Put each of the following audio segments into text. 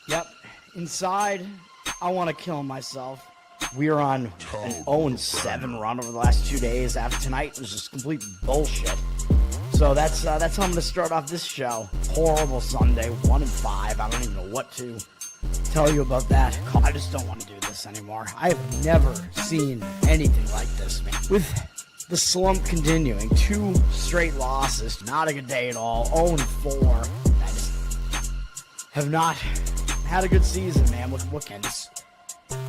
Yep. Inside, I want to kill myself. We are on an 0-7 run over the last 2 days. After tonight, it was just complete bullshit. So that's how I'm going to start off this show. Horrible Sunday, 1-5. I don't even know what to tell you about that. I just don't want to do this anymore. I have never seen anything like this, man. With the slump continuing, 2 straight losses, not a good day at all. 0-4. I just have not had a good season, man. What can this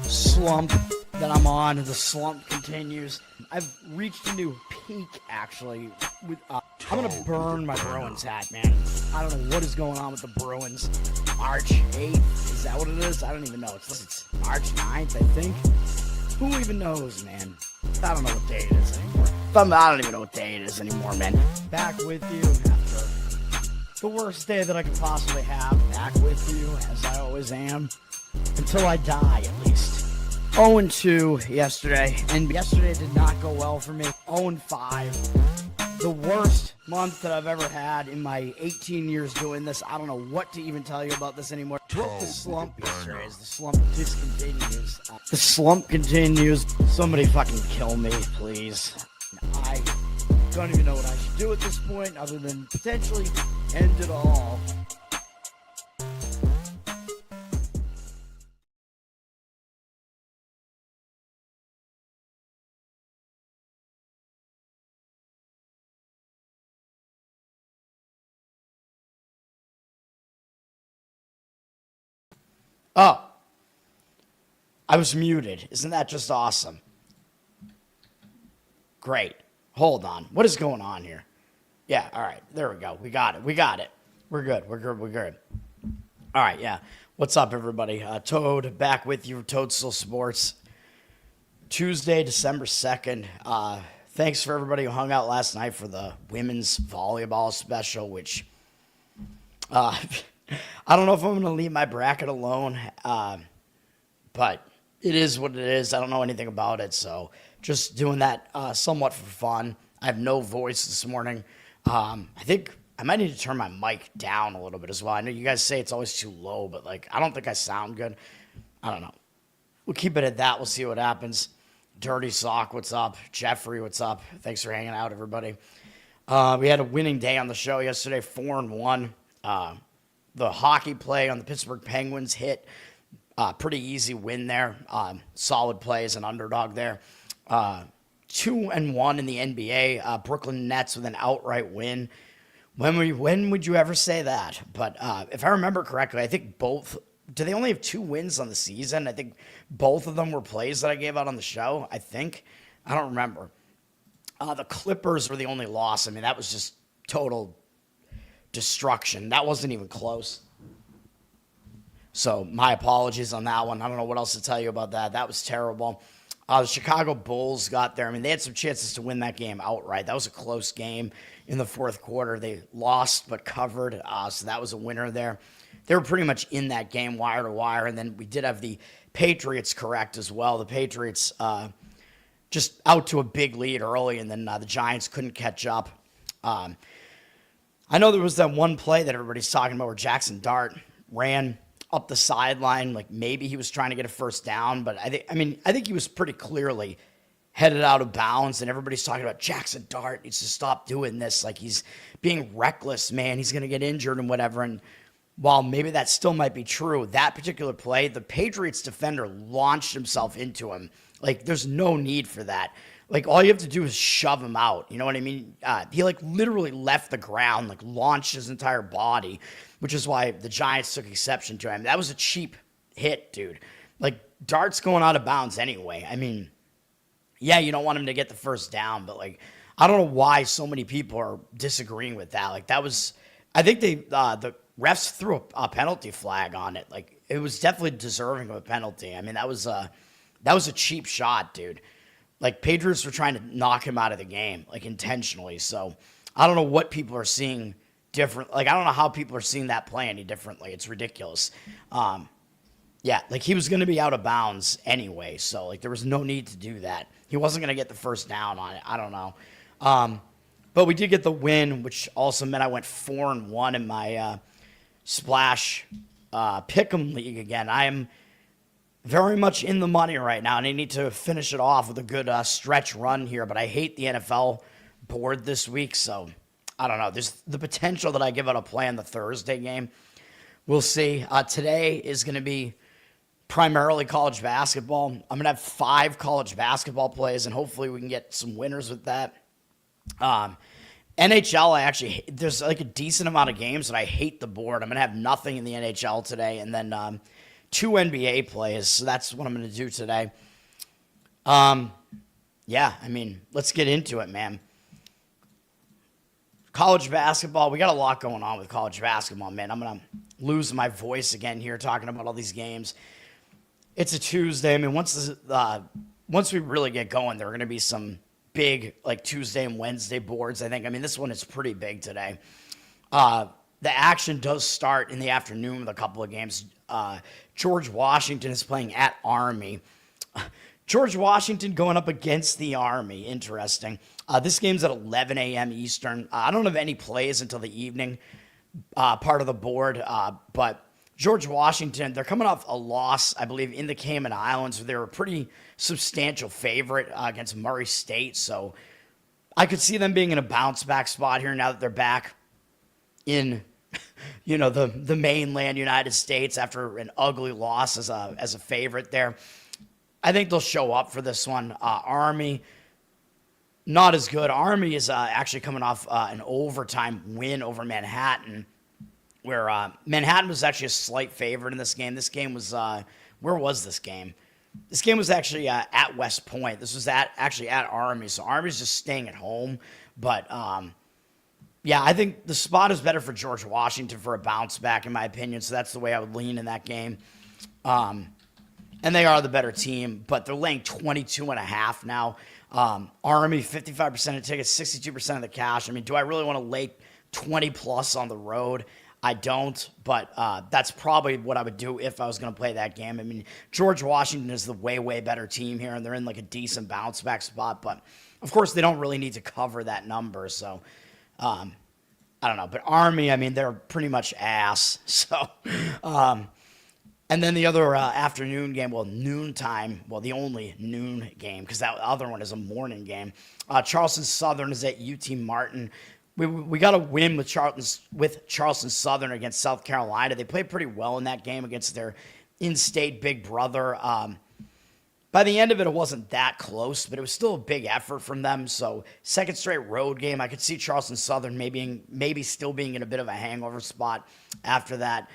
slump that I'm on? The slump continues. I've reached a new peak, actually. With I'm gonna burn my Bruins hat, man. I don't know what is going on with the Bruins. March 8th, is that what it is? I don't even know. It's March 9th, I think. Who even knows, man? I don't know what day it is anymore. I don't even know what day it is anymore, man. Back with you after the worst day that I could possibly have. Back with you, as I always am. Until I die, at least. 0-2 yesterday, and yesterday did not go well for me. 0-5. The worst month that I've ever had in my 18 years doing this. I don't know what to even tell you about this anymore. Broke the slump yesterday as the slump just continues. The slump continues. Somebody fucking kill me, please. I don't even know what I should do at this point other than potentially end it all. Oh, I was muted. Isn't that just awesome? Great. Hold on. What is going on here? Yeah, all right. There we go. We got it. We're good. All right, yeah. What's up, everybody? Toad back with you, Totes Sports. Tuesday, December 2nd. Thanks for everybody who hung out last night for the women's volleyball special, which... I don't know if I'm going to leave my bracket alone, but it is what it is. I don't know anything about it, so just doing that somewhat for fun. I have no voice this morning. I think I might need to turn my mic down a little bit as well. I know you guys say it's always too low, but I don't think I sound good. I don't know. We'll keep it at that. We'll see what happens. Dirty Sock, what's up? Jeffrey, what's up? Thanks for hanging out, everybody. We had a winning day on the show yesterday, 4-1. The hockey play on the Pittsburgh Penguins hit. Pretty easy win there. Solid play as an underdog there. 2-1 in the NBA. Brooklyn Nets with an outright win. When would you ever say that? But if I remember correctly, I think both. Do they only have 2 wins on the season? I think both of them were plays that I gave out on the show. I think. I don't remember. The Clippers were the only loss. I mean, that was just total destruction. That wasn't even close. So my apologies on that one. I don't know what else to tell you about that. That was terrible. The Chicago Bulls got there. I mean, they had some chances to win that game outright. That was a close game in the fourth quarter. They lost but covered, so that was a winner there. They were pretty much in that game wire to wire, and then we did have the Patriots correct as well. The Patriots just out to a big lead early, and then the Giants couldn't catch up. I know there was that one play that everybody's talking about where Jackson Dart ran up the sideline, like maybe he was trying to get a first down, but I think he was pretty clearly headed out of bounds, and everybody's talking about Jackson Dart needs to stop doing this, like he's being reckless, man, he's going to get injured and whatever. And while maybe that still might be true, that particular play, the Patriots defender launched himself into him. Like, there's no need for that. Like, all you have to do is shove him out. You know what I mean? He, literally left the ground, launched his entire body, which is why the Giants took exception to him. That was a cheap hit, dude. Dart's going out of bounds anyway. I mean, yeah, you don't want him to get the first down, but, I don't know why so many people are disagreeing with that. That was, I think the refs threw a penalty flag on it. It was definitely deserving of a penalty. I mean, that was a cheap shot, dude. Patriots were trying to knock him out of the game, intentionally. So I don't know what people are seeing different. I don't know how people are seeing that play any differently. It's ridiculous. Yeah, he was going to be out of bounds anyway. So, there was no need to do that. He wasn't going to get the first down on it. I don't know. But we did get the win, which also meant I went 4-1 in my splash Pick'em League again. I am very much in the money right now, and I need to finish it off with a good stretch run here, but I hate the NFL board this week, so I don't know. There's the potential that I give out a play on the Thursday game. We'll see. Today is going to be primarily college basketball. I'm going to have 5 college basketball plays, and hopefully we can get some winners with that. NHL, there's like a decent amount of games, but I hate the board. I'm going to have nothing in the NHL today, and then 2 NBA plays, so that's what I'm going to do today. Yeah, I mean, let's get into it, man. College basketball, we got a lot going on with college basketball, man. I'm going to lose my voice again here talking about all these games. It's a Tuesday. I mean, once we really get going, there are going to be some big, like, Tuesday and Wednesday boards, I think. I mean, this one is pretty big today. The action does start in the afternoon with a couple of games. George Washington is playing at Army. George Washington going up against the Army. Interesting. This game's at 11 a.m. Eastern. I don't have any plays until the evening part of the board, but George Washington, they're coming off a loss, I believe, in the Cayman Islands, where they were a pretty substantial favorite against Murray State. So I could see them being in a bounce-back spot here now that they're back in, the mainland United States after an ugly loss as a favorite there. I think they'll show up for this one. Army, not as good. Army is actually coming off an overtime win over Manhattan, where Manhattan was actually a slight favorite in this game. This game was, where was this game? This game was actually at West Point. This was actually at Army, so Army's just staying at home. But, yeah, I think the spot is better for George Washington for a bounce back, in my opinion, so that's the way I would lean in that game. And they are the better team, but they're laying 22.5 now. Army, 55% of tickets, 62% of the cash. I mean, do I really want to lay 20-plus on the road? I don't, but that's probably what I would do if I was going to play that game. I mean, George Washington is the way, way better team here, and they're in like a decent bounce-back spot. But, of course, they don't really need to cover that number. So, I don't know. But Army, I mean, they're pretty much ass. So, and then the other afternoon game, noontime, the only noon game, because that other one is a morning game. Charleston Southern is at UT Martin. We got a win with Charleston Southern against South Carolina. They played pretty well in that game against their in-state big brother. By the end of it, it wasn't that close, but it was still a big effort from them. So second straight road game. I could see Charleston Southern maybe still being in a bit of a hangover spot after that.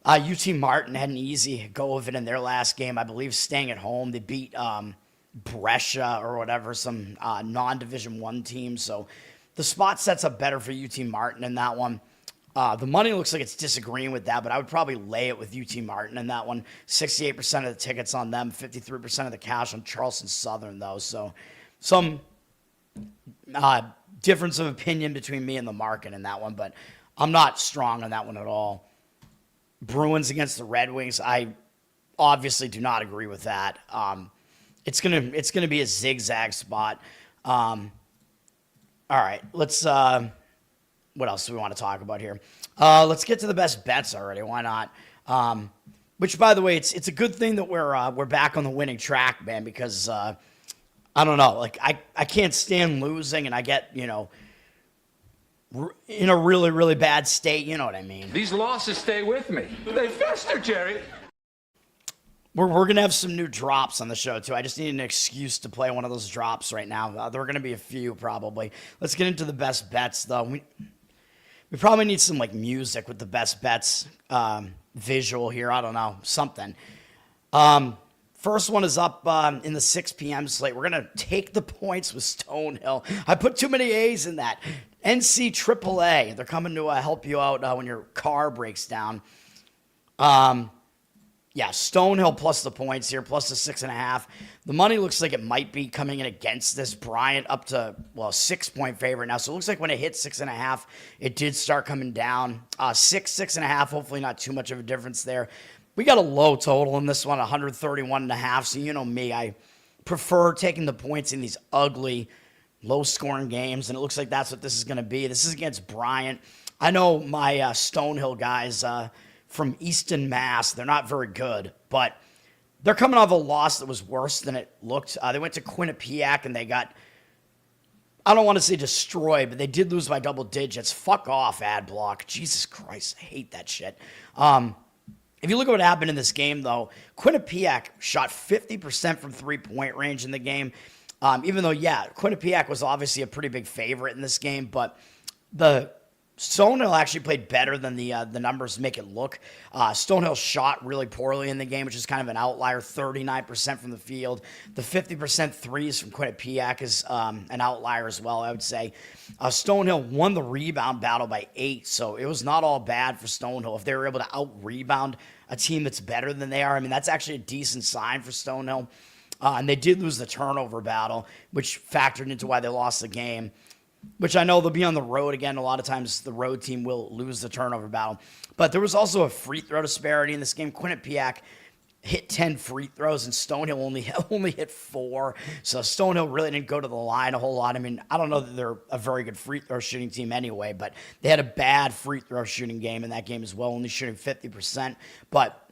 UT Martin had an easy go of it in their last game, I believe, staying at home. They beat Brescia or whatever, some non-Division I team. So the spot sets up better for UT Martin in that one. The money looks like it's disagreeing with that, but I would probably lay it with UT Martin in that one. 68% of the tickets on them, 53% of the cash on Charleston Southern, though. So some difference of opinion between me and the market in that one, but I'm not strong on that one at all. Bruins against the Red Wings, I obviously do not agree with that. It's gonna be a zigzag spot. All right, let's. What else do we want to talk about here? Let's get to the best bets already. Why not? Which, by the way, it's a good thing that we're back on the winning track, man. Because I don't know, like I can't stand losing, and I get in a really, really bad state. You know what I mean? These losses stay with me. They fester, Jerry. We're going to have some new drops on the show, too. I just need an excuse to play one of those drops right now. There are going to be a few, probably. Let's get into the best bets, though. We probably need some, music with the best bets visual here. I don't know. Something. First one is up in the 6 p.m. slate. We're going to take the points with Stonehill. I put too many A's in that. NCAA. They're coming to help you out when your car breaks down. Yeah, Stonehill plus the points here, plus the 6.5. The money looks like it might be coming in against this. Bryant up to, 6-point favorite now. So it looks like when it hit 6.5, it did start coming down. 6.5, hopefully not too much of a difference there. We got a low total in this one, 131.5. So you know me, I prefer taking the points in these ugly, low-scoring games, and it looks like that's what this is going to be. This is against Bryant. I know my Stonehill guys from Easton, Mass. They're not very good, but they're coming off a loss that was worse than it looked. They went to Quinnipiac and they got, I don't want to say destroyed, but they did lose by double digits. Fuck off, ad block. Jesus Christ, I hate that shit. If you look at what happened in this game, though, Quinnipiac shot 50% from three-point range in the game. Even though, yeah, Quinnipiac was obviously a pretty big favorite in this game, but the Stonehill actually played better than the numbers make it look. Stonehill shot really poorly in the game, which is kind of an outlier, 39% from the field. The 50% threes from Quinnipiac is an outlier as well, I would say. Stonehill won the rebound battle by 8, so it was not all bad for Stonehill. If they were able to out-rebound a team that's better than they are, I mean, that's actually a decent sign for Stonehill. And they did lose the turnover battle, which factored into why they lost the game. Which I know they'll be on the road again. A lot of times the road team will lose the turnover battle. But there was also a free throw disparity in this game. Quinnipiac hit 10 free throws, and Stonehill only hit 4. So Stonehill really didn't go to the line a whole lot. I mean, I don't know that they're a very good free throw shooting team anyway, but they had a bad free throw shooting game in that game as well, only shooting 50%. But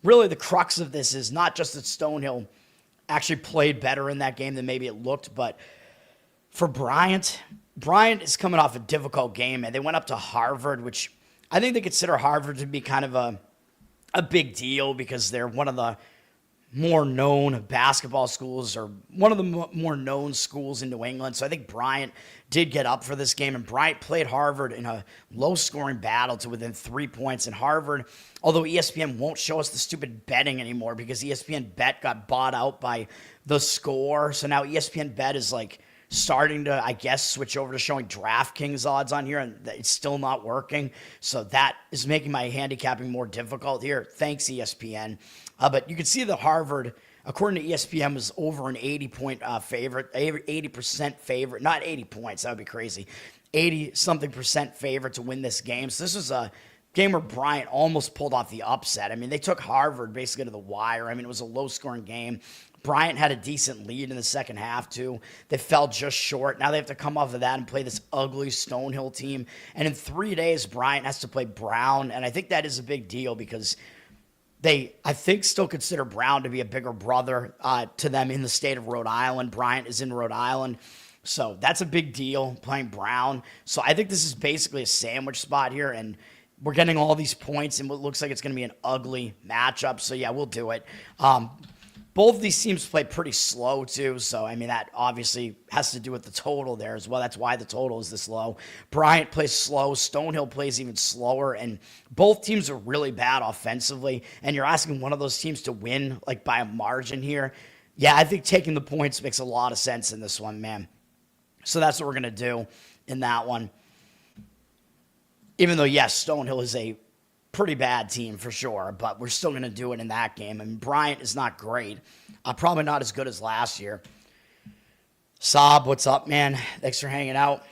really the crux of this is not just that Stonehill actually played better in that game than maybe it looked, but for Bryant is coming off a difficult game, and they went up to Harvard, which I think they consider Harvard to be kind of a big deal because they're one of the more known basketball schools or one of the more known schools in New England. So I think Bryant did get up for this game, and Bryant played Harvard in a low-scoring battle to within 3 points. And Harvard, although ESPN won't show us the stupid betting anymore because ESPN Bet got bought out by The Score, so now ESPN Bet is like starting to, I guess, switch over to showing DraftKings odds on here, and it's still not working. So that is making my handicapping more difficult here. Thanks, ESPN. But you can see that Harvard, according to ESPN, was over an 80-point favorite, 80% favorite. Not 80 points, that would be crazy. 80-something% favorite to win this game. So this was a game where Bryant almost pulled off the upset. I mean, they took Harvard basically to the wire. I mean, it was a low-scoring game. Bryant had a decent lead in the second half, too. They fell just short. Now they have to come off of that and play this ugly Stonehill team. And in 3 days, Bryant has to play Brown. And I think that is a big deal because they, I think, still consider Brown to be a bigger brother to them in the state of Rhode Island. Bryant is in Rhode Island. So that's a big deal, playing Brown. So I think this is basically a sandwich spot here. And we're getting all these points in what looks like it's going to be an ugly matchup. So, yeah, we'll do it. Both of these teams play pretty slow, too. So, I mean, that obviously has to do with the total there as well. That's why the total is this low. Bryant plays slow. Stonehill plays even slower. And both teams are really bad offensively. And you're asking one of those teams to win, like, by a margin here. Yeah, I think taking the points makes a lot of sense in this one, man. So that's what we're going to do in that one. Even though, yes, Stonehill is a pretty bad team for sure, but we're still going to do it in that game. I mean, Bryant is not great. Probably not as good as last year. Saab, what's up, man? Thanks for hanging out.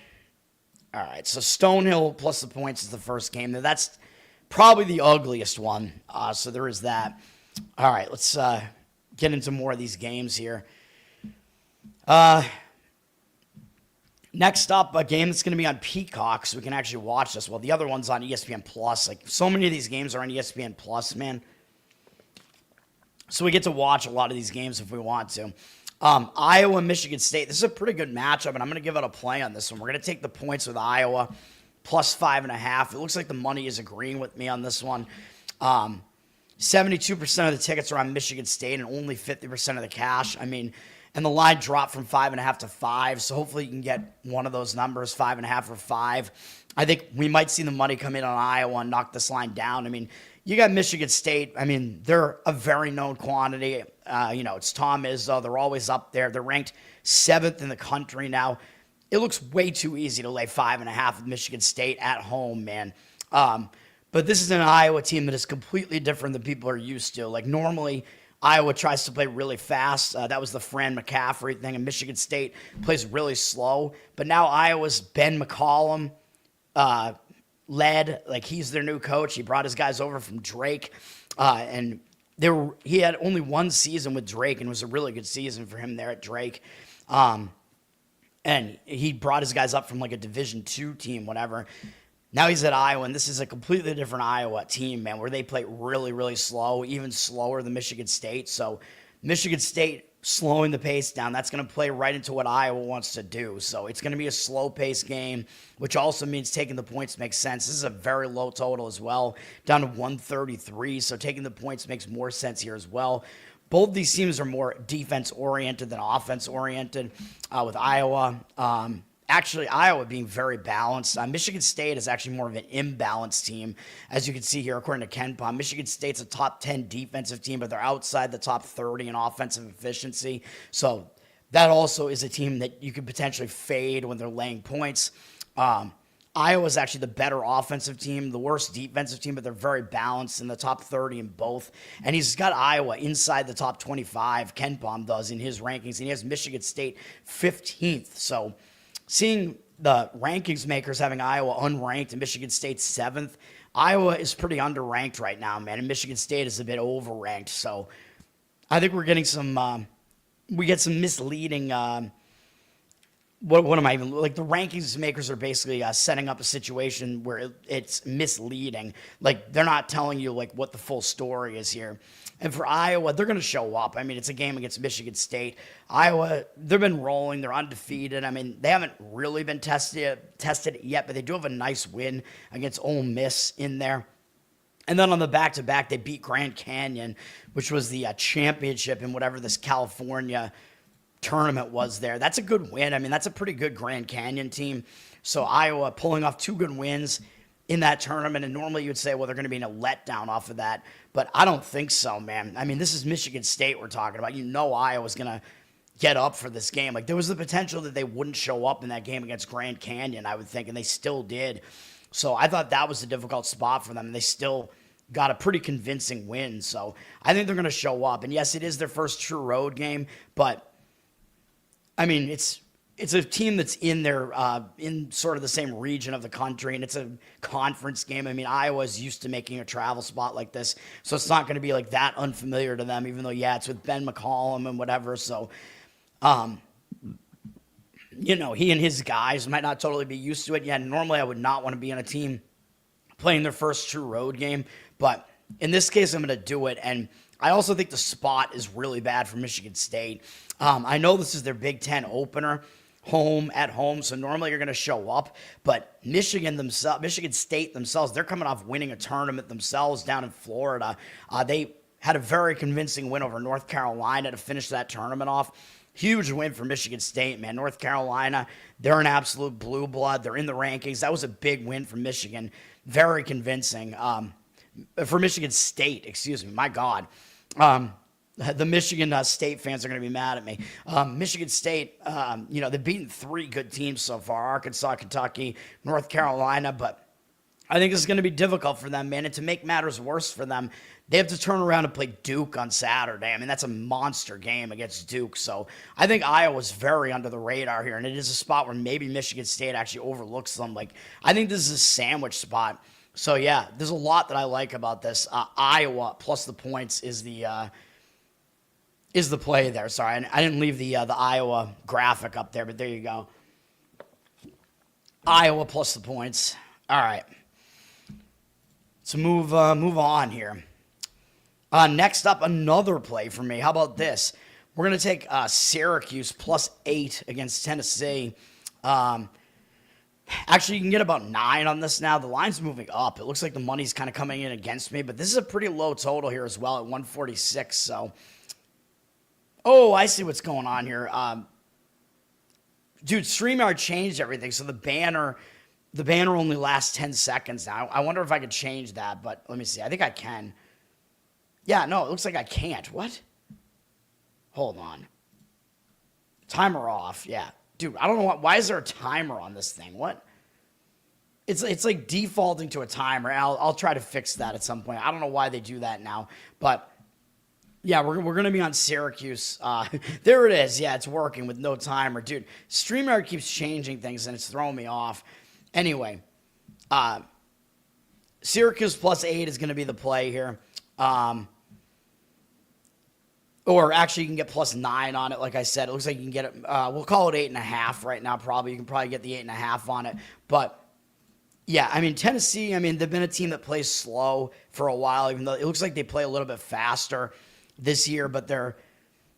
All right, so Stonehill plus the points is the first game. That's probably the ugliest one, so there is that. All right, let's get into more of these games here. Next up, a game that's going to be on Peacock, so we can actually watch this. Well, the other one's on ESPN Plus. Like, so many of these games are on ESPN Plus, man. So we get to watch a lot of these games if we want to. Iowa and Michigan State. This is a pretty good matchup, and I'm going to give it a play on this one. We're going to take the points with Iowa, plus 5.5. It looks like the money is agreeing with me on this one. 72% of the tickets are on Michigan State and only 50% of the cash. I mean, and the line dropped from 5.5 to 5, so hopefully you can get one of those numbers, 5.5 or 5. I think we might see the money come in on Iowa and knock this line down. I mean, you got Michigan State. I mean, they're a very known quantity. It's Tom Izzo. They're always up there. They're ranked 7th in the country now. It looks way too easy to lay 5.5 with Michigan State at home, man. But this is an Iowa team that is completely different than people are used to. Like, normally, Iowa tries to play really fast. That was the Fran McCaffrey thing. And Michigan State plays really slow. But now Iowa's Ben McCollum led. Like, he's their new coach. He brought his guys over from Drake. And he had only one season with Drake, and it was a really good season for him there at Drake. And he brought his guys up from like a Division II team, whatever. Now he's at Iowa, and this is a completely different Iowa team, man, where they play really, really slow, even slower than Michigan State. So Michigan State slowing the pace down, that's going to play right into what Iowa wants to do. So it's going to be a slow-paced game, which also means taking the points makes sense. This is a very low total as well, down to 133, so taking the points makes more sense here as well. Both these teams are more defense-oriented than offense-oriented with Iowa. Actually, Iowa being very balanced. Michigan State is actually more of an imbalanced team, as you can see here, according to KenPom. Michigan State's a top 10 defensive team, but they're outside the top 30 in offensive efficiency. So that also is a team that you could potentially fade when they're laying points. Iowa's actually the better offensive team, the worst defensive team, but they're very balanced in the top 30 in both. And he's got Iowa inside the top 25, KenPom does, in his rankings, and he has Michigan State 15th. So seeing the rankings makers having Iowa unranked and Michigan State 7th, Iowa is pretty underranked right now, man, and Michigan State is a bit overranked. So I think we're getting some, we get some misleading, what am I even, like the rankings makers are basically setting up a situation where it's misleading. Like they're not telling you like what the full story is here. And for Iowa, they're going to show up. I mean, it's a game against Michigan State. Iowa, they've been rolling. They're undefeated. I mean, they haven't really been tested yet, but they do have a nice win against Ole Miss in there. And then on the back-to-back, they beat Grand Canyon, which was the championship in whatever this California tournament was there. That's a good win. I mean, that's a pretty good Grand Canyon team. So Iowa pulling off 2 good wins in that tournament, and normally you would say, well, they're going to be in a letdown off of that, but I don't think so, man. I mean, this is Michigan State we're talking about. You know Iowa's going to get up for this game. Like, there was the potential that they wouldn't show up in that game against Grand Canyon, I would think, and they still did. So I thought that was a difficult spot for them, and they still got a pretty convincing win. So I think they're going to show up. And yes, it is their first true road game, but I mean, it's a team that's in their in sort of the same region of the country, and it's a conference game. I mean, Iowa's used to making a travel spot like this, so it's not going to be like that unfamiliar to them, even though, yeah, it's with Ben McCollum and whatever. So, you know, he and his guys might not totally be used to it. Yeah, normally I would not want to be on a team playing their first true road game, but in this case, I'm going to do it. And I also think the spot is really bad for Michigan State. I know this is their Big Ten opener, at home, so normally you're going to show up, but Michigan State themselves, they're coming off winning a tournament themselves down in Florida. They had a very convincing win over North Carolina to finish that tournament off. Huge win for Michigan State, man. North Carolina, they're an absolute blue blood. They're in the rankings. That was a big win for Michigan. Very convincing. For Michigan State, excuse me, my God. The Michigan State fans are going to be mad at me. Michigan State, you know, they've beaten 3 good teams so far, Arkansas, Kentucky, North Carolina, but I think this is going to be difficult for them, man. And to make matters worse for them, they have to turn around and play Duke on Saturday. I mean, that's a monster game against Duke. So I think Iowa's very under the radar here, and it is a spot where maybe Michigan State actually overlooks them. Like, I think this is a sandwich spot. So, yeah, there's a lot that I like about this. Iowa plus the points is the play there. Sorry, I didn't leave the Iowa graphic up there, but there you go. Iowa plus the points. All right. So move on here. Next up, another play for me. How about this? We're going to take Syracuse plus 8 against Tennessee. Actually, you can get about 9 on this now. The line's moving up. It looks like the money's kind of coming in against me, but this is a pretty low total here as well at 146. So, oh, I see what's going on here. Dude, StreamYard changed everything, so the banner only lasts 10 seconds now. I wonder if I could change that, but let me see. I think I can. Yeah, no, it looks like I can't. What? Hold on. Timer off. Yeah. Dude, I don't know why is there a timer on this thing? What? It's like defaulting to a timer. I'll try to fix that at some point. I don't know why they do that now, but yeah, we're going to be on Syracuse. There it is. Yeah, it's working with no timer. Dude, StreamYard keeps changing things, and it's throwing me off. Anyway, Syracuse plus 8 is going to be the play here. Or actually, you can get plus 9 on it. Like I said, it looks like you can get it. We'll call it 8.5 right now. Probably you can probably get the 8.5 on it. But Yeah, I mean, Tennessee, I mean, they've been a team that plays slow for a while, even though it looks like they play a little bit faster this year, but they're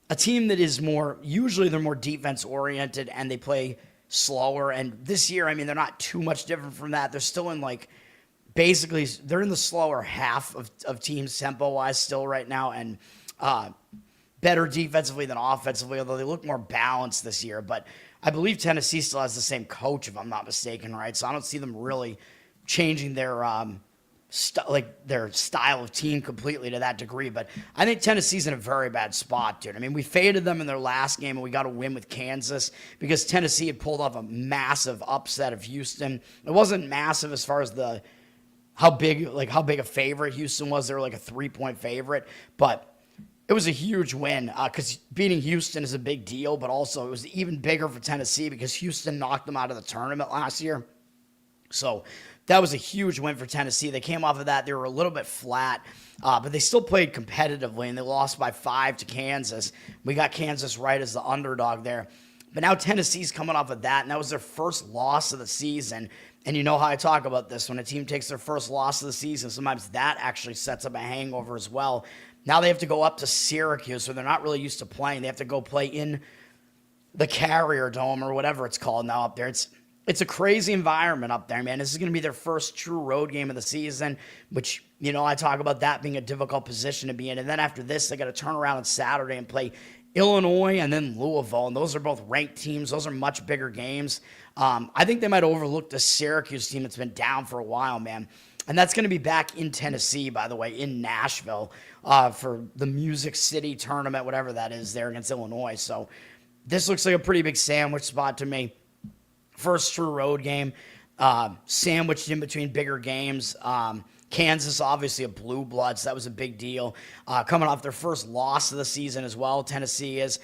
a team that is usually they're more defense oriented and they play slower. And this year, I mean, they're not too much different from that. They're still in basically, they're in the slower half of teams tempo wise still right now, and better defensively than offensively, although they look more balanced this year. But I believe Tennessee still has the same coach, if I'm not mistaken, right? So I don't see them really changing their their style of team completely to that degree. But I think Tennessee's in a very bad spot, dude. I mean, we faded them in their last game, and we got a win with Kansas because Tennessee had pulled off a massive upset of Houston. It wasn't massive as far as how big a favorite Houston was. They were like a 3-point favorite, but it was a huge win because beating Houston is a big deal, but also it was even bigger for Tennessee because Houston knocked them out of the tournament last year. So that was a huge win for Tennessee. They came off of that. They were a little bit flat, but they still played competitively, and they lost by 5 to Kansas. We got Kansas right as the underdog there. But now Tennessee's coming off of that, and that was their first loss of the season. And you know how I talk about this. When a team takes their first loss of the season, sometimes that actually sets up a hangover as well. Now they have to go up to Syracuse, so they're not really used to playing. They have to go play in the Carrier Dome or whatever it's called now up there. It's a crazy environment up there, man. This is going to be their first true road game of the season, which, I talk about that being a difficult position to be in. And then after this, they got to turn around on Saturday and play Illinois and then Louisville, and those are both ranked teams. Those are much bigger games. I think they might overlook the Syracuse team that's been down for a while, man. And that's going to be back in Tennessee, by the way, in Nashville for the Music City tournament, whatever that is there against Illinois. So this looks like a pretty big sandwich spot to me. First true road game, sandwiched in between bigger games. Kansas, obviously a blue blood, so that was a big deal. Coming off their first loss of the season as well, Tennessee is.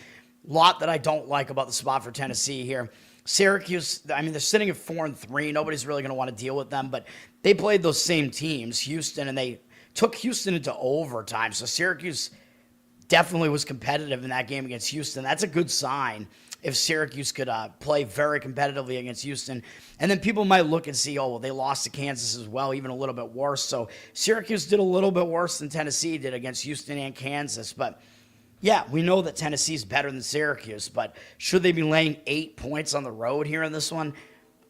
A lot that I don't like about the spot for Tennessee here. Syracuse, I mean, they're sitting at 4-3. Nobody's really going to want to deal with them, but they played those same teams, Houston, and they took Houston into overtime. So Syracuse definitely was competitive in that game against Houston. That's a good sign if Syracuse could play very competitively against Houston. And then people might look and see, oh, well, they lost to Kansas as well, even a little bit worse. So Syracuse did a little bit worse than Tennessee did against Houston and Kansas. But yeah, we know that Tennessee's better than Syracuse, but should they be laying 8 points on the road here in this one?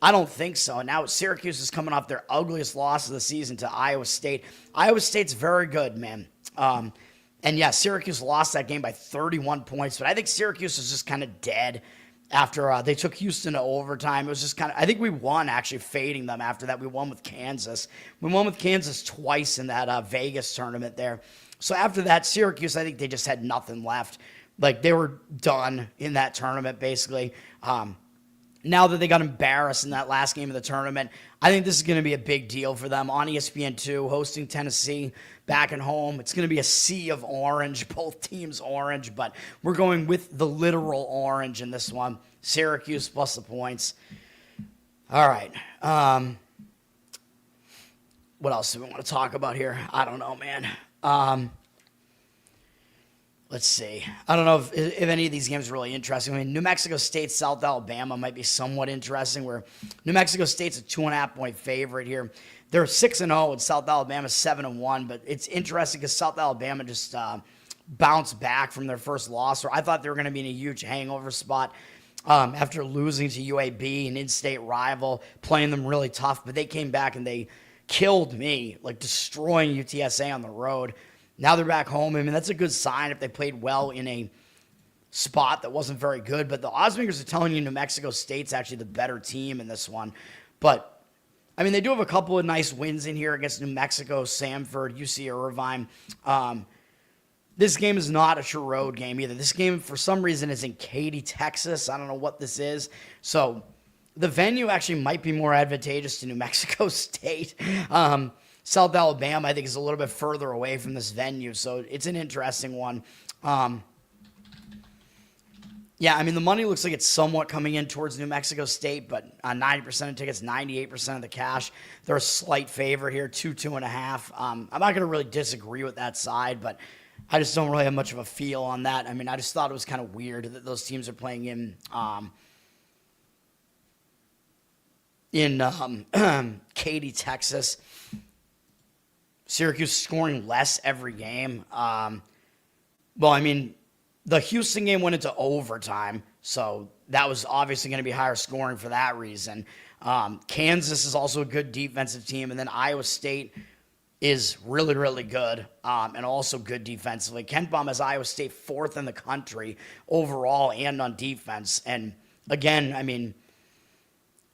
I don't think so. Now Syracuse is coming off their ugliest loss of the season to Iowa State. Iowa State's very good, man. And yeah, Syracuse lost that game by 31 points, but I think Syracuse is just kind of dead after they took Houston to overtime. It was just kind of, I think we won actually fading them after that. We won with Kansas. We won with Kansas twice in that Vegas tournament there. So after that, Syracuse, I think they just had nothing left. Like they were done in that tournament basically. Now that they got embarrassed in that last game of the tournament, I think this is going to be a big deal for them on ESPN2, hosting Tennessee back at home. It's going to be a sea of orange, both teams orange, but we're going with the literal orange in this one. Syracuse plus the points. All right. What else do we want to talk about here? I don't know, man. Let's see. I don't know if any of these games are really interesting. I mean, New Mexico State, South Alabama might be somewhat interesting, where New Mexico State's a 2.5-point favorite here. They're 6-0, and South Alabama's 7-1, but it's interesting because South Alabama just bounced back from their first loss. Or I thought they were going to be in a huge hangover spot after losing to UAB, an in-state rival, playing them really tough, but they came back and they killed me, like destroying UTSA on the road. Now they're back home. I mean, that's a good sign if they played well in a spot that wasn't very good. But the oddsmakers are telling you New Mexico State's actually the better team in this one. But, I mean, they do have a couple of nice wins in here against New Mexico, Samford, UC Irvine. This game is not a true road game either. This game, for some reason, is in Katy, Texas. I don't know what this is. So the venue actually might be more advantageous to New Mexico State. South Alabama, I think, is a little bit further away from this venue, so it's an interesting one. Yeah, I mean, the money looks like it's somewhat coming in towards New Mexico State, but 90% of tickets, 98% of the cash. They're a slight favorite here, 2.5. I'm not going to really disagree with that side, but I just don't really have much of a feel on that. I mean, I just thought it was kind of weird that those teams are playing in in Katy, Texas. Syracuse scoring less every game. Well, I mean, the Houston game went into overtime, so that was obviously going to be higher scoring for that reason. Kansas is also a good defensive team, and then Iowa State is really, really good and also good defensively. Ken Baum has Iowa State fourth in the country overall and on defense. And again, I mean,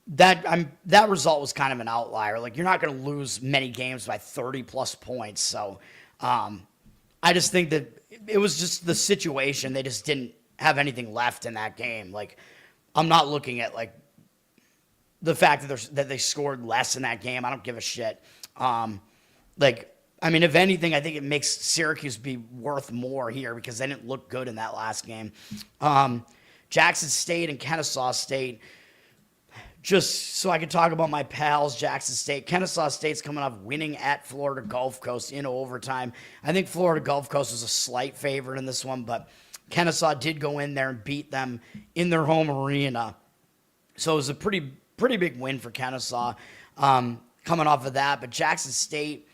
that result was kind of an outlier. Like, you're not going to lose many games by 30-plus points. So I just think that it was just the situation. They just didn't have anything left in that game. Like, I'm not looking at, like, the fact that they scored less in that game. I don't give a shit. I mean, if anything, I think it makes Syracuse be worth more here because they didn't look good in that last game. Jackson State and Kennesaw State, just so I can talk about my pals, Jackson State. Kennesaw State's coming off winning at Florida Gulf Coast in overtime. I think Florida Gulf Coast was a slight favorite in this one, but Kennesaw did go in there and beat them in their home arena. So it was a pretty big win for Kennesaw coming off of that. But Jackson State,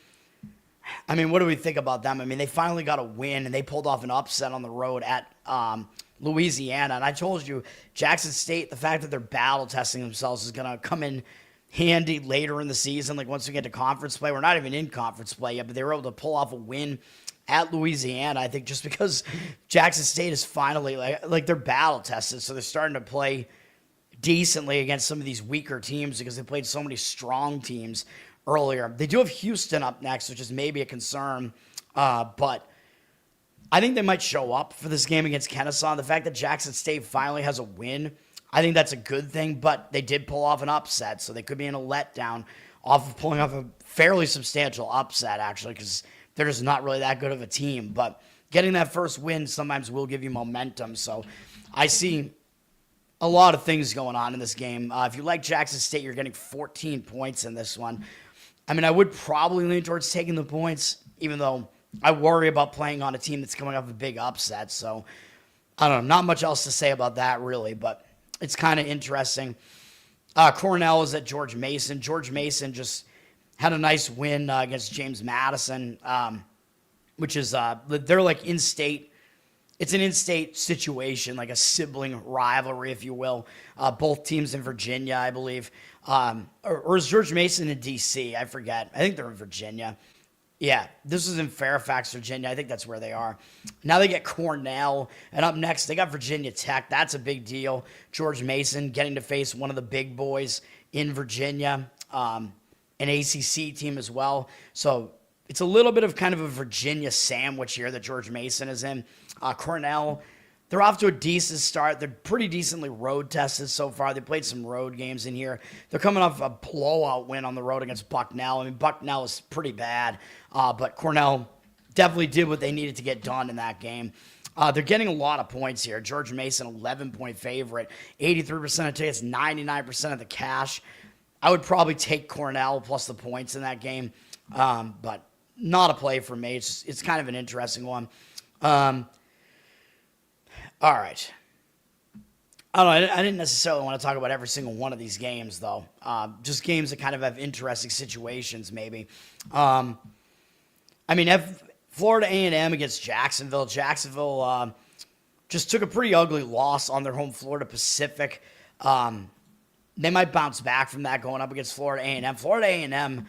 I mean, what do we think about them? I mean, they finally got a win, and they pulled off an upset on the road at Louisiana. And I told you, Jackson State, the fact that they're battle testing themselves is going to come in handy later in the season. Like, once we get to conference play, we're not even in conference play yet, but they were able to pull off a win at Louisiana, I think, just because Jackson State is finally, like they're battle tested, so they're starting to play decently against some of these weaker teams because they played so many strong teams earlier. They do have Houston up next, which is maybe a concern, but I think they might show up for this game against Kennesaw. The fact that Jackson State finally has a win, I think that's a good thing, but they did pull off an upset, so they could be in a letdown off of pulling off a fairly substantial upset, actually, because they're just not really that good of a team. But getting that first win sometimes will give you momentum, so I see a lot of things going on in this game. If you like Jackson State, you're getting 14 points in this one. I mean, I would probably lean towards taking the points, even though I worry about playing on a team that's coming off a big upset. So, I don't know. Not much else to say about that, really, but it's kind of interesting. Cornell is at George Mason. George Mason just had a nice win against James Madison, which is, they're like in-state. It's an in-state situation, like a sibling rivalry, if you will. Both teams in Virginia, I believe. Or is George Mason in D.C.? I forget. I think they're in Virginia. Yeah, this is in Fairfax, Virginia. I think that's where they are. Now they get Cornell. And up next, they got Virginia Tech. That's a big deal. George Mason getting to face one of the big boys in Virginia. An ACC team as well. So it's a little bit of kind of a Virginia sandwich here that George Mason is in. Cornell, they're off to a decent start. They're pretty decently road tested so far. They played some road games in here. They're coming off a blowout win on the road against Bucknell. I mean, Bucknell is pretty bad, but Cornell definitely did what they needed to get done in that game. They're getting a lot of points here. George Mason, 11-point favorite, 83% of tickets, 99% of the cash. I would probably take Cornell plus the points in that game, but not a play for me. It's kind of an interesting one. All right. I don't know. I didn't necessarily want to talk about every single one of these games, though. Just games that kind of have interesting situations, maybe. I mean, Florida A&M against Jacksonville. Jacksonville just took a pretty ugly loss on their home Florida Pacific. They might bounce back from that going up against Florida A&M. Florida A&M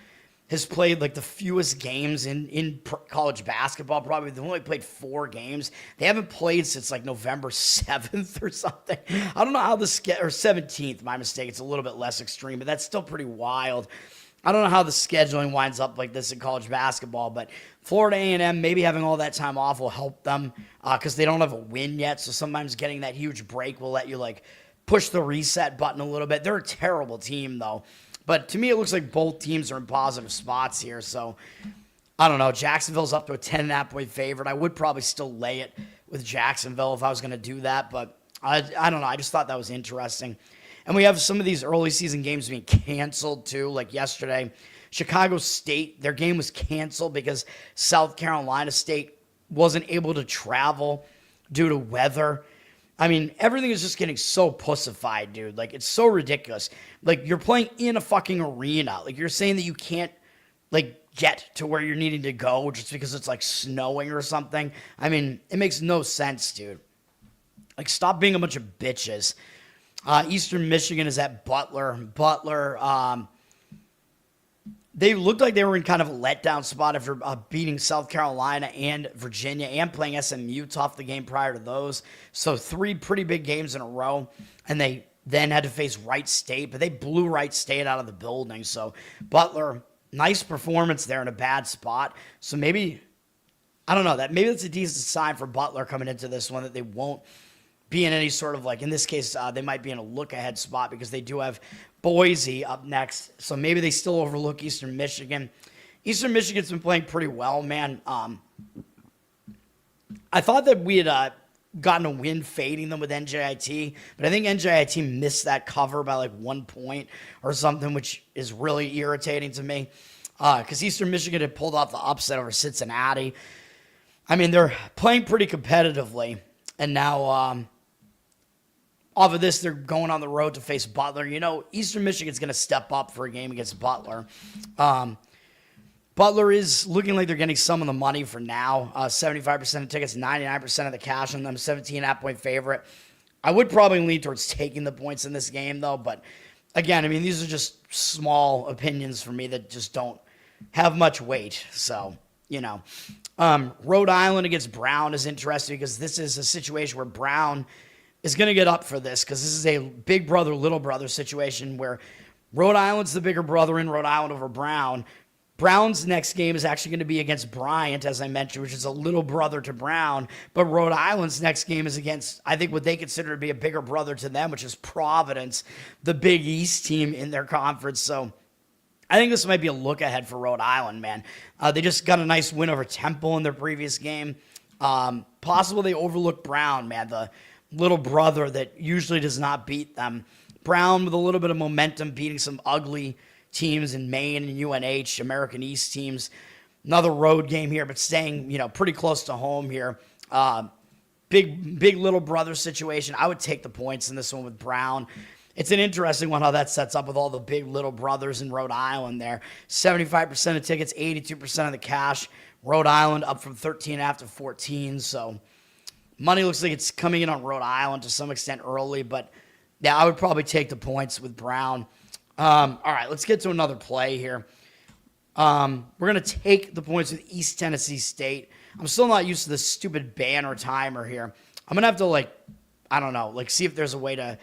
has played like the fewest games in college basketball. Probably they've only played 4 games. They haven't played since like November 7th or something. I don't know how or 17th, my mistake. It's a little bit less extreme, but that's still pretty wild. I don't know how the scheduling winds up like this in college basketball, but Florida A&M maybe having all that time off will help them because they don't have a win yet. So sometimes getting that huge break will let you like push the reset button a little bit. They're a terrible team though. But to me, it looks like both teams are in positive spots here. So, I don't know. Jacksonville's up to a 10.5-point favorite. I would probably still lay it with Jacksonville if I was going to do that. But I don't know. I just thought that was interesting. And we have some of these early season games being canceled, too. Like yesterday, Chicago State, their game was canceled because South Carolina State wasn't able to travel due to weather. I mean, everything is just getting so pussified, dude. Like, it's so ridiculous. Like, you're playing in a fucking arena. Like, you're saying that you can't, like, get to where you're needing to go just because it's, like, snowing or something. I mean, it makes no sense, dude. Like, stop being a bunch of bitches. Eastern Michigan is at Butler. They looked like they were in kind of a letdown spot after beating South Carolina and Virginia and playing SMU tough the game prior to those. So 3 pretty big games in a row. And they then had to face Wright State, but they blew Wright State out of the building. So Butler, nice performance there in a bad spot. So maybe, I don't know, maybe that's a decent sign for Butler coming into this one, that they won't be in any sort of, like, in this case, they might be in a look-ahead spot because they do have Boise up next. So maybe they still overlook Eastern Michigan. Eastern Michigan's been playing pretty well, man. I thought that we had gotten a win fading them with NJIT, but I think NJIT missed that cover by, like, 1 point or something, which is really irritating to me because Eastern Michigan had pulled off the upset over Cincinnati. I mean, they're playing pretty competitively, and now off of this, they're going on the road to face Butler. You know, Eastern Michigan's going to step up for a game against Butler. Butler is looking like they're getting some of the money for now. 75% of tickets, 99% of the cash on them, 17.5-point favorite. I would probably lean towards taking the points in this game, though. But, again, I mean, these are just small opinions for me that just don't have much weight. So, you know. Rhode Island against Brown is interesting because this is a situation where Brown is going to get up for this because this is a big brother, little brother situation where Rhode Island's the bigger brother in Rhode Island over Brown. Brown's next game is actually going to be against Bryant, as I mentioned, which is a little brother to Brown. But Rhode Island's next game is against, I think, what they consider to be a bigger brother to them, which is Providence, the Big East team in their conference. So I think this might be a look ahead for Rhode Island, man. They just got a nice win over Temple in their previous game. Possible they overlook Brown, man, the little brother that usually does not beat them. Brown with a little bit of momentum, beating some ugly teams in Maine and UNH, American East teams. Another road game here, but staying, pretty close to home here. Big little brother situation. I would take the points in this one with Brown. It's an interesting one how that sets up with all the big little brothers in Rhode Island there. 75% of tickets, 82% of the cash. Rhode Island up from 13.5 to 14, so money looks like it's coming in on Rhode Island to some extent early, but yeah, I would probably take the points with Brown. All right, let's get to another play here. We're going to take the points with East Tennessee State. I'm still not used to this stupid banner timer here. I'm going to have to, see if there's a way to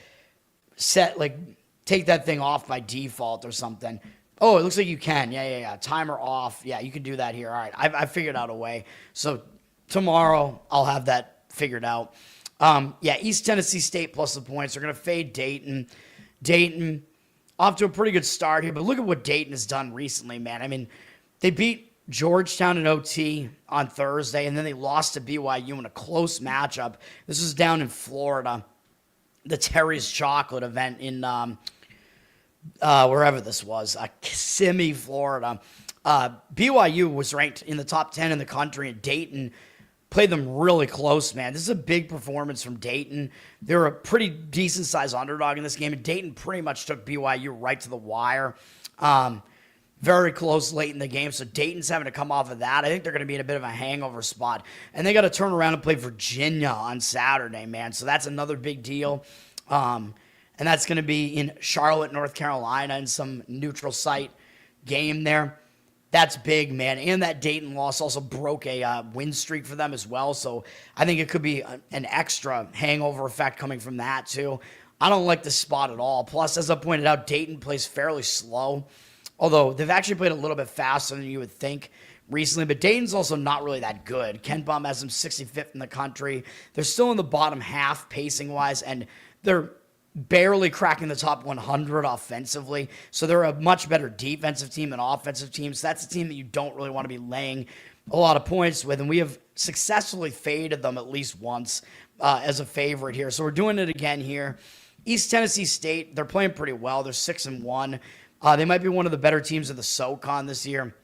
take that thing off by default or something. Oh, it looks like you can. Yeah. Timer off. Yeah, you can do that here. All right, I figured out a way. So tomorrow I'll have that figured out. East Tennessee State plus the points. They're going to fade Dayton. Dayton off to a pretty good start here, but look at what Dayton has done recently, man. I mean, they beat Georgetown in OT on Thursday, and then they lost to BYU in a close matchup. This was down in Florida, the Terry's Chocolate event in wherever this was, Kissimmee, Florida. BYU was ranked in the top 10 in the country, and Dayton played them really close, man. This is a big performance from Dayton. They were a pretty decent-sized underdog in this game, and Dayton pretty much took BYU right to the wire. Very close late in the game, so Dayton's having to come off of that. I think they're going to be in a bit of a hangover spot. And they got to turn around and play Virginia on Saturday, man. So that's another big deal. And that's going to be in Charlotte, North Carolina, in some neutral site game there. That's big, man. And that Dayton loss also broke a win streak for them as well. So I think it could be an extra hangover effect coming from that, too. I don't like this spot at all. Plus, as I pointed out, Dayton plays fairly slow. Although they've actually played a little bit faster than you would think recently. But Dayton's also not really that good. Ken Bum has them 65th in the country. They're still in the bottom half pacing-wise. And they're barely cracking the top 100 offensively. So they're a much better defensive team than offensive teams. So that's a team that you don't really want to be laying a lot of points with. And we have successfully faded them at least once as a favorite here. So we're doing it again here. East Tennessee State, they're playing pretty well. They're 6-1. They might be one of the better teams of the SoCon this year,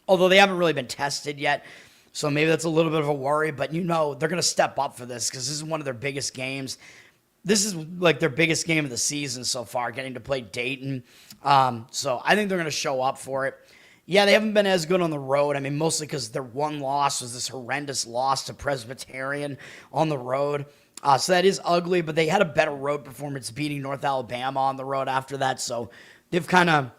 although they haven't really been tested yet. So maybe that's a little bit of a worry, but they're going to step up for this because this is one of their biggest games. This is like their biggest game of the season so far, getting to play Dayton. So I think they're going to show up for it. Yeah, they haven't been as good on the road. I mean, mostly because their one loss was this horrendous loss to Presbyterian on the road. So that is ugly, but they had a better road performance beating North Alabama on the road after that. So they've kind of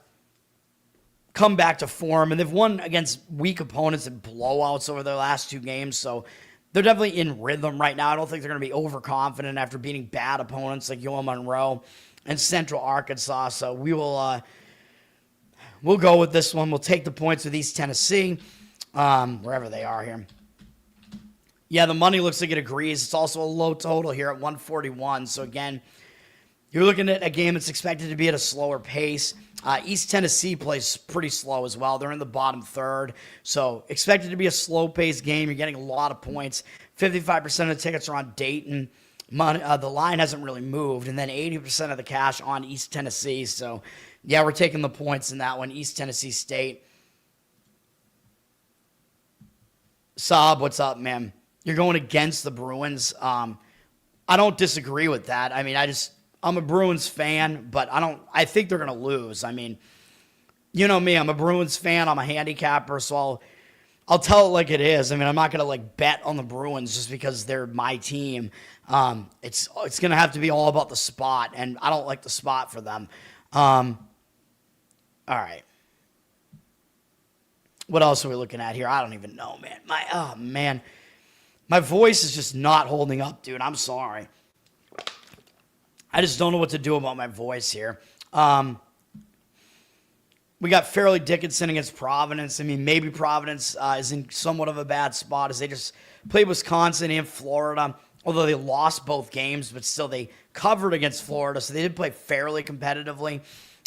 come back to form, and they've won against weak opponents and blowouts over their last 2 games. So they're definitely in rhythm right now. I don't think they're going to be overconfident after beating bad opponents like UL Monroe and Central Arkansas. So we'll go with this one. We'll take the points with East Tennessee, wherever they are here. Yeah, the money looks like it agrees. It's also a low total here at 141. So again, you're looking at a game that's expected to be at a slower pace. East Tennessee plays pretty slow as well. They're in the bottom third. So expected to be a slow-paced game. You're getting a lot of points. 55% of the tickets are on Dayton. The line hasn't really moved. And then 80% of the cash on East Tennessee. So, yeah, we're taking the points in that one. East Tennessee State. Saab, what's up, man? You're going against the Bruins. I don't disagree with that. I mean, I'm a Bruins fan, but I think they're going to lose. I mean, you know me, I'm a Bruins fan. I'm a handicapper, so I'll tell it like it is. I mean, I'm not going to bet on the Bruins just because they're my team. It's going to have to be all about the spot, and I don't like the spot for them. All right. What else are we looking at here? I don't even know, man. My voice is just not holding up, dude. I'm sorry. I just don't know what to do about my voice here. We got Fairleigh Dickinson against Providence. I mean, maybe Providence is in somewhat of a bad spot as they just played Wisconsin and Florida, although they lost both games, but still they covered against Florida, so they did play fairly competitively.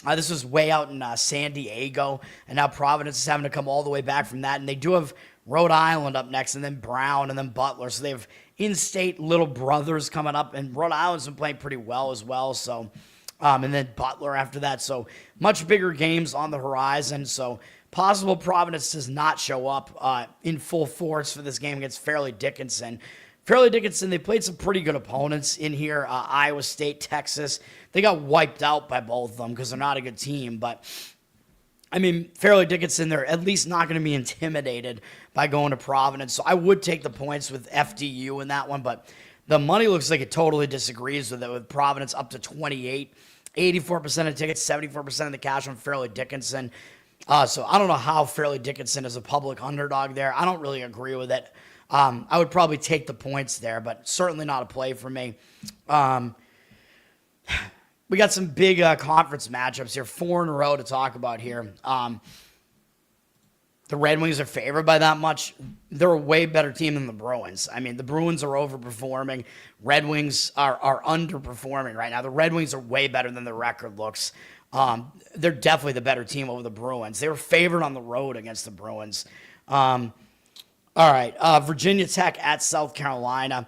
This was way out in San Diego, and now Providence is having to come all the way back from that, and they do have Rhode Island up next, and then Brown, and then Butler, so they have in-state little brothers coming up, and Rhode Island's been playing pretty well as well, so, and then Butler after that, so much bigger games on the horizon, so possible Providence does not show up in full force for this game against Fairleigh Dickinson. Fairleigh Dickinson, they played some pretty good opponents in here, Iowa State, Texas. They got wiped out by both of them because they're not a good team, but I mean, Fairleigh Dickinson, they're at least not going to be intimidated by going to Providence. So I would take the points with FDU in that one, but the money looks like it totally disagrees with it, with Providence up to 28, 84% of tickets, 74% of the cash on Fairleigh Dickinson. So I don't know how Fairleigh Dickinson is a public underdog there. I don't really agree with it. I would probably take the points there, but certainly not a play for me. We got some big conference matchups here, 4 in a row to talk about here. The Red Wings are favored by that much. They're a way better team than the Bruins. I mean, the Bruins are overperforming. Red Wings are underperforming right now. The Red Wings are way better than the record looks. They're definitely the better team over the Bruins. They were favored on the road against the Bruins. All right, Virginia Tech at South Carolina.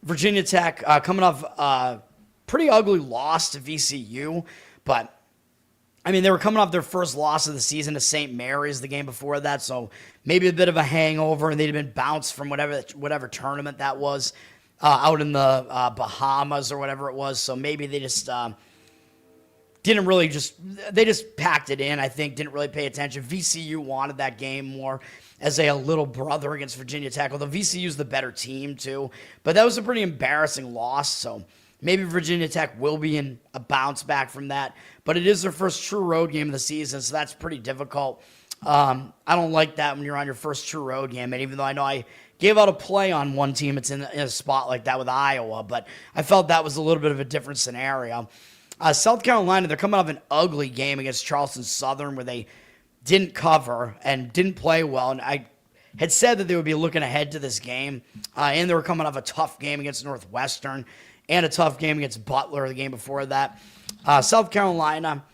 Virginia Tech coming off a pretty ugly loss to VCU, but I mean, they were coming off their first loss of the season to St. Mary's the game before that, so maybe a bit of a hangover, and they'd have been bounced from whatever tournament that was out in the Bahamas or whatever it was, so maybe they just they just packed it in, I think, didn't really pay attention. VCU wanted that game more as a little brother against Virginia Tech, although VCU's the better team too. But that was a pretty embarrassing loss, so maybe Virginia Tech will be in a bounce back from that. But it is their first true road game of the season, so that's pretty difficult. I don't like that when you're on your first true road game, and even though I know I gave out a play on one team, it's in a spot like that with Iowa, but I felt that was a little bit of a different scenario. South Carolina, they're coming off an ugly game against Charleston Southern where they didn't cover and didn't play well. And I had said that they would be looking ahead to this game. And they were coming off a tough game against Northwestern and a tough game against Butler the game before that. South Carolina,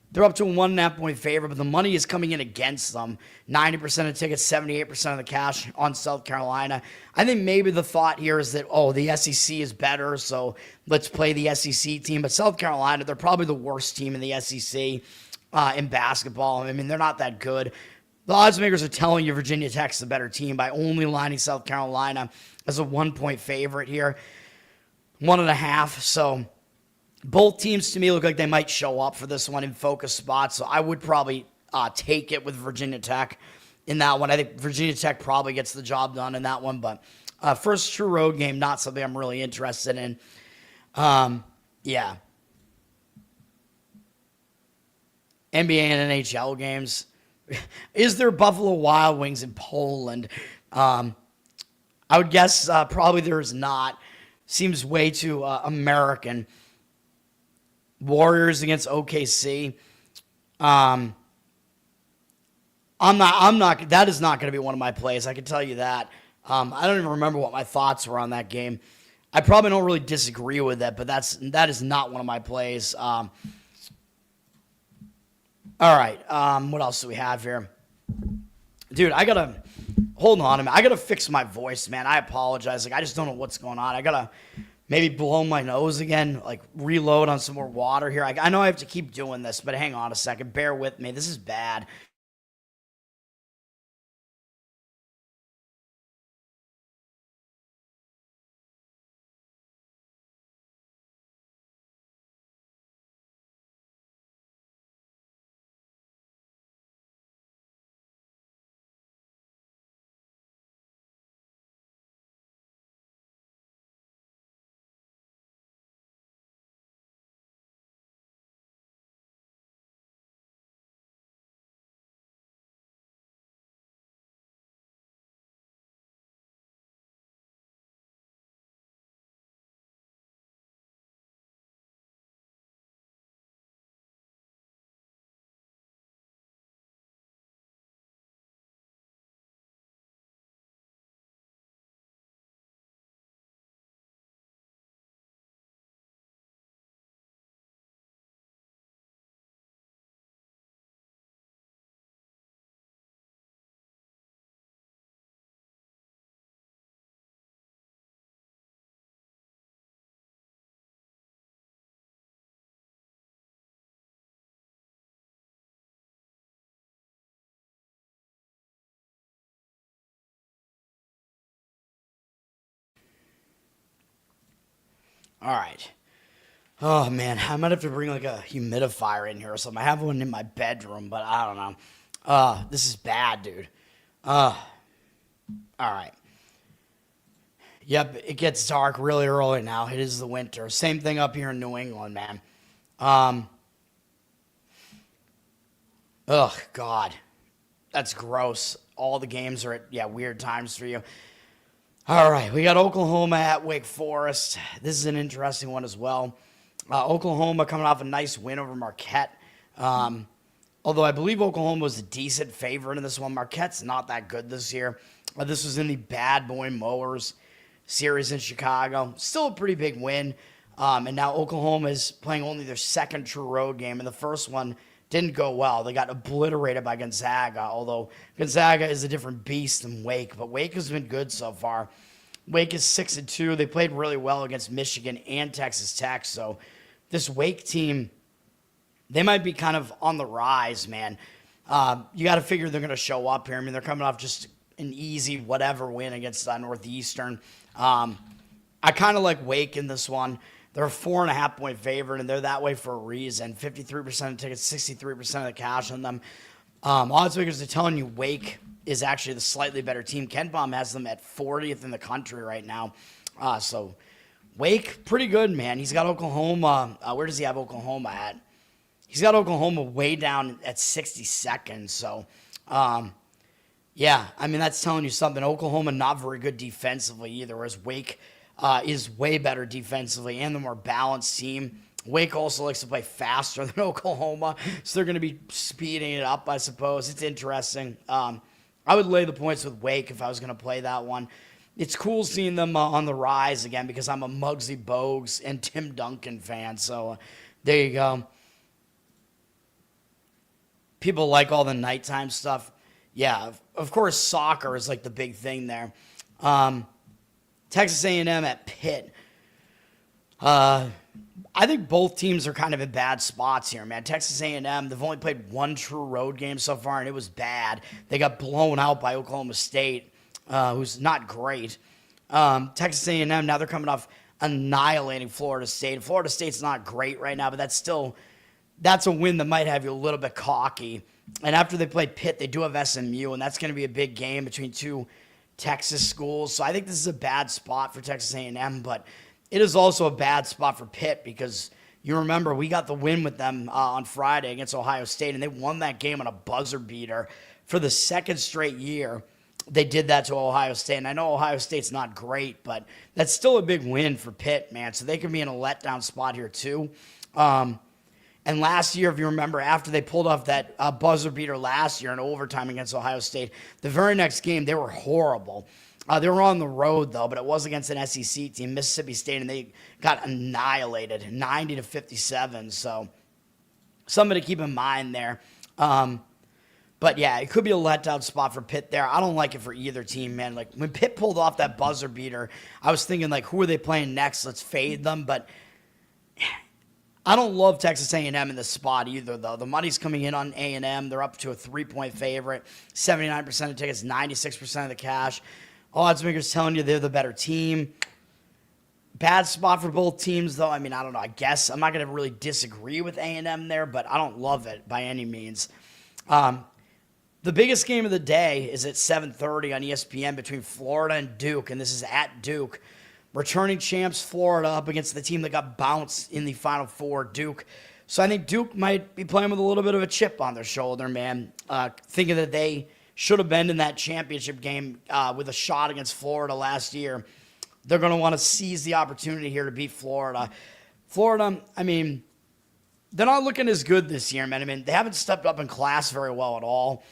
they're up to a 1.5-point favorite, but the money is coming in against them. 90% of tickets, 78% of the cash on South Carolina. I think maybe the thought here is that, the SEC is better, so let's play the SEC team. But South Carolina, they're probably the worst team in the SEC in basketball. I mean, they're not that good. The odds makers are telling you Virginia Tech's the better team by only lining South Carolina as a 1-point favorite here. 1.5. So both teams to me look like they might show up for this one in focus spots. So I would probably take it with Virginia Tech in that one. I think Virginia Tech probably gets the job done in that one. But first true road game, not something I'm really interested in. Yeah. NBA and NHL games. Is there Buffalo Wild Wings in Poland? I would guess probably there's not. Seems way too American. Warriors against OKC. I'm not. That is not going to be one of my plays. I can tell you that. I don't even remember what my thoughts were on that game. I probably don't really disagree with that, but that is not one of my plays. All right. What else do we have here? Dude, hold on a minute. I gotta fix my voice, man. I apologize. I just don't know what's going on. I gotta maybe blow my nose again, reload on some more water here. I know I have to keep doing this, but hang on a second. Bear with me. This is bad. All right. Oh, man. I might have to bring a humidifier in here or something. I have one in my bedroom, but I don't know. This is bad, dude. All right. Yep, it gets dark really early now. It is the winter. Same thing up here in New England, man. God. That's gross. All the games are at, weird times for you. All right, we got Oklahoma at Wake Forest. This is an interesting one as well. Oklahoma coming off a nice win over Marquette. Although I believe Oklahoma was a decent favorite in this one. Marquette's not that good this year. This was in the Bad Boy Mowers series in Chicago. Still a pretty big win. And now Oklahoma is playing only their second true road game. And the first one didn't go well. They got obliterated by Gonzaga, although Gonzaga is a different beast than Wake. But Wake has been good so far. Wake is 6-2. They played really well against Michigan and Texas Tech. So this Wake team, they might be kind of on the rise, man. You got to figure they're going to show up here. I mean, they're coming off just an easy whatever win against Northeastern. I kind of like Wake in this one. They're a 4.5-point favorite, and they're that way for a reason. 53% of tickets, 63% of the cash on them. Odds makers are telling you Wake is actually the slightly better team. Ken Baum has them at 40th in the country right now. So Wake, pretty good, man. He's got Oklahoma. Where does he have Oklahoma at? He's got Oklahoma way down at 62nd. So, that's telling you something. Oklahoma not very good defensively either, whereas Wake is way better defensively and the more balanced team. Wake also likes to play faster than Oklahoma, so they're going to be speeding it up, I suppose. It's interesting. I would lay the points with Wake if I was going to play that one. It's cool seeing them on the rise again because I'm a Muggsy Bogues and Tim Duncan fan, so there you go. People like all the nighttime stuff. Yeah, of course, soccer is the big thing there. Texas A&M at Pitt. Uh, I think both teams are kind of in bad spots here, man. Texas A&M, they've only played one true road game so far, and it was bad. They got blown out by Oklahoma State, who's not great. Texas A&M, now they're coming off annihilating Florida State. Florida State's not great right now, but that's a win that might have you a little bit cocky. And after they play Pitt, they do have SMU, and that's going to be a big game between two Texas schools. So I think this is a bad spot for Texas A&M, but it is also a bad spot for Pitt because you remember we got the win with them on Friday against Ohio State, and they won that game on a buzzer beater for the second straight year. They did that to Ohio State, and I know Ohio State's not great, but that's still a big win for Pitt, man. So they can be in a letdown spot here too. And last year, if you remember, after they pulled off that buzzer beater last year in overtime against Ohio State, the very next game, they were horrible. They were on the road, though, but it was against an SEC team, Mississippi State, and they got annihilated, 90-57. So something to keep in mind there. But, yeah, it could be a letdown spot for Pitt there. I don't like it for either team, man. Like, when Pitt pulled off that buzzer beater, I was thinking, like, who are they playing next? Let's fade them. But I don't love Texas A&M in this spot either, though. The money's coming in on A&M. They're up to a 3-point favorite, 79% of tickets, 96% of the cash. Odds makers telling you they're the better team. Bad spot for both teams, though. I mean, I don't know. I guess I'm not going to really disagree with A&M there, but I don't love it by any means. The biggest game of the day is at 7:30 on ESPN between Florida and Duke, and this is at Duke. Returning champs Florida up against the team that got bounced in the Final Four, Duke. So I think Duke might be playing with a little bit of a chip on their shoulder, man. Thinking that they should have been in that championship game with a shot against Florida last year. They're going to want to seize the opportunity here to beat Florida. Florida, I mean, they're not looking as good this year, man. I mean, they haven't stepped up in class very well at all.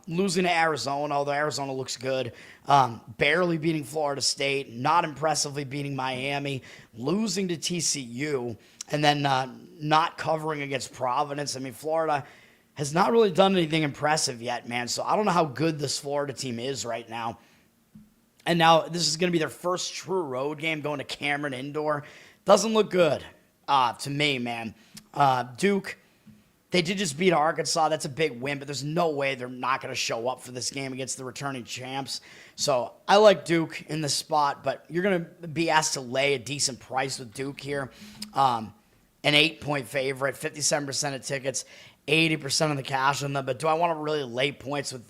Losing to Arizona, although Arizona looks good. Barely beating Florida State. Not impressively beating Miami. Losing to TCU. And then not covering against Providence. I mean, Florida has not really done anything impressive yet, man. So I don't know how good this Florida team is right now. And now this is going to be their first true road game going to Cameron Indoor. Doesn't look good to me, man. Duke, they did just beat Arkansas. That's a big win, but there's no way they're not going to show up for this game against the returning champs. So I like Duke in this spot, but you're going to be asked to lay a decent price with Duke here. An 8-point favorite, 57% of tickets, 80% of the cash on them. But do I want to really lay points with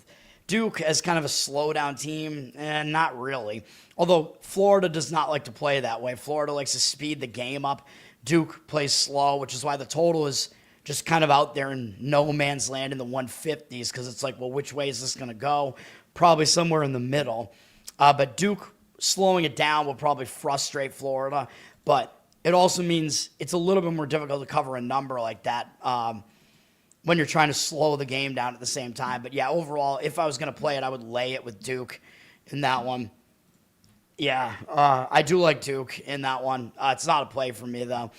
Duke as kind of a slowdown team? Not really. Although Florida does not like to play that way. Florida likes to speed the game up. Duke plays slow, which is why the total is just kind of out there in no man's land in the 150s, because it's like, well, which way is this going to go? Probably somewhere in the middle. But Duke slowing it down will probably frustrate Florida, but it also means it's a little bit more difficult to cover a number like that when you're trying to slow the game down at the same time. But yeah, overall, if I was going to play it, I would lay it with Duke in that one. Yeah, I do like Duke in that one. It's not a play for me, though.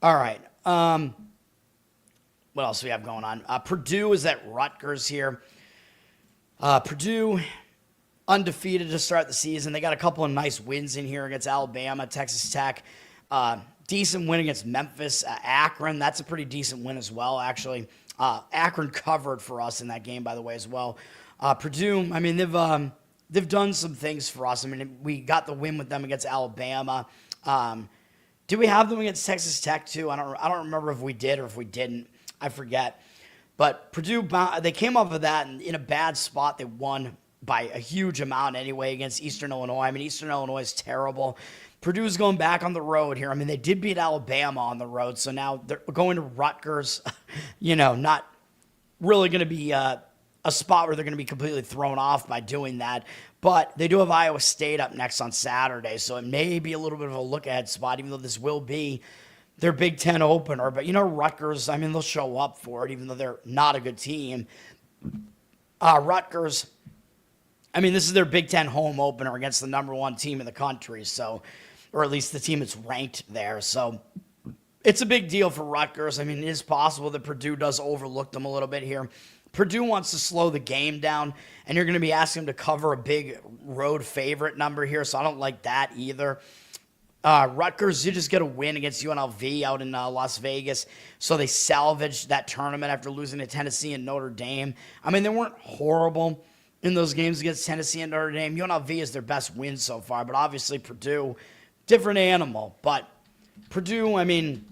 All right. What else do we have going on? Purdue is at Rutgers here. Purdue, undefeated to start the season. They got a couple of nice wins in here against Alabama, Texas Tech. Decent win against Memphis. Akron, that's a pretty decent win as well, actually. Akron covered for us in that game, by the way, as well. Purdue, I mean, they've done some things for us. I mean, we got the win with them against Alabama. Did we have them against Texas Tech too? I don't remember if we did or if we didn't. I forget. But Purdue, they came up with that in a bad spot. They won by a huge amount anyway against Eastern Illinois. I mean, Eastern Illinois is terrible. Purdue's going back on the road here. I mean, they did beat Alabama on the road, so now they're going to Rutgers. Not really going to be a spot where they're going to be completely thrown off by doing that. But they do have Iowa State up next on Saturday, so it may be a little bit of a look-ahead spot, even though this will be their Big Ten opener. But, Rutgers, I mean, they'll show up for it, even though they're not a good team. Rutgers, I mean, this is their Big Ten home opener against the number one team in the country, or at least the team that's ranked there. So it's a big deal for Rutgers. I mean, it is possible that Purdue does overlook them a little bit here. Purdue wants to slow the game down, and you're going to be asking them to cover a big road favorite number here, so I don't like that either. Rutgers did just get a win against UNLV out in Las Vegas, so they salvaged that tournament after losing to Tennessee and Notre Dame. I mean, they weren't horrible in those games against Tennessee and Notre Dame. UNLV is their best win so far, but obviously Purdue, different animal. But Purdue, I mean,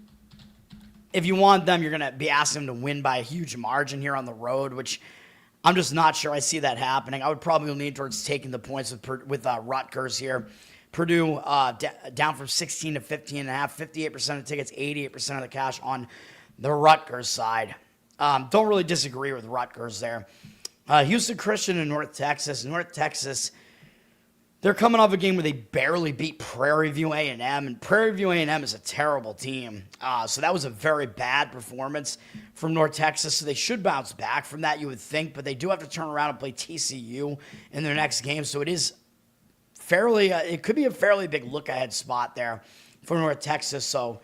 if you want them, you're going to be asking them to win by a huge margin here on the road, which I'm just not sure I see that happening. I would probably lean towards taking the points with Rutgers here. Purdue down from 16 to 15.5, 58% of tickets, 88% of the cash on the Rutgers side. Don't really disagree with Rutgers there. Houston Christian in North Texas. North Texas, they're coming off a game where they barely beat Prairie View A&M, and Prairie View A&M is a terrible team. So that was a very bad performance from North Texas, so they should bounce back from that, you would think, but they do have to turn around and play TCU in their next game, so it is it could be a fairly big look-ahead spot there for North Texas. So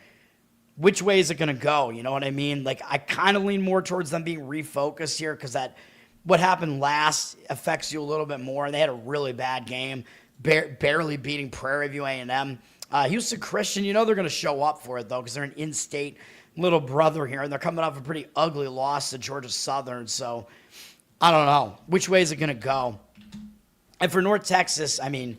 which way is it going to go? You know what I mean? Like, I kind of lean more towards them being refocused here because what happened last affects you a little bit more. They had a really bad game, barely beating Prairie View A&M. Houston Christian, they're going to show up for it, though, because they're an in-state little brother here, and they're coming off a pretty ugly loss to Georgia Southern. So I don't know. Which way is it going to go? And for North Texas, I mean,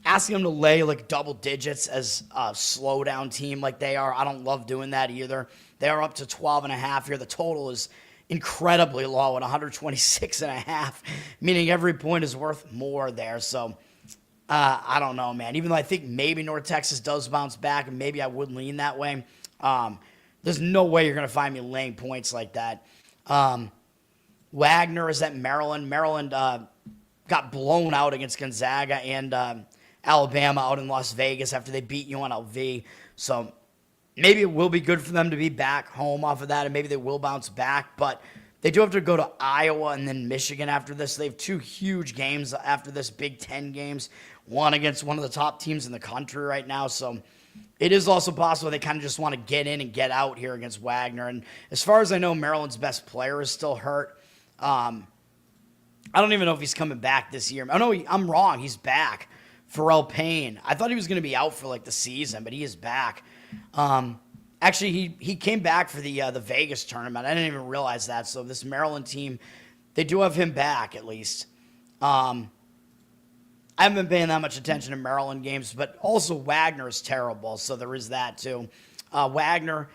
asking them to lay like double digits as a slow-down team like they are, I don't love doing that either. They are up to 12.5 here. The total is incredibly low at 126.5, meaning every point is worth more there. So I don't know, man. Even though I think maybe North Texas does bounce back, and maybe I would lean that way, there's no way you're going to find me laying points like that. Wagner is at Maryland. Maryland got blown out against Gonzaga and Alabama out in Las Vegas after they beat UNLV. So maybe it will be good for them to be back home off of that, and maybe they will bounce back. But they do have to go to Iowa and then Michigan after this. They have two huge games after this, Big Ten games, one against one of the top teams in the country right now. So it is also possible they kind of just want to get in and get out here against Wagner. And as far as I know, Maryland's best player is still hurt. I don't even know if he's coming back this year. Oh, no, I'm wrong. He's back. Pharrell Payne. I thought he was going to be out for like the season, but he is back. Actually, he came back for the Vegas tournament. I didn't even realize that. So this Maryland team, they do have him back at least. I haven't been paying that much attention to Maryland games, but also Wagner is terrible, so there is that too. Wagner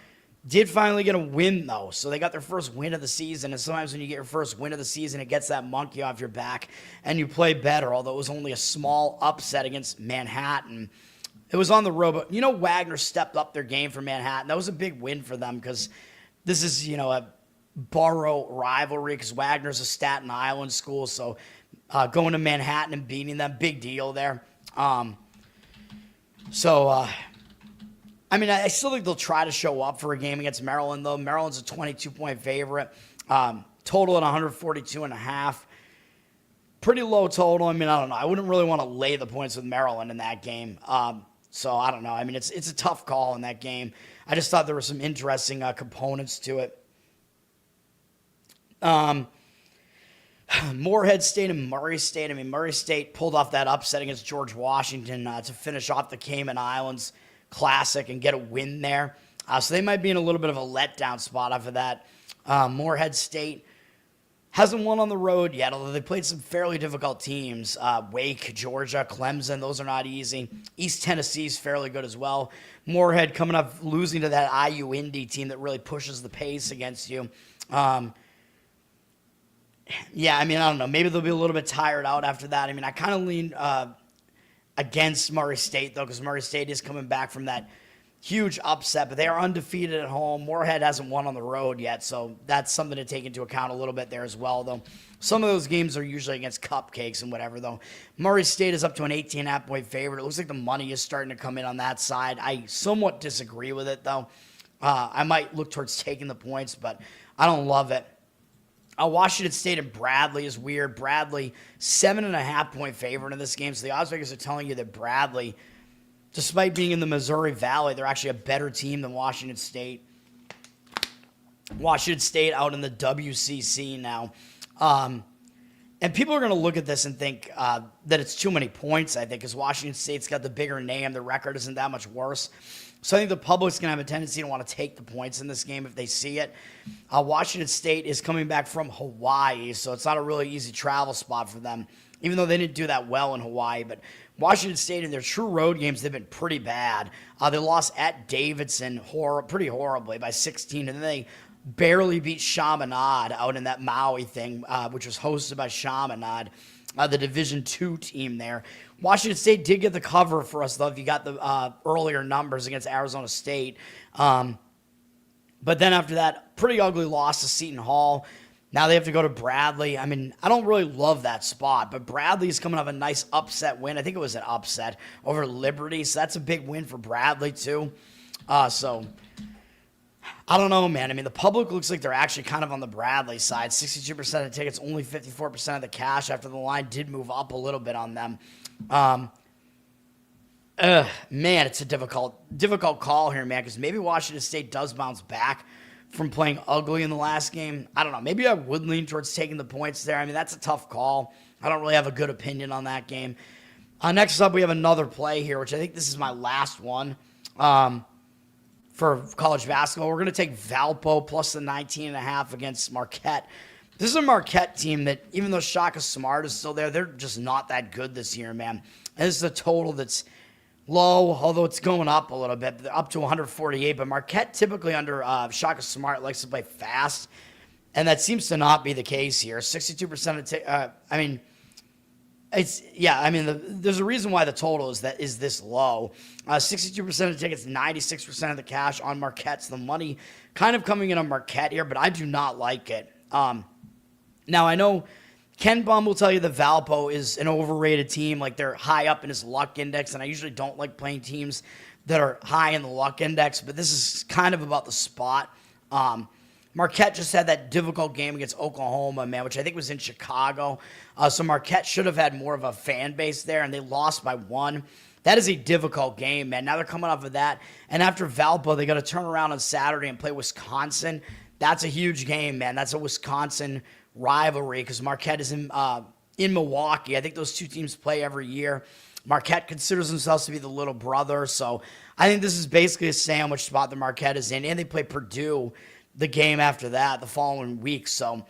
did finally get a win, though, so they got their first win of the season, and sometimes when you get your first win of the season, it gets that monkey off your back, and you play better, although it was only a small upset against Manhattan. It was on the road, but, Wagner stepped up their game for Manhattan. That was a big win for them because this is, a borough rivalry because Wagner's a Staten Island school, so going to Manhattan and beating them, big deal there. I still think they'll try to show up for a game against Maryland, though. Maryland's a 22-point favorite. Total at 142.5. Pretty low total. I don't know. I wouldn't really want to lay the points with Maryland in that game. So I don't know. It's a tough call in that game. I just thought there were some interesting components to it. Morehead State and Murray State. Murray State pulled off that upset against George Washington to finish off the Cayman Islands Classic and get a win there. So they might be in a little bit of a letdown spot after that. Morehead State hasn't won on the road yet, although they played some fairly difficult teams. Wake, Georgia, Clemson, those are not easy. East Tennessee's fairly good as well. Morehead coming up losing to that IU Indy team that really pushes the pace against you. I don't know. Maybe they'll be a little bit tired out after that. I kind of lean against Murray State, though, because Murray State is coming back from that huge upset, but they are undefeated at home. Morehead hasn't won on the road yet, so that's something to take into account a little bit there as well, though. Some of those games are usually against cupcakes and whatever, though. Murray State is up to an 18.5-point favorite. It looks like the money is starting to come in on that side. I somewhat disagree with it, though. I might look towards taking the points, but I don't love it. Washington State and Bradley is weird. Bradley, 7.5-point favorite in this game. So the odds makers are telling you that Bradley, despite being in the Missouri Valley, they're actually a better team than Washington State. Washington State out in the WCC now. And people are going to look at this and think that it's too many points, I think, because Washington State's got the bigger name. The record isn't that much worse. So I think the public's going to have a tendency to want to take the points in this game if they see it. Washington State is coming back from Hawaii, so it's not a really easy travel spot for them, even though they didn't do that well in Hawaii. But Washington State, in their true road games, they've been pretty bad. They lost at Davidson pretty horribly by 16, and then they barely beat Chaminade out in that Maui thing, which was hosted by Chaminade, the Division II team there. Washington State did get the cover for us, though, if you got the earlier numbers against Arizona State. But then after that, pretty ugly loss to Seton Hall. Now they have to go to Bradley. I mean, I don't really love that spot, but Bradley's coming off a nice upset win. I think it was an upset over Liberty, so that's a big win for Bradley, too. So I don't know, man. I mean, the public looks like they're actually kind of on the Bradley side. 62% of the tickets, only 54% of the cash after the line did move up a little bit on them. Man, it's a difficult call here, man, because maybe Washington State does bounce back from playing ugly in the last game. I don't know. Maybe I would lean towards taking the points there. I mean, that's a tough call. I don't really have a good opinion on that game. Next up, we have another play here, which I think this is my last one for college basketball. We're going to take Valpo plus the 19.5 against Marquette. This is a Marquette team that, even though Shaka Smart is still there, they're just not that good this year, man. And this is a total that's low, although it's going up a little bit. They're up to 148, but Marquette typically under Shaka Smart likes to play fast, and that seems to not be the case here. 62% of there's a reason why the total is this low. 62% of tickets, 96% of the cash on Marquette. So the money kind of coming in on Marquette here, but I do not like it. Now, I know Ken Bum will tell you that Valpo is an overrated team. Like, they're high up in his luck index, and I usually don't like playing teams that are high in the luck index, but this is kind of about the spot. Marquette just had that difficult game against Oklahoma, man, which I think was in Chicago. So Marquette should have had more of a fan base there, and they lost by 1. That is a difficult game, man. Now they're coming off of that. And after Valpo, they got to turn around on Saturday and play Wisconsin. That's a huge game, man. That's a Wisconsin rivalry because Marquette is in Milwaukee. I think those two teams play every year. Marquette considers themselves to be the little brother, so I think this is basically a sandwich spot that Marquette is in, and they play Purdue the game after that the following week, so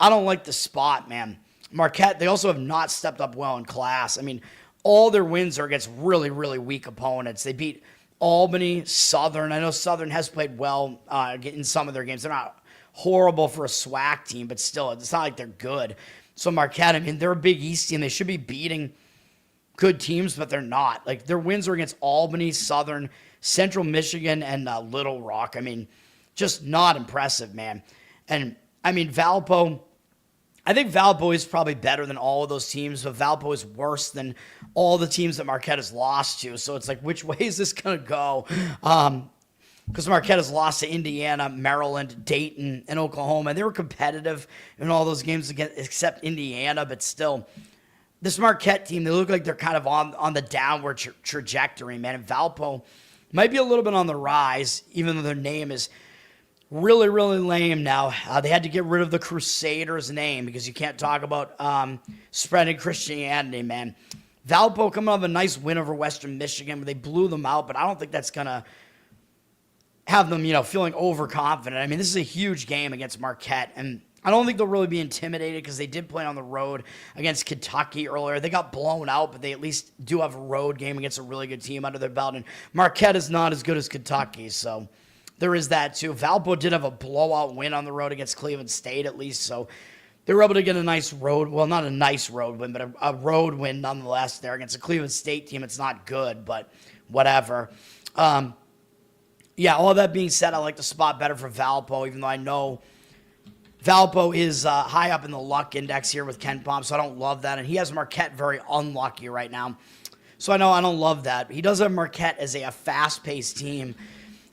I don't like the spot, man. Marquette, they also have not stepped up well in class. I mean, all their wins are against really, really weak opponents. They beat Albany, Southern. I know Southern has played well in some of their games. They're not horrible for a SWAC team, but still, it's not like they're good. So Marquette, I mean, they're a Big East team. They should be beating good teams, but they're not. Like, their wins are against Albany, Southern, Central Michigan, and Little Rock. I mean, just not impressive, man. And, I mean, Valpo, I think Valpo is probably better than all of those teams, but Valpo is worse than all the teams that Marquette has lost to. So it's like, which way is this going to go? Because Marquette has lost to Indiana, Maryland, Dayton, and Oklahoma. And they were competitive in all those games except Indiana, but still, this Marquette team, they look like they're kind of on the downward trajectory, man. And Valpo might be a little bit on the rise, even though their name is really, really lame now. They had to get rid of the Crusaders name because you can't talk about spreading Christianity, man. Valpo coming off a nice win over Western Michigan, but they blew them out, but I don't think that's going to have them, feeling overconfident. I mean, this is a huge game against Marquette, and I don't think they'll really be intimidated because they did play on the road against Kentucky earlier. They got blown out, but they at least do have a road game against a really good team under their belt, and Marquette is not as good as Kentucky, so there is that too. Valpo did have a blowout win on the road against Cleveland State at least, so they were able to get a nice road, well, not a nice road win, but a road win nonetheless there against a Cleveland State team. It's not good, but whatever. Yeah, all that being said, I like the spot better for Valpo, even though I know Valpo is high up in the luck index here with Ken Pom, so I don't love that. And he has Marquette very unlucky right now. So I know I don't love that. He does have Marquette as a fast-paced team.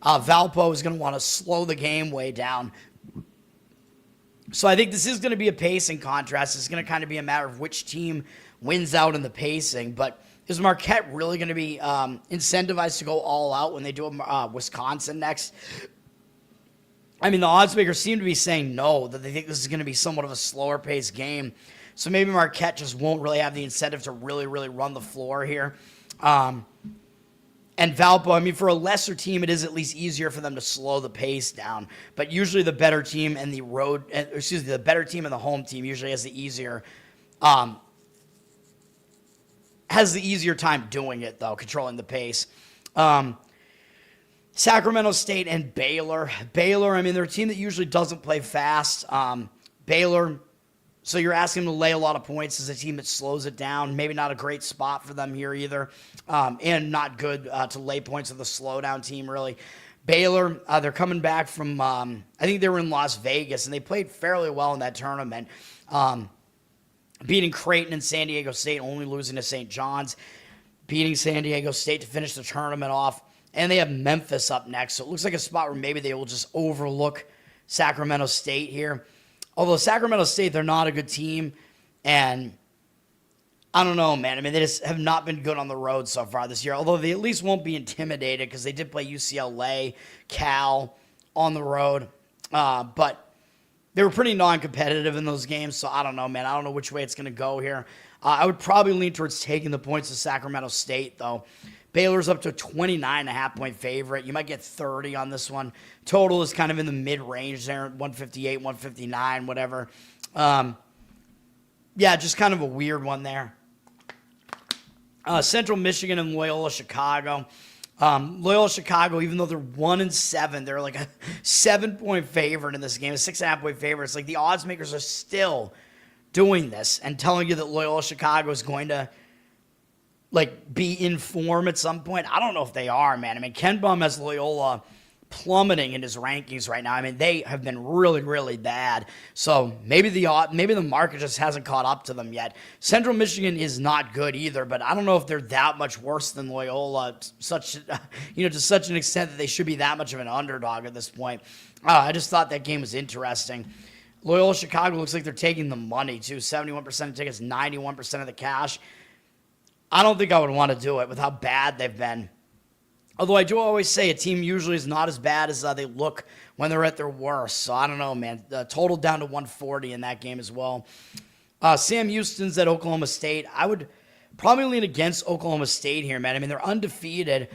Valpo is going to want to slow the game way down. So I think this is going to be a pacing contrast. It's going to kind of be a matter of which team wins out in the pacing. But is Marquette really going to be incentivized to go all out when they do Wisconsin next? I mean, the odds makers seem to be saying no, that they think this is going to be somewhat of a slower paced game. So maybe Marquette just won't really have the incentive to really, really run the floor here. And Valpo, I mean, for a lesser team, it is at least easier for them to slow the pace down. But usually the better team and the better team and the home team usually has the easier time doing it, though, controlling the pace. Sacramento State and Baylor. Baylor, I mean, they're a team that usually doesn't play fast. Baylor, so you're asking them to lay a lot of points as a team that slows it down. Maybe not a great spot for them here either. And not good to lay points with a slowdown team, really. Baylor, they're coming back from, I think they were in Las Vegas, and they played fairly well in that tournament. Beating Creighton and San Diego State, only losing to St. John's. Beating San Diego State to finish the tournament off. And they have Memphis up next, so it looks like a spot where maybe they will just overlook Sacramento State here. Although Sacramento State, they're not a good team, and I don't know, man. I mean, they just have not been good on the road so far this year, although they at least won't be intimidated because they did play UCLA, Cal on the road, but they were pretty non-competitive in those games, so I don't know, man. I don't know which way it's going to go here. I would probably lean towards taking the points of Sacramento State, though. Baylor's up to a 29.5-point favorite. You might get 30 on this one. Total is kind of in the mid-range there, 158, 159, whatever. Yeah, just kind of a weird one there. Central Michigan and Loyola Chicago. Loyola Chicago, even though they're 1-7, they're like a 7-point favorite in this game, a 6.5-point favorite. It's like the odds makers are still doing this and telling you that Loyola Chicago is going to be in form at some point. I don't know if they are, man. I mean, Ken Bum has Loyola plummeting in his rankings right now. I mean, they have been really, really bad. So maybe the market just hasn't caught up to them yet. Central Michigan is not good either, but I don't know if they're that much worse than Loyola, to such an extent that they should be that much of an underdog at this point. I just thought that game was interesting. Loyola Chicago looks like they're taking the money too. 71% of tickets, 91% of the cash. I don't think I would want to do it with how bad they've been. Although I do always say a team usually is not as bad as they look when they're at their worst. So I don't know, man. Total down to 140 in that game as well. Sam Houston's at Oklahoma State. I would probably lean against Oklahoma State here, man. I mean, they're undefeated.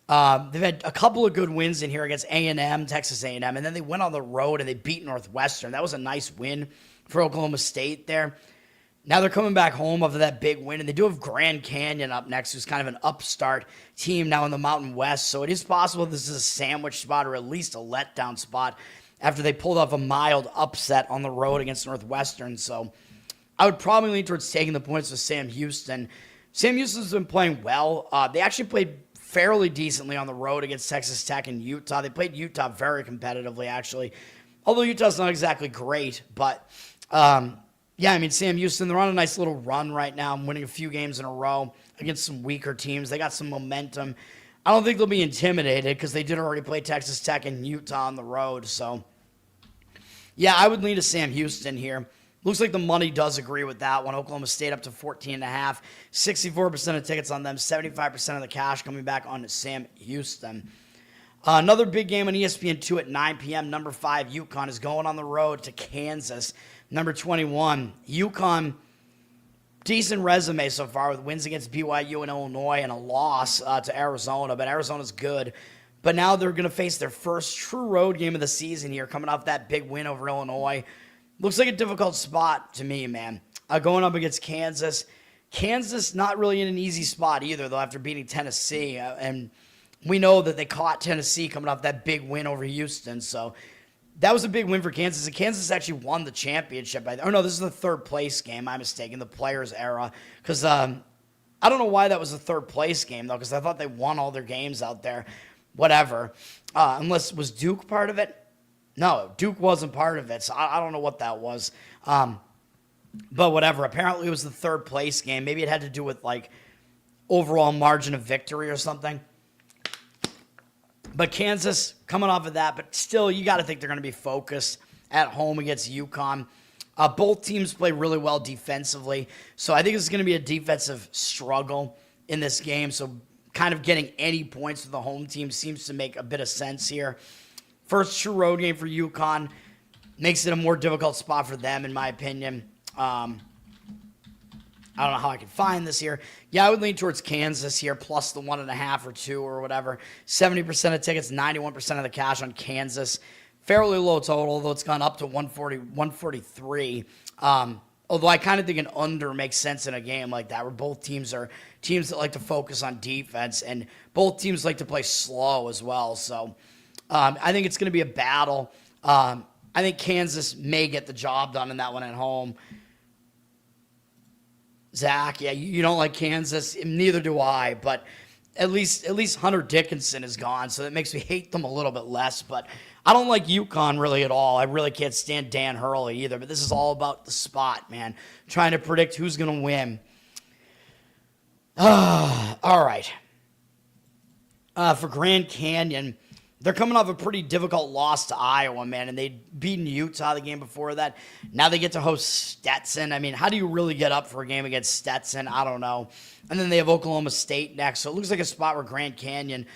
They've had a couple of good wins in here against A&M, Texas A&M, and then they went on the road and they beat Northwestern. That was a nice win for Oklahoma State there. Now they're coming back home after that big win, and they do have Grand Canyon up next, who's kind of an upstart team now in the Mountain West. So it is possible this is a sandwich spot or at least a letdown spot after they pulled off a mild upset on the road against Northwestern. So I would probably lean towards taking the points with Sam Houston. Sam Houston's been playing well. They actually played fairly decently on the road against Texas Tech and Utah. They played Utah very competitively, actually. Although Utah's not exactly great, but yeah, I mean, Sam Houston, they're on a nice little run right now, winning a few games in a row against some weaker teams. They got some momentum. I don't think they'll be intimidated because they did already play Texas Tech and Utah on the road. So, yeah, I would lean to Sam Houston here. Looks like the money does agree with that one. Oklahoma State up to 14.5. 64% of tickets on them, 75% of the cash coming back on Sam Houston. Another big game on ESPN2 at 9 p.m. Number 5, UConn is going on the road to Kansas. Number 21, UConn, decent resume so far with wins against BYU and Illinois and a loss to Arizona, but Arizona's good. But now they're going to face their first true road game of the season here, coming off that big win over Illinois. Looks like a difficult spot to me, man. Going up against Kansas. Kansas not really in an easy spot either, though, after beating Tennessee. And we know that they caught Tennessee coming off that big win over Houston, so that was a big win for Kansas, and Kansas actually won the championship. Oh, no, this is the third place game. I'm mistaken, the Players era. Because I don't know why that was the third place game, though, because I thought they won all their games out there. Whatever. Unless, was Duke part of it? No, Duke wasn't part of it, so I don't know what that was. But whatever. Apparently it was the third place game. Maybe it had to do with, overall margin of victory or something. But Kansas coming off of that, but still, you got to think they're going to be focused at home against UConn. Both teams play really well defensively, so I think it's going to be a defensive struggle in this game. So kind of getting any points for the home team seems to make a bit of sense here. First true road game for UConn makes it a more difficult spot for them, in my opinion. I don't know how I can find this here. Yeah, I would lean towards Kansas here, plus the 1.5 or 2 or whatever. 70% of tickets, 91% of the cash on Kansas. Fairly low total, although it's gone up to 140, 143. Although I kind of think an under makes sense in a game like that, where both teams are teams that like to focus on defense, and both teams like to play slow as well. So I think it's going to be a battle. I think Kansas may get the job done in that one at home. Zach, yeah, you don't like Kansas. Neither do I, but at least Hunter Dickinson is gone, so that makes me hate them a little bit less. But I don't like UConn really at all. I really can't stand Dan Hurley either, but this is all about the spot, man. Trying to predict who's going to win. All right. For Grand Canyon, they're coming off a pretty difficult loss to Iowa, man, and they'd beaten Utah the game before that. Now they get to host Stetson. I mean, how do you really get up for a game against Stetson? I don't know. And then they have Oklahoma State next, so it looks like a spot where Grand Canyon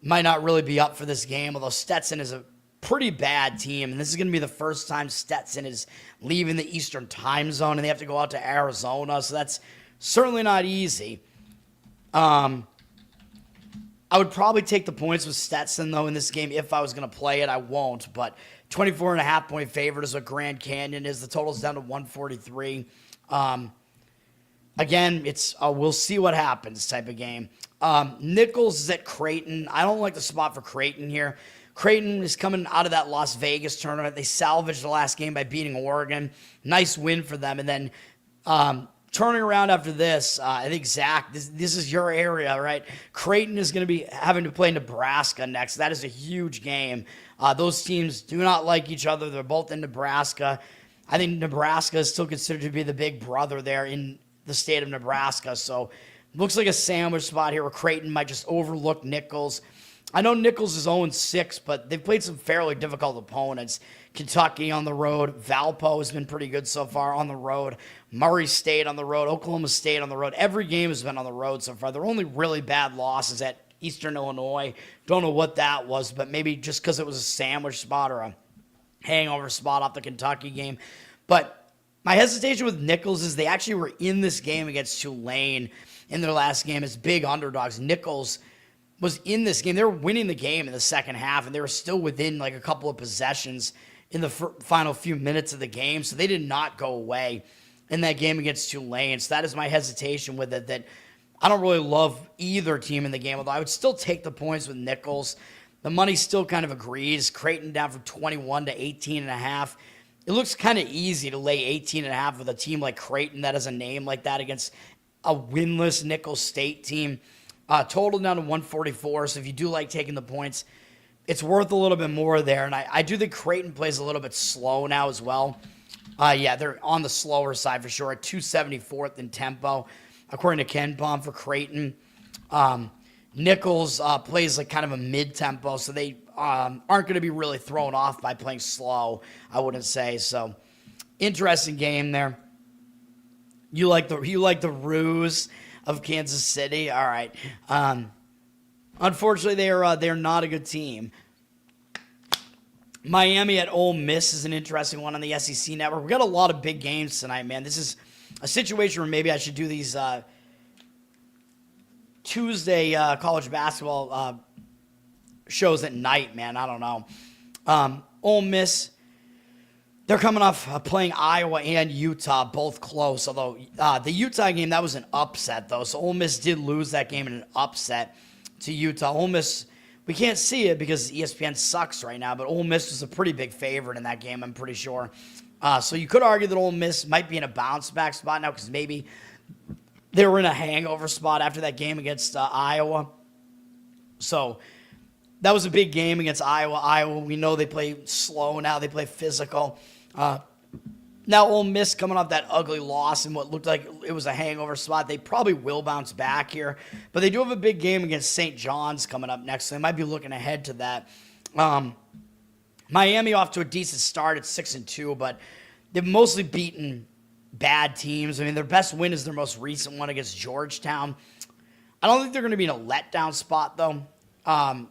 might not really be up for this game, although Stetson is a pretty bad team, and this is going to be the first time Stetson is leaving the Eastern time zone, and they have to go out to Arizona, so that's certainly not easy. I would probably take the points with Stetson, though, in this game if I was going to play it. I won't, but 24.5-point favorite is what Grand Canyon is. The total's down to 143. Again, it's we'll see what happens type of game. Nichols is at Creighton. I don't like the spot for Creighton here. Creighton is coming out of that Las Vegas tournament. They salvaged the last game by beating Oregon. Nice win for them. And then turning around after this, I think, Zach, this is your area, right? Creighton is going to be having to play Nebraska next. That is a huge game. Those teams do not like each other. They're both in Nebraska. I think Nebraska is still considered to be the big brother there in the state of Nebraska. So looks like a sandwich spot here where Creighton might just overlook Nichols. I know Nichols is 0-6, but they've played some fairly difficult opponents. Kentucky on the road. Valpo has been pretty good so far on the road. Murray State on the road. Oklahoma State on the road. Every game has been on the road so far. Their only really bad losses at Eastern Illinois. Don't know what that was, but maybe just because it was a sandwich spot or a hangover spot off the Kentucky game. But my hesitation with Nichols is they actually were in this game against Tulane in their last game as big underdogs. Nichols was in this game. They were winning the game in the second half, and they were still within like a couple of possessions in the final few minutes of the game, so they did not go away in that game against Tulane. So that is my hesitation with it, that I don't really love either team in the game, although I would still take the points with Nichols. The money still kind of agrees. Creighton down from 21 to 18.5. It looks kind of easy to lay 18.5 with a team like Creighton that has a name like that against a winless Nichols State team. Total down to 144, so if you do like taking the points, it's worth a little bit more there. And I do think Creighton plays a little bit slow now as well. Yeah, they're on the slower side for sure, at 274th in tempo, according to Ken Palm for Creighton. Nichols plays like kind of a mid-tempo, so they aren't going to be really thrown off by playing slow, I wouldn't say. So, interesting game there. You like the ruse of Kansas City? All right. Unfortunately, they're not a good team. Miami at Ole Miss is an interesting one on the SEC Network. We've got a lot of big games tonight, man. This is a situation where maybe I should do these Tuesday college basketball shows at night, man. I don't know. Ole Miss, they're coming off playing Iowa and Utah, both close. Although the Utah game, that was an upset, though. So Ole Miss did lose that game in an upset to Utah. Ole Miss, we can't see it because ESPN sucks right now, but Ole Miss was a pretty big favorite in that game, I'm pretty sure. So you could argue that Ole Miss might be in a bounce-back spot now because maybe they were in a hangover spot after that game against Iowa. So that was a big game against Iowa. Iowa, we know they play slow now. They play physical. Now Ole Miss coming off that ugly loss in what looked like it was a hangover spot. They probably will bounce back here. But they do have a big game against St. John's coming up next, so they might be looking ahead to that. Miami off to a decent start at 6-2, but they've mostly beaten bad teams. I mean, their best win is their most recent one against Georgetown. I don't think they're going to be in a letdown spot, though.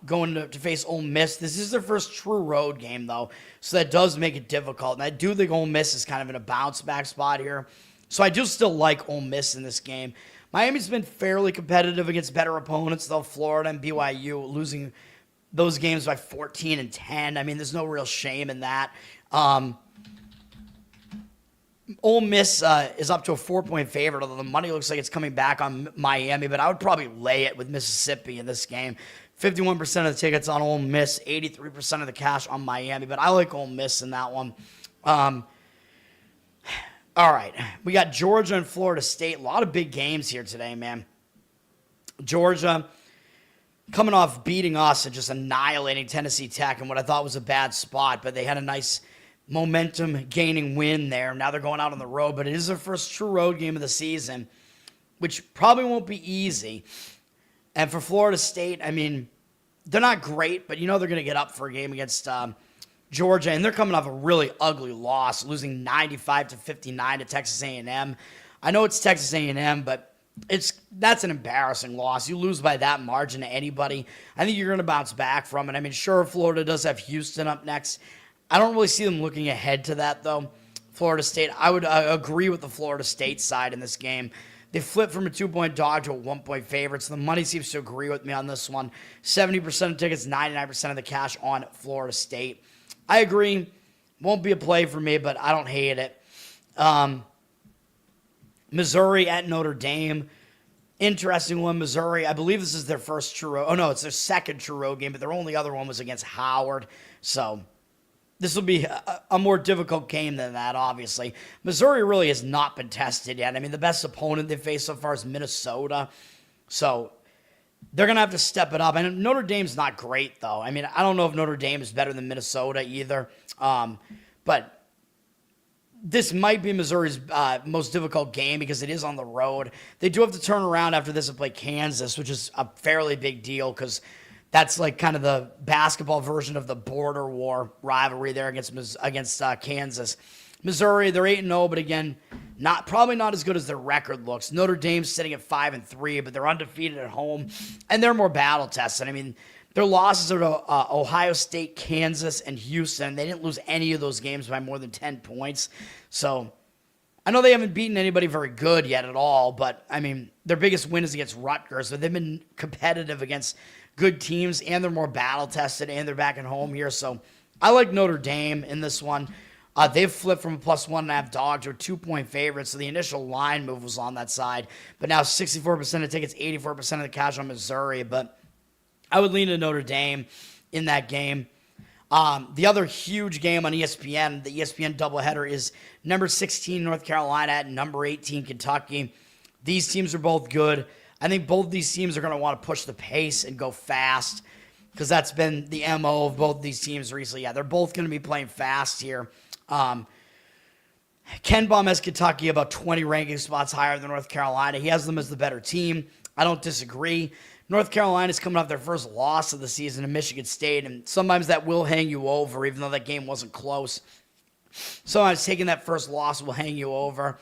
Going to face Ole Miss. This is their first true road game, though, so that does make it difficult. And I do think Ole Miss is kind of in a bounce-back spot here. So I do still like Ole Miss in this game. Miami's been fairly competitive against better opponents, though. Florida and BYU losing those games by 14 and 10. I mean, there's no real shame in that. Ole Miss is up to a 4-point favorite, although the money looks like it's coming back on Miami, but I would probably lay it with Mississippi in this game. 51% of the tickets on Ole Miss, 83% of the cash on Miami, but I like Ole Miss in that one. All right, we got Georgia and Florida State. A lot of big games here today, man. Georgia coming off beating us and just annihilating Tennessee Tech in what I thought was a bad spot, but they had a nice momentum-gaining win there. Now they're going out on the road, but it is their first true road game of the season, which probably won't be easy. And for Florida State, I mean, they're not great, but you know they're going to get up for a game against Georgia, and they're coming off a really ugly loss, losing 95-59 to Texas A&M. I know it's Texas A&M, but that's an embarrassing loss. You lose by that margin to anybody. I think you're going to bounce back from it. I mean, sure, Florida does have Houston up next. I don't really see them looking ahead to that, though. Florida State, I would agree with the Florida State side in this game. They flipped from a 2-point dog to a 1-point favorite, so the money seems to agree with me on this one. 70% of tickets, 99% of the cash on Florida State. I agree. Won't be a play for me, but I don't hate it. Missouri at Notre Dame. Interesting one, Missouri. I believe this is their first true road. Oh, no, it's their second true road game, but their only other one was against Howard. So this will be a more difficult game than that, obviously. Missouri really has not been tested yet. I mean, the best opponent they've faced so far is Minnesota. So they're going to have to step it up. And Notre Dame's not great, though. I mean, I don't know if Notre Dame is better than Minnesota either. But this might be Missouri's most difficult game because it is on the road. They do have to turn around after this and play Kansas, which is a fairly big deal because that's like kind of the basketball version of the border war rivalry there against Kansas. Missouri, they're 8-0, but again, probably not as good as their record looks. Notre Dame's sitting at 5-3, but they're undefeated at home, and they're more battle tested. I mean, their losses are to Ohio State, Kansas, and Houston. They didn't lose any of those games by more than 10 points. So I know they haven't beaten anybody very good yet at all, but I mean, their biggest win is against Rutgers, but they've been competitive against good teams, and they're more battle-tested, and they're back at home here. So I like Notre Dame in this one. They've flipped from a +1.5 dog to a 2-point favorite, so the initial line move was on that side. But now 64% of tickets, 84% of the cash on Missouri. But I would lean to Notre Dame in that game. The other huge game on ESPN, the ESPN doubleheader, is number 16 North Carolina at number 18 Kentucky. These teams are both good. I think both these teams are going to want to push the pace and go fast because that's been the MO of both these teams recently. Yeah, they're both going to be playing fast here. Ken Baum has Kentucky about 20 ranking spots higher than North Carolina. He has them as the better team. I don't disagree. North Carolina's coming off their first loss of the season to Michigan State, and sometimes that will hang you over, even though that game wasn't close. Sometimes taking that first loss will hang you over.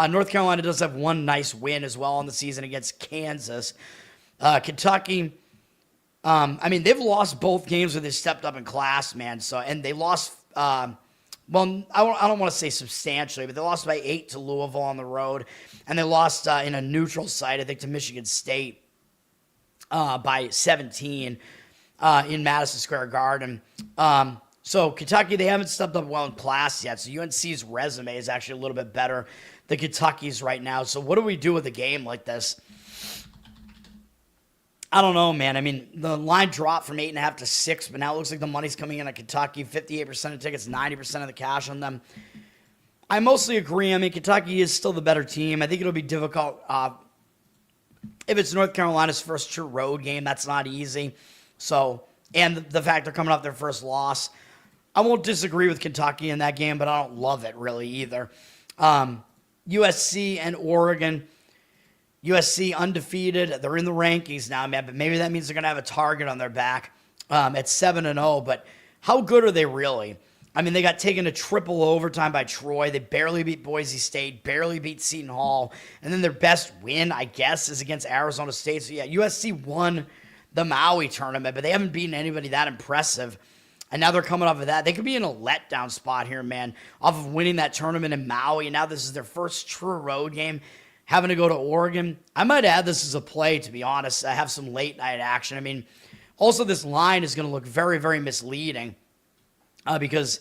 North Carolina does have one nice win as well on the season against Kansas. Kentucky, I mean, they've lost both games where they stepped up in class, man. So, and they lost, well, I don't want to say substantially, but they lost by 8 to Louisville on the road. And they lost in a neutral site, I think, to Michigan State by 17 in Madison Square Garden. So Kentucky, they haven't stepped up well in class yet. So UNC's resume is actually a little bit better than Kentucky's right now. So what do we do with a game like this? I don't know, man. I mean, the line dropped from 8.5 to 6, but now it looks like the money's coming in at Kentucky. 58% of tickets, 90% of the cash on them. I mostly agree. I mean, Kentucky is still the better team. I think it'll be difficult. If it's North Carolina's first true road game, that's not easy. So, and the fact they're coming off their first loss. I won't disagree with Kentucky in that game, but I don't love it really either. USC and Oregon. USC undefeated. They're in the rankings now, man, but maybe that means they're going to have a target on their back at 7-0. But how good are they really? I mean, they got taken to triple overtime by Troy. They barely beat Boise State, barely beat Seton Hall. And then their best win, I guess, is against Arizona State. So, yeah, USC won the Maui tournament, but they haven't beaten anybody that impressive. And now they're coming off of that. They could be in a letdown spot here, man, off of winning that tournament in Maui. And now this is their first true road game, having to go to Oregon. I might add this as a play, to be honest. I have some late night action. I mean, also this line is going to look very, very misleading because,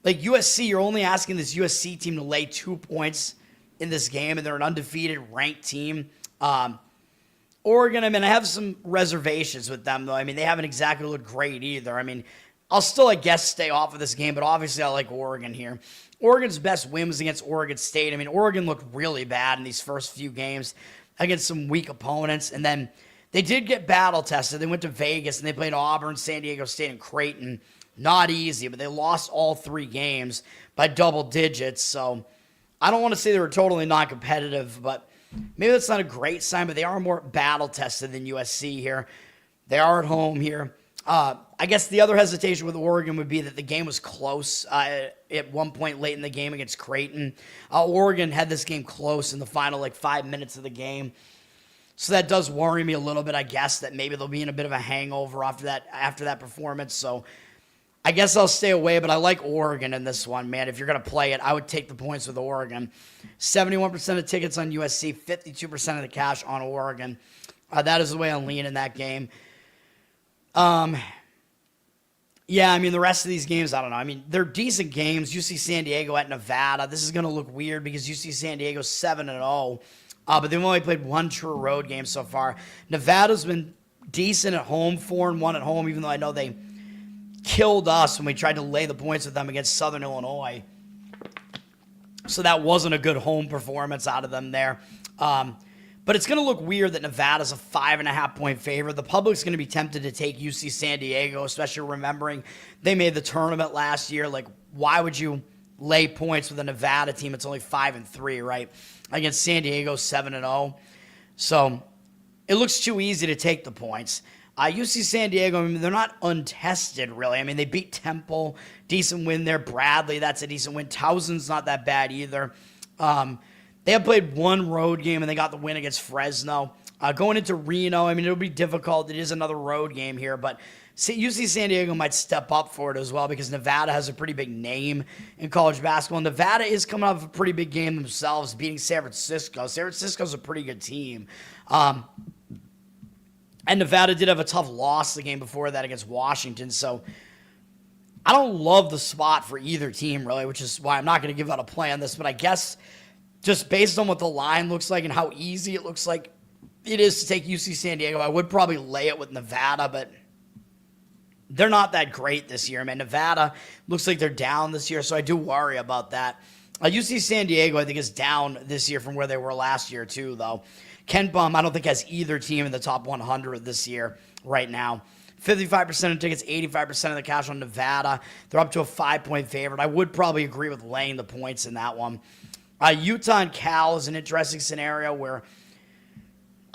like, USC, you're only asking this USC team to lay 2 points in this game, and they're an undefeated ranked team. Oregon, I mean, I have some reservations with them, though. I mean, they haven't exactly looked great either. I mean, I'll still, I guess, stay off of this game, but obviously I like Oregon here. Oregon's best win was against Oregon State. I mean, Oregon looked really bad in these first few games against some weak opponents, and then they did get battle tested. They went to Vegas, and they played Auburn, San Diego State, and Creighton. Not easy, but they lost all 3 games by double digits, so I don't want to say they were totally non-competitive, but maybe that's not a great sign, but they are more battle-tested than USC here. They are at home here. I guess the other hesitation with Oregon would be that the game was close at one point late in the game against Creighton. Oregon had this game close in the final 5 minutes of the game. So that does worry me a little bit, I guess, that maybe they'll be in a bit of a hangover after that performance. So I guess I'll stay away, but I like Oregon in this one, man. If you're going to play it, I would take the points with Oregon. 71% of tickets on USC, 52% of the cash on Oregon. That is the way I'm leaning that game. Yeah, I mean, the rest of these games, I don't know. I mean, they're decent games. UC San Diego at Nevada. This is going to look weird because UC San Diego's 7-0, but they've only played 1 true road game so far. Nevada's been decent at home, 4-1 at home, even though I know they killed us when we tried to lay the points with them against Southern Illinois. So that wasn't a good home performance out of them there. But it's going to look weird that Nevada's a 5.5-point favorite. The public's going to be tempted to take UC San Diego, especially remembering they made the tournament last year. Like, why would you lay points with a Nevada team that's only 5-3, right? Against San Diego, 7-0. So it looks too easy to take the points. UC San Diego, I mean, they're not untested, really. I mean, they beat Temple. Decent win there. Bradley, that's a decent win. Towson's not that bad either. They have played 1 road game, and they got the win against Fresno. Going into Reno, I mean, it'll be difficult. It is another road game here, but UC San Diego might step up for it as well because Nevada has a pretty big name in college basketball. Nevada is coming off a pretty big game themselves, beating San Francisco. San Francisco's a pretty good team. And Nevada did have a tough loss the game before that against Washington, so I don't love the spot for either team, really, which is why I'm not going to give out a play on this, but I guess just based on what the line looks like and how easy it looks like it is to take UC San Diego, I would probably lay it with Nevada, but they're not that great this year, man. Nevada looks like they're down this year, so I do worry about that. UC San Diego, I think, is down this year from where they were last year, too, though. Ken Bum, I don't think has either team in the top 100 this year right now. 55% of tickets, 85% of the cash on Nevada. They're up to a 5-point favorite. I would probably agree with laying the points in that one. Utah and Cal is an interesting scenario where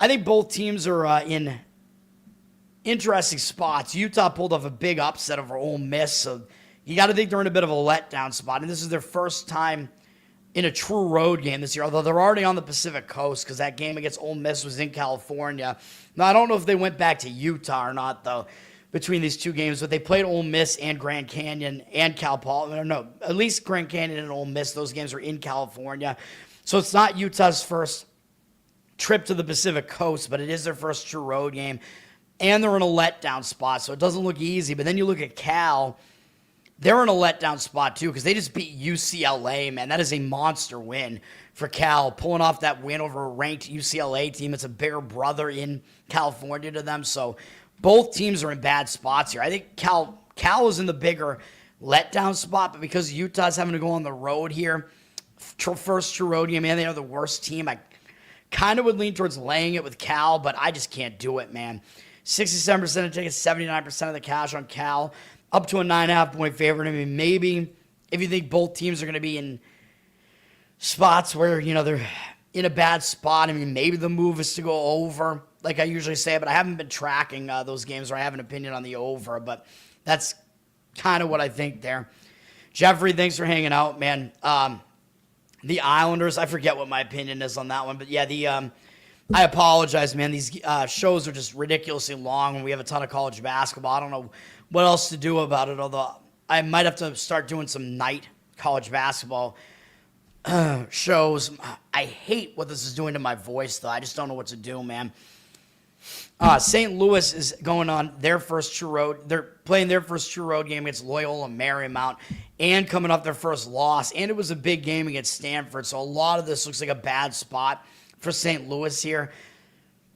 I think both teams are in interesting spots. Utah pulled off a big upset over Ole Miss, so you got to think they're in a bit of a letdown spot. And this is their first time in a true road game this year, although they're already on the Pacific Coast because that game against Ole Miss was in California. Now, I don't know if they went back to Utah or not, though, between these 2 games, but they played Ole Miss and Grand Canyon and Cal Poly. No, at least Grand Canyon and Ole Miss. Those games are in California. So it's not Utah's first trip to the Pacific Coast, but it is their first true road game. And they're in a letdown spot, so it doesn't look easy. But then you look at Cal. They're in a letdown spot, too, because they just beat UCLA, man. That is a monster win for Cal, pulling off that win over a ranked UCLA team. It's a bigger brother in California to them, so both teams are in bad spots here. I think Cal is in the bigger letdown spot, but because Utah's having to go on the road here, first true road game, man, they are the worst team. I kind of would lean towards laying it with Cal, but I just can't do it, man. 67% of tickets, 79% of the cash on Cal, up to a 9.5-point favorite. I mean, maybe if you think both teams are going to be in spots where, they're in a bad spot, I mean, maybe the move is to go over, like I usually say, but I haven't been tracking those games or I have an opinion on the over, but that's kind of what I think there. Jeffrey, thanks for hanging out, man. The Islanders, I forget what my opinion is on that one, but yeah, I apologize, man. These shows are just ridiculously long, and we have a ton of college basketball. I don't know what else to do about it, although I might have to start doing some night college basketball shows. I hate what this is doing to my voice, though. I just don't know what to do, man. St. Louis is going on their first true road. They're playing their first true road game against Loyola Marymount and coming off their first loss. And it was a big game against Stanford, so a lot of this looks like a bad spot for St. Louis here.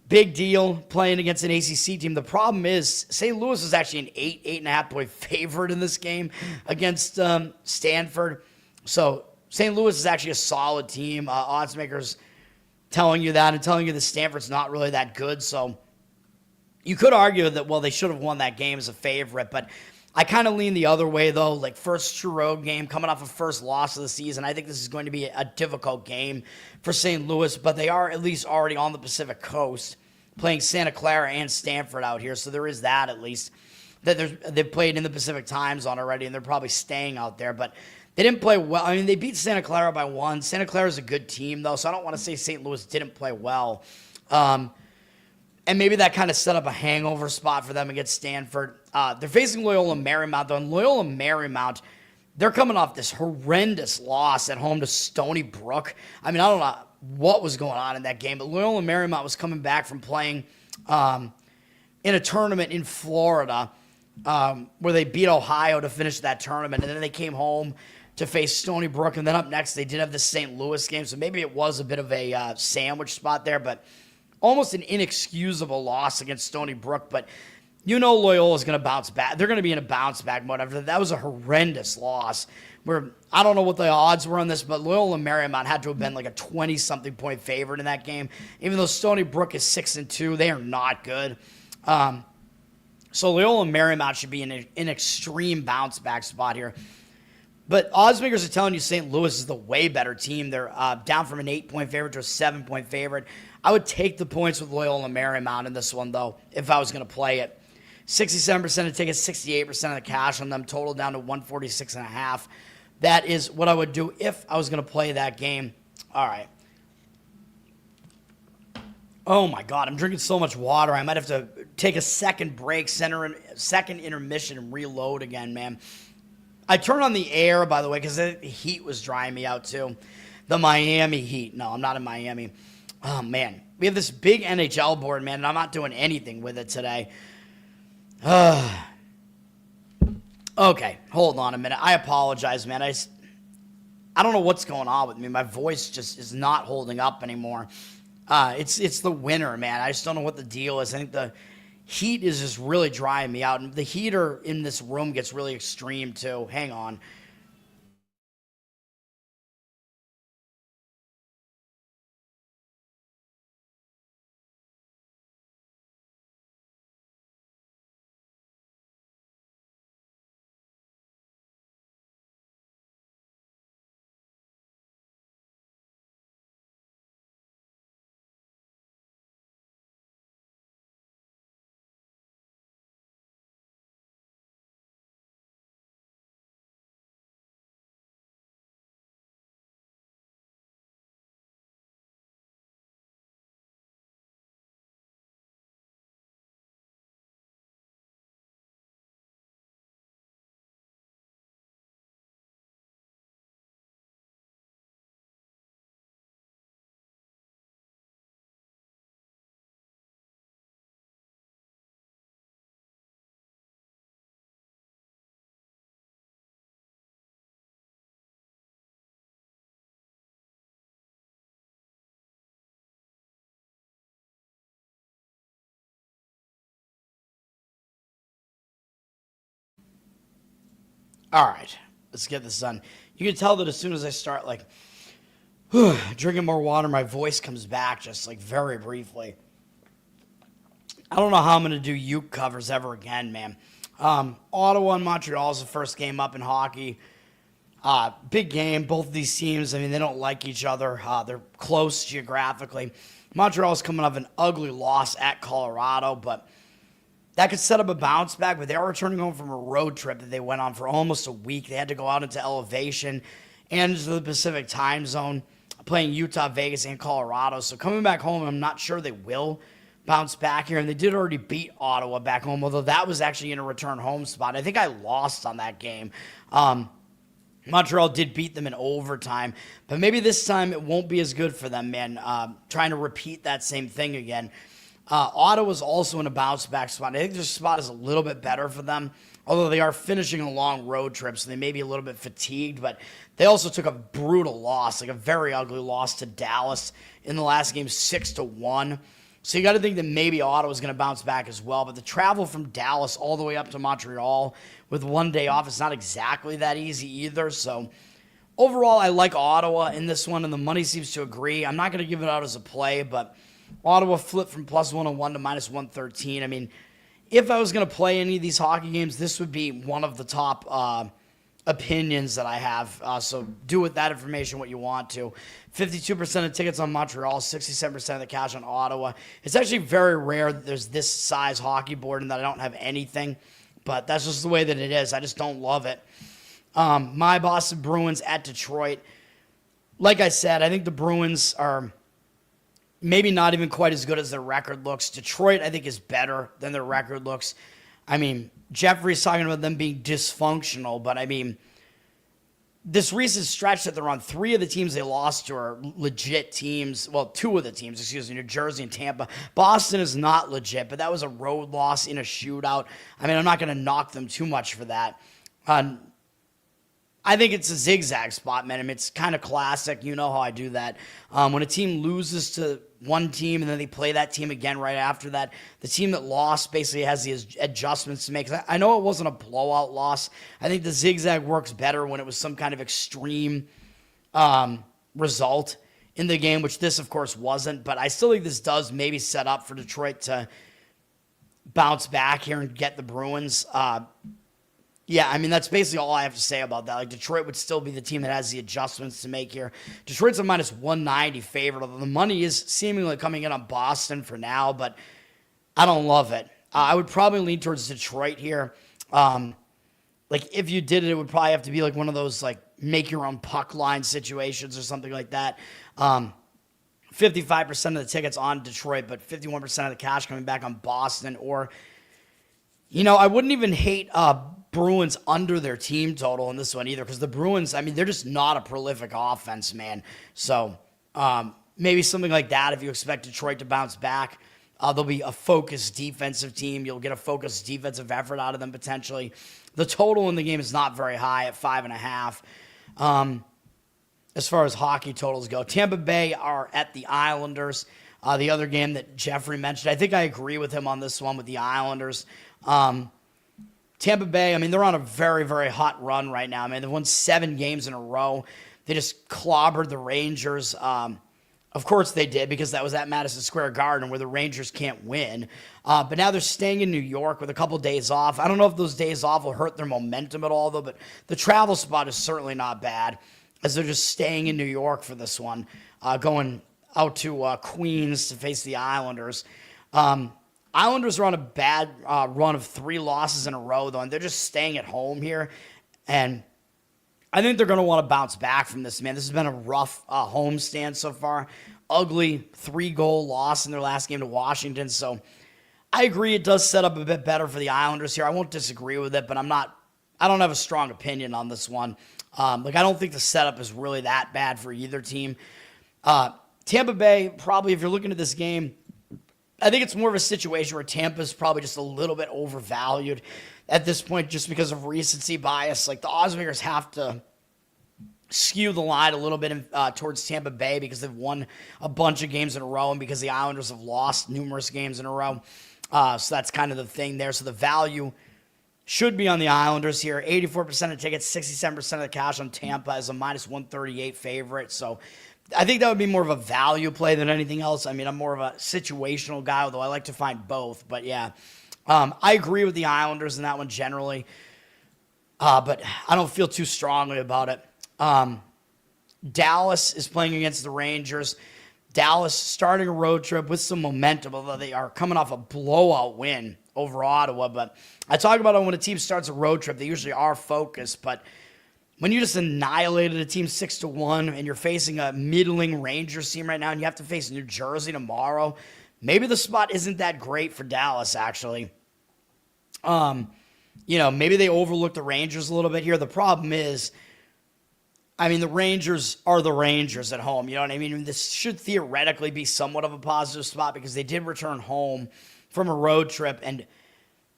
Big deal playing against an ACC team. The problem is St. Louis is actually an 8.5 point favorite in this game against Stanford. So St. Louis is actually a solid team. Odds makers telling you that and telling you that Stanford's not really that good. So you could argue that, well, they should have won that game as a favorite, but I kind of lean the other way, though. Like, first true road game, coming off a first loss of the season. I think this is going to be a difficult game for St. Louis, but they are at least already on the Pacific Coast, playing Santa Clara and Stanford out here, so there is that at least. They've played in the Pacific time zone already, and they're probably staying out there, but they didn't play well. I mean, they beat Santa Clara by 1. Santa Clara is a good team, though, so I don't want to say St. Louis didn't play well. And maybe that kind of set up a hangover spot for them against Stanford. They're facing Loyola Marymount, though. And Loyola Marymount, they're coming off this horrendous loss at home to Stony Brook. I mean, I don't know what was going on in that game, but Loyola Marymount was coming back from playing in a tournament in Florida where they beat Ohio to finish that tournament. And then they came home to face Stony Brook. And then up next, they did have the St. Louis game. So maybe it was a bit of a sandwich spot there, but almost an inexcusable loss against Stony Brook, but you know Loyola's going to bounce back. They're going to be in a bounce back mode after that. That was a horrendous loss where I don't know what the odds were on this, but Loyola Marymount had to have been like a 20-something point favorite in that game. Even though Stony Brook is 6-2, they are not good. So Loyola Marymount should be in an extreme bounce back spot here. But odds makers are telling you St. Louis is the way better team. They're down from an 8-point favorite to a 7-point favorite. I would take the points with Loyola Marymount in this one, though, if I was going to play it. 67% to take it, 68% of the cash on them, total down to 146.5. That is what I would do if I was going to play that game. All right. Oh, my God. I'm drinking so much water. I might have to take a second break, second intermission, and reload again, man. I turned on the air, by the way, because the heat was drying me out, too. The Miami Heat. No, I'm not in Miami. Oh, man. We have this big NHL board, man, and I'm not doing anything with it today. Okay, hold on a minute. I apologize, man. I don't know what's going on with me. My voice just is not holding up anymore. It's the winter, man. I just don't know what the deal is. I think the heat is just really drying me out. And the heater in this room gets really extreme, too. Hang on. All right, let's get this done. You can tell that as soon as I start, like, drinking more water, my voice comes back just, like, very briefly. I don't know how I'm going to do Uke covers ever again, man. Ottawa and Montreal is the first game up in hockey. Big game. Both of these teams, I mean, they don't like each other. They're close geographically. Montreal's coming off an ugly loss at Colorado, but that could set up a bounce back, but they are returning home from a road trip that they went on for almost a week. They had to go out into elevation and into the Pacific time zone. playing Utah, Vegas, and Colorado. So coming back home, I'm not sure they will bounce back here. And they did already beat Ottawa back home, although that was actually in a return home spot. I think I lost on that game. Montreal did beat them in overtime, but maybe this time it won't be as good for them, man. Trying to repeat that same thing again. Ottawa's also in a bounce-back spot. I think their spot is a little bit better for them, although they are finishing a long road trip, so they may be a little bit fatigued, but they also took a brutal loss, like a very ugly loss to Dallas in the last game, 6-1. So you got to think that maybe Ottawa's going to bounce back as well, but the travel from Dallas all the way up to Montreal with 1 day off is not exactly that easy either, so overall I like Ottawa in this one, and the money seems to agree. I'm not going to give it out as a play, but Ottawa flipped from +101 to -113. I mean, if I was going to play any of these hockey games, this would be one of the top opinions that I have. So do with that information what you want to. 52% of tickets on Montreal, 67% of the cash on Ottawa. It's actually very rare that there's this size hockey board and that I don't have anything, but that's just the way that it is. I just don't love it. My Boston Bruins at Detroit. Like I said, I think the Bruins are maybe not even quite as good as their record looks. Detroit, I think, is better than their record looks. I mean, Jeffrey's talking about them being dysfunctional, but I mean, this recent stretch that they're on, 3 of the teams they lost to are legit teams. Well, 2 of the teams, excuse me, New Jersey and Tampa. Boston is not legit, but that was a road loss in a shootout. I mean, I'm not going to knock them too much for that. I think it's a zigzag spot, man. I mean, it's kind of classic. You know how I do that. When a team loses to one team and then they play that team again right after that, the team that lost basically has the adjustments to make. I know it wasn't a blowout loss. I think the zigzag works better when it was some kind of extreme result in the game, which this, of course, wasn't. But I still think this does maybe set up for Detroit to bounce back here and get the Bruins. Yeah, I mean, that's basically all I have to say about that. Like, Detroit would still be the team that has the adjustments to make here. Detroit's a -190 favorite, although the money is seemingly coming in on Boston for now, but I don't love it. I would probably lean towards Detroit here. Like, if you did it, it would probably have to be like one of those, like, make-your-own puck line situations or something like that. 55% of the tickets on Detroit, but 51% of the cash coming back on Boston. Or, you know, I wouldn't even hate Bruins under their team total in this one either, because the Bruins, I mean, they're just not a prolific offense, man. So maybe something like that if you expect Detroit to bounce back. They'll be a focused defensive team. You'll get a focused defensive effort out of them potentially. The total in the game is not very high at 5.5. As far as hockey totals go, Tampa Bay are at the Islanders. The other game that Jeffrey mentioned, I think I agree with him on this one with the Islanders. Tampa Bay, I mean, they're on a very, very hot run right now. I mean, they've won 7 games in a row. They just clobbered the Rangers. Of course they did, because that was at Madison Square Garden where the Rangers can't win. But now they're staying in New York with a couple days off. I don't know if those days off will hurt their momentum at all, though, but the travel spot is certainly not bad, as they're just staying in New York for this one, going out to Queens to face the Islanders. Islanders are on a bad run of 3 losses in a row, though, and they're just staying at home here. And I think they're going to want to bounce back from this, man. This has been a rough homestand so far. Ugly 3-goal loss in their last game to Washington. So I agree it does set up a bit better for the Islanders here. I won't disagree with it, but I don't have a strong opinion on this one. I don't think the setup is really that bad for either team. Tampa Bay, probably, if you're looking at this game, I think it's more of a situation where Tampa's probably just a little bit overvalued at this point just because of recency bias. Like, the odds makers have to skew the line a little bit towards Tampa Bay because they've won a bunch of games in a row and because the Islanders have lost numerous games in a row. So that's kind of the thing there. So the value should be on the Islanders here. 84% of tickets, 67% of the cash on Tampa as a -138 favorite. So I think that would be more of a value play than anything else. I mean, I'm more of a situational guy, although I like to find both. But yeah, I agree with the Islanders in that one generally, but I don't feel too strongly about it. Dallas is playing against the Rangers. Dallas starting a road trip with some momentum, although they are coming off a blowout win over Ottawa. But I talk about it when a team starts a road trip, they usually are focused, but when you just annihilated a team 6-1 and you're facing a middling Rangers team right now and you have to face New Jersey tomorrow, maybe the spot isn't that great for Dallas, actually. Maybe they overlooked the Rangers a little bit here. The problem is, the Rangers are the Rangers at home. You know what I mean? This should theoretically be somewhat of a positive spot because they did return home from a road trip and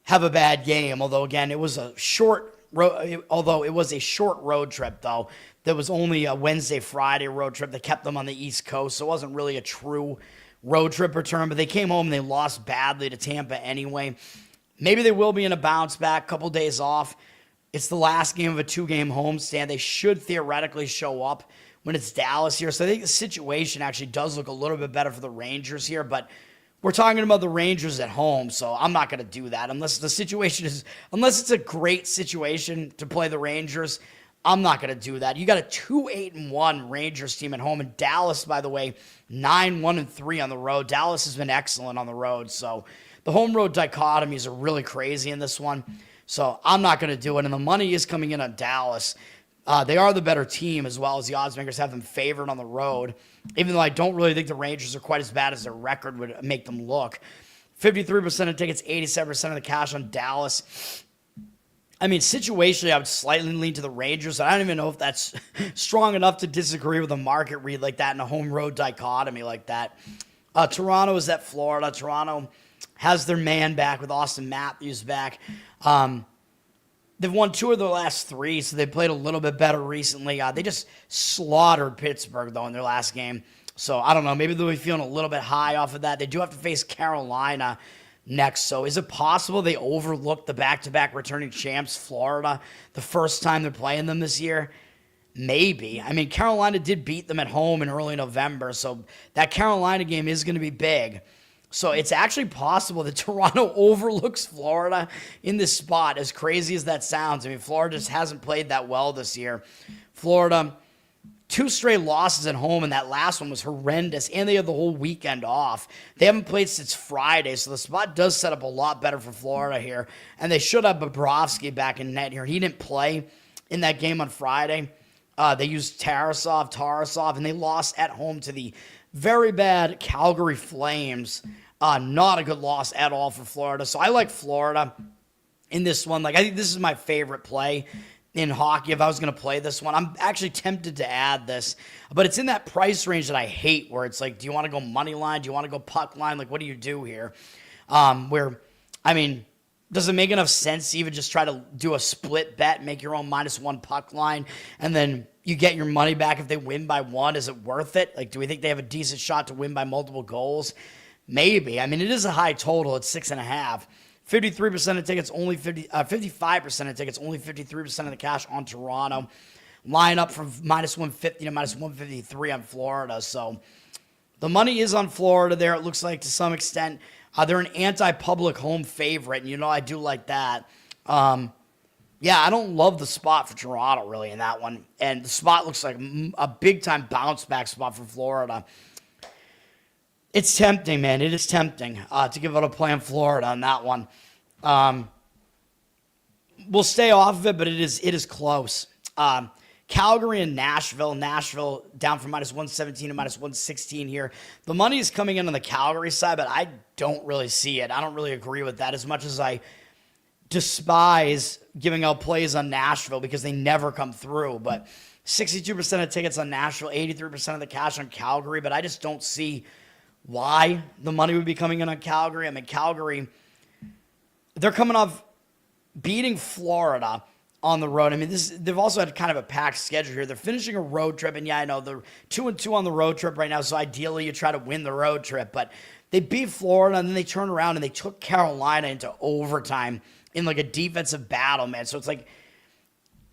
have a bad game. Although, again, it was a short road trip, though. There was only a Wednesday-Friday road trip that kept them on the East Coast, so it wasn't really a true road trip return. But they came home and they lost badly to Tampa anyway. Maybe they will be in a bounce back, couple days off. It's the last game of a 2-game homestand. They should theoretically show up when it's Dallas here. So I think the situation actually does look a little bit better for the Rangers here. But we're talking about the Rangers at home, so I'm not going to do that. Unless it's a great situation to play the Rangers, I'm not going to do that. You got a 2-8-1 Rangers team at home. And Dallas, by the way, 9-1-3 on the road. Dallas has been excellent on the road. So the home-road dichotomies are really crazy in this one. So I'm not going to do it. And the money is coming in on Dallas. They are the better team, as well as the odds makers have them favored on the road, even though I don't really think the Rangers are quite as bad as their record would make them look. 53% of tickets, 87% of the cash on Dallas. Situationally, I would slightly lean to the Rangers. I don't even know if that's strong enough to disagree with a market read like that in a home-road dichotomy like that. Toronto is at Florida. Toronto has their man back with Austin Matthews back. They've won 2 of their last 3, so they played a little bit better recently. They just slaughtered Pittsburgh, though, in their last game. So, I don't know. Maybe they'll be feeling a little bit high off of that. They do have to face Carolina next. So, is it possible they overlooked the back-to-back returning champs, Florida, the first time they're playing them this year? Maybe. Carolina did beat them at home in early November, so that Carolina game is going to be big. So it's actually possible that Toronto overlooks Florida in this spot, as crazy as that sounds. Florida just hasn't played that well this year. Florida, 2 straight losses at home, and that last one was horrendous, and they had the whole weekend off. They haven't played since Friday, so the spot does set up a lot better for Florida here. And they should have Bobrovsky back in net here. He didn't play in that game on Friday. They used Tarasov, and they lost at home to the very bad Calgary Flames. Not a good loss at all for Florida. So I like Florida in this one. I think this is my favorite play in hockey if I was going to play this one. I'm actually tempted to add this, but it's in that price range that I hate, where it's like, do you want to go money line? Do you want to go puck line? What do you do here? Does it make enough sense to even just try to do a split bet, make your own -1 puck line, and then you get your money back if they win by 1? Is it worth it? Do we think they have a decent shot to win by multiple goals? Maybe. It is a high total. It's 6.5. 53% of tickets, only 55% of tickets, only 53% of the cash on Toronto. Line up from -150 to -153 on Florida. So the money is on Florida there, it looks like, to some extent. They're an anti-public home favorite, and I do like that. I don't love the spot for Toronto, really, in that one. And the spot looks like a big-time bounce-back spot for Florida. It's tempting, man. It is tempting to give out a play on Florida on that one. We'll stay off of it, but it is close. Calgary and Nashville. Nashville down from -117 to -116 here. The money is coming in on the Calgary side, but I don't really see it. I don't really agree with that, as much as I despise giving out plays on Nashville because they never come through. But 62% of tickets on Nashville, 83% of the cash on Calgary. But I just don't see why the money would be coming in on Calgary. Calgary, they're coming off beating Florida on the road. They've also had kind of a packed schedule here. They're finishing a road trip, and I know they're 2-2 on the road trip right now, so ideally you try to win the road trip. But they beat Florida, and then they turned around and they took Carolina into overtime in a defensive battle, man. So it's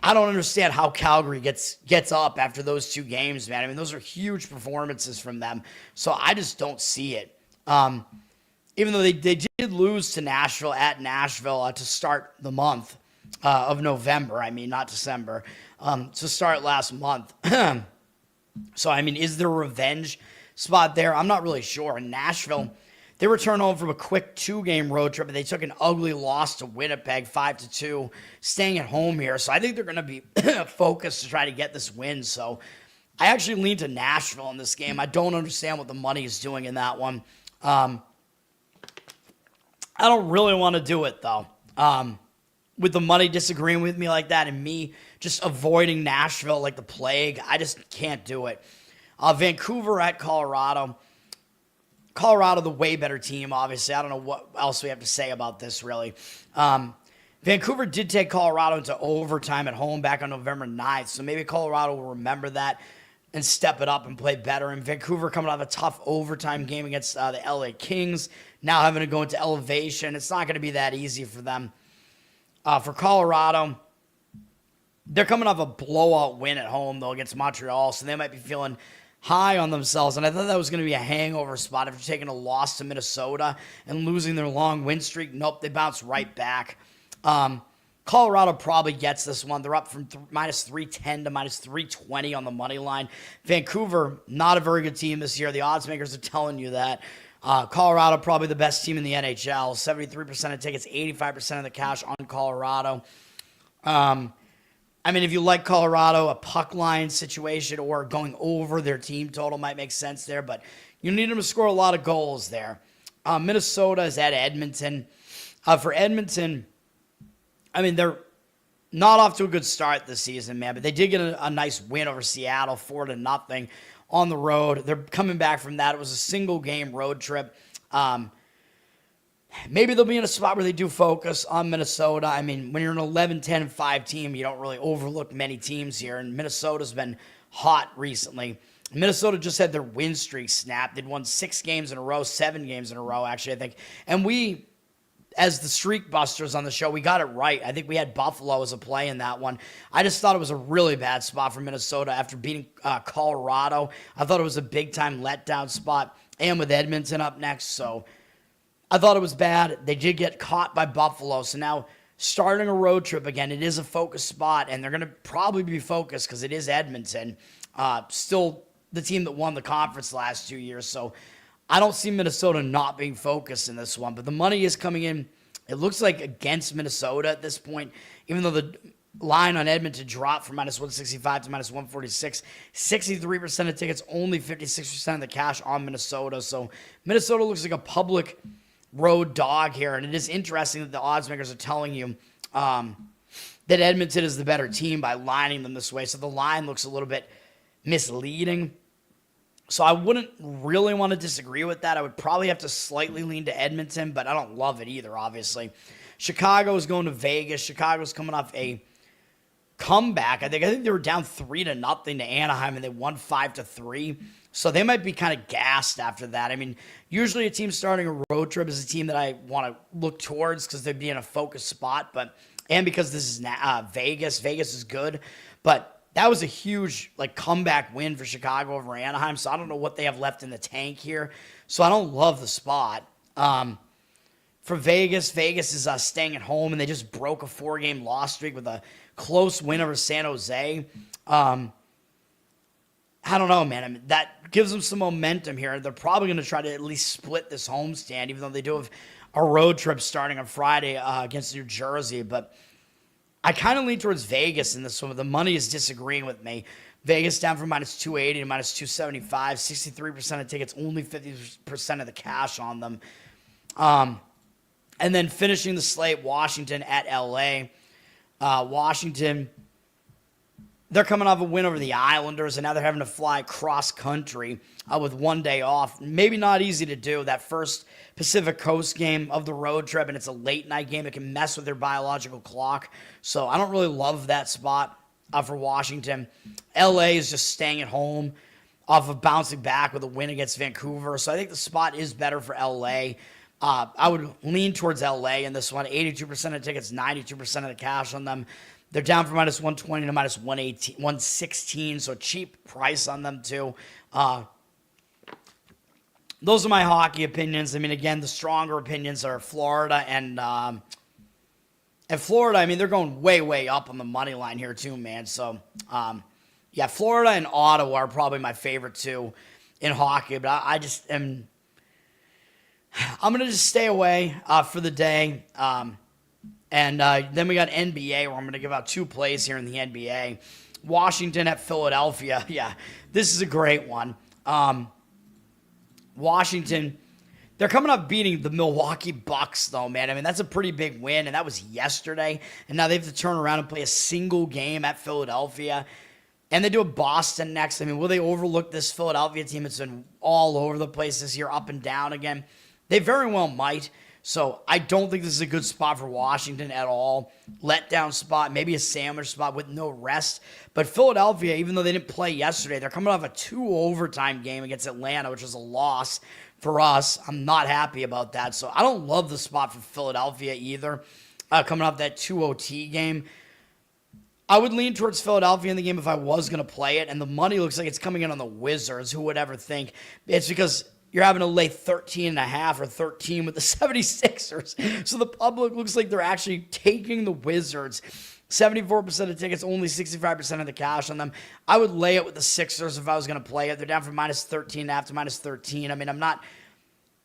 I don't understand how Calgary gets up after those 2 games, man. Those are huge performances from them. So I just don't see it. Even though they did lose to Nashville at Nashville to start the month of November, not December, to start last month. So, is there a revenge spot there? I'm not really sure. In Nashville, They returned home from a quick 2-game road trip, and they took an ugly loss to Winnipeg, 5-2, staying at home here. So I think they're going to be focused to try to get this win. So I actually lean to Nashville in this game. I don't understand what the money is doing in that one. I don't really want to do it, though. With the money disagreeing with me like that and me just avoiding Nashville like the plague, I just can't do it. Vancouver at Colorado. Colorado, the way better team, obviously. I don't know what else we have to say about this, really. Vancouver did take Colorado into overtime at home back on November 9th, so maybe Colorado will remember that and step it up and play better. And Vancouver coming off a tough overtime game against the LA Kings, now having to go into elevation. It's not going to be that easy for them. For Colorado, they're coming off a blowout win at home, though, against Montreal, so they might be feeling high on themselves. And I thought that was going to be a hangover spot after taking a loss to Minnesota and losing their long win streak. Nope, they bounced right back. Colorado probably gets this one. They're up from minus 310 to minus 320 on the money line. Vancouver, not a very good team this year. The odds makers are telling you that. Colorado, probably the best team in the NHL. 73% of tickets, 85% of the cash on Colorado. I mean, if you like Colorado, a puck line situation or going over their team total might make sense there, but you need them to score a lot of goals there. Minnesota is at Edmonton. For Edmonton, I mean, they're not off to a good start this season, man, but they did get a nice win over Seattle, 4-0 on the road. They're coming back from that. It was a single-game road trip. Maybe they'll be in a spot where they do focus on Minnesota. I mean, when you're an 11-10-5 team, you don't really overlook many teams here, and Minnesota's been hot recently. Minnesota just had their win streak snapped. They'd won 6 games in a row, 7 games in a row, actually, I think. And we, as the streak busters on the show, we got it right. I think we had Buffalo as a play in that one. I just thought it was a really bad spot for Minnesota after beating Colorado. I thought it was a big-time letdown spot, and with Edmonton up next, so I thought it was bad. They did get caught by Buffalo, so now starting a road trip again, it is a focus spot, and they're going to probably be focused because it is Edmonton. Still the team that won the conference the last 2 years, so I don't see Minnesota not being focused in this one, but the money is coming in, it looks like, against Minnesota at this point, even though the line on Edmonton dropped from minus 165 to minus 146. 63% of tickets, only 56% of the cash on Minnesota, so Minnesota looks like a public road dog here, and it is interesting that the odds makers are telling you that Edmonton is the better team by lining them this way, so the line looks a little bit misleading. So I wouldn't really want to disagree with that. I would probably have to slightly lean to Edmonton, but I don't love it either, obviously. Chicago is going to Vegas. Chicago's coming off a comeback. I think they were down 3-0 to Anaheim, and they won 5-3. So they might be kind of gassed after that. I mean, usually a team starting a road trip is a team that I want to look towards because they'd be in a focus spot, and because this is Vegas. Vegas is good, but that was a huge comeback win for Chicago over Anaheim, so I don't know what they have left in the tank here. So I don't love the spot. For Vegas, Vegas is staying at home, and they just broke a 4-game loss streak with a close win over San Jose. I don't know, man. I mean, that gives them some momentum here. They're probably going to try to at least split this homestand, even though they do have a road trip starting on Friday against New Jersey. But I kind of lean towards Vegas in this one. The money is disagreeing with me. Vegas down from minus 280 to minus 275. 63% of tickets, only 50% of the cash on them. And then finishing the slate, Washington at L.A. Washington, they're coming off a win over the Islanders, and now they're having to fly cross-country with 1 day off. Maybe not easy to do. That first Pacific Coast game of the road trip, and it's a late-night game. It can mess with their biological clock. So I don't really love that spot for Washington. L.A. is just staying at home off of bouncing back with a win against Vancouver. So I think the spot is better for L.A. I would lean towards L.A. in this one. 82% of tickets, 92% of the cash on them. They're down from minus 120 to minus 116, so cheap price on them too. Those are my hockey opinions. I mean, again, the stronger opinions are Florida and Florida. I mean, they're going way, way up on the money line here too, man. So, yeah, Florida and Ottawa are probably my favorite two in hockey, but I just am I'm going to just stay away for the day. And then we got NBA, where I'm going to give out 2 plays here in the NBA. Washington at Philadelphia. Yeah, this is a great one. Washington, they're coming up beating the Milwaukee Bucks, though, man. I mean, that's a pretty big win, and that was yesterday. And now they have to turn around and play a single game at Philadelphia. And they do a Boston next. I mean, will they overlook this Philadelphia team? It's been all over the place this year, up and down again. They very well might. So I don't think this is a good spot for Washington at all. Letdown spot, maybe a sandwich spot with no rest. But Philadelphia, even though they didn't play yesterday, they're coming off a 2 overtime game against Atlanta, which was a loss for us. I'm not happy about that. So I don't love the spot for Philadelphia either, coming off that 2 OT game. I would lean towards Philadelphia in the game if I was going to play it, and the money looks like it's coming in on the Wizards. Who would ever think? It's because you're having to lay 13.5 or 13 with the 76ers. So the public looks like they're actually taking the Wizards. 74% of tickets, only 65% of the cash on them. I would lay it with the Sixers if I was going to play it. They're down from minus 13.5 to minus 13. I mean, I'm not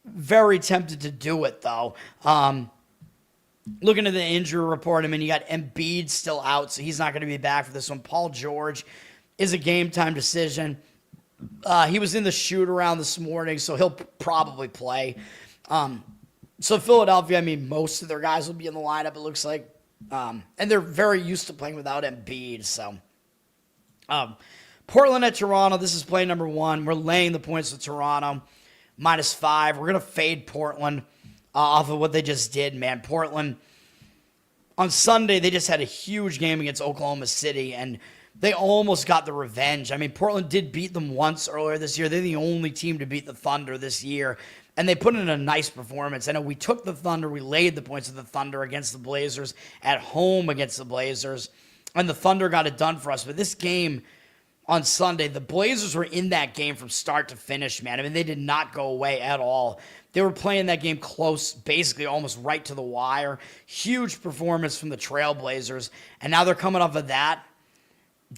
very tempted to do it, though. Looking at the injury report, I mean, you got Embiid still out, so he's not going to be back for this one. Paul George is a game-time decision. He was in the shoot-around this morning, so he'll probably play. So Philadelphia, I mean, most of their guys will be in the lineup, it looks like. And they're very used to playing without Embiid. So Portland at Toronto, this is play number 1. We're laying the points with Toronto, -5. We're going to fade Portland off of what they just did, man. Portland, on Sunday, they just had a huge game against Oklahoma City, and they almost got the revenge. I mean, Portland did beat them once earlier this year. They're the only team to beat the Thunder this year, and they put in a nice performance. I know we took the Thunder. We laid the points of the Thunder against the Blazers, at home against the Blazers, and the Thunder got it done for us. But this game on Sunday, the Blazers were in that game from start to finish, man. I mean, they did not go away at all. They were playing that game close, basically almost right to the wire. Huge performance from the Trailblazers, and now they're coming off of that.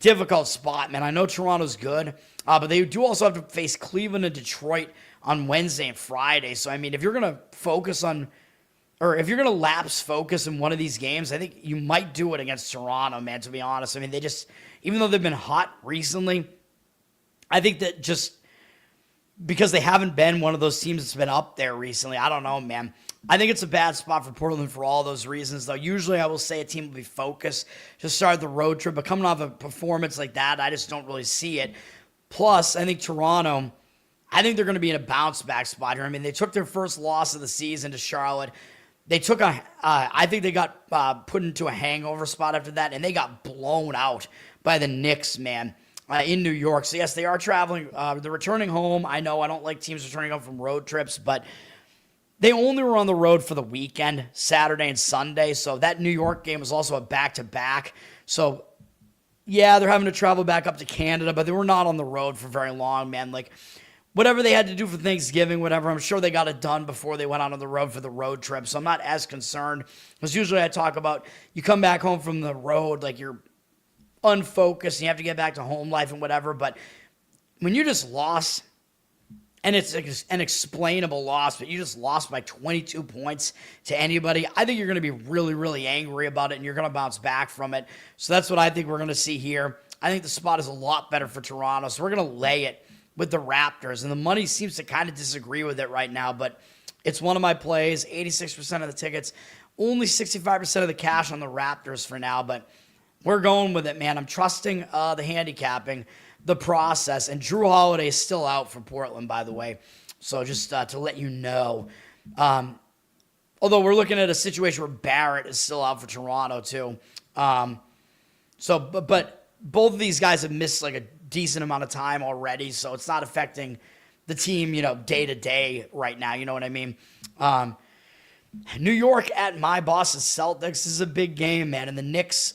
Difficult spot, man. I know Toronto's good, but they do also have to face Cleveland and Detroit on Wednesday and Friday. So, I mean, if you're going to focus on, or if you're going to lapse focus in one of these games, I think you might do it against Toronto, man, to be honest. I mean, they just, even though they've been hot recently, I think that just because they haven't been one of those teams that's been up there recently, I don't know, man. I think it's a bad spot for Portland for all those reasons, though. Usually I will say a team will be focused to start the road trip, but coming off a performance like that, I just don't really see it. Plus, I think Toronto, I think they're going to be in a bounce-back spot here. I mean, they took their first loss of the season to Charlotte. They took I think they got put into a hangover spot after that, and they got blown out by the Knicks, man, in New York. So, yes, they are traveling. They're returning home. I know I don't like teams returning home from road trips, but they only were on the road for the weekend, Saturday and Sunday. So that New York game was also a back-to-back. So, yeah, they're having to travel back up to Canada, but they were not on the road for very long, man. Like, whatever they had to do for Thanksgiving, whatever, I'm sure they got it done before they went out on the road for the road trip. So I'm not as concerned. Because usually I talk about you come back home from the road, like you're unfocused, and you have to get back to home life and whatever. But when you just lost, and it's an explainable loss, but you just lost by 22 points to anybody, I think you're going to be really, really angry about it, and you're going to bounce back from it. So that's what I think we're going to see here. I think the spot is a lot better for Toronto, so we're going to lay it with the Raptors, and the money seems to kind of disagree with it right now, but it's one of my plays. 86% of the tickets, only 65% of the cash on the Raptors for now, but we're going with it, man. I'm trusting the handicapping, the process, and Drew Holiday is still out for Portland, by the way, so just to let you know. Although we're looking at a situation where Barrett is still out for Toronto, too. But both of these guys have missed like a decent amount of time already, so it's not affecting the team, day to day right now. You know what I mean? New York at my Boston Celtics. This is a big game, man. And the Knicks,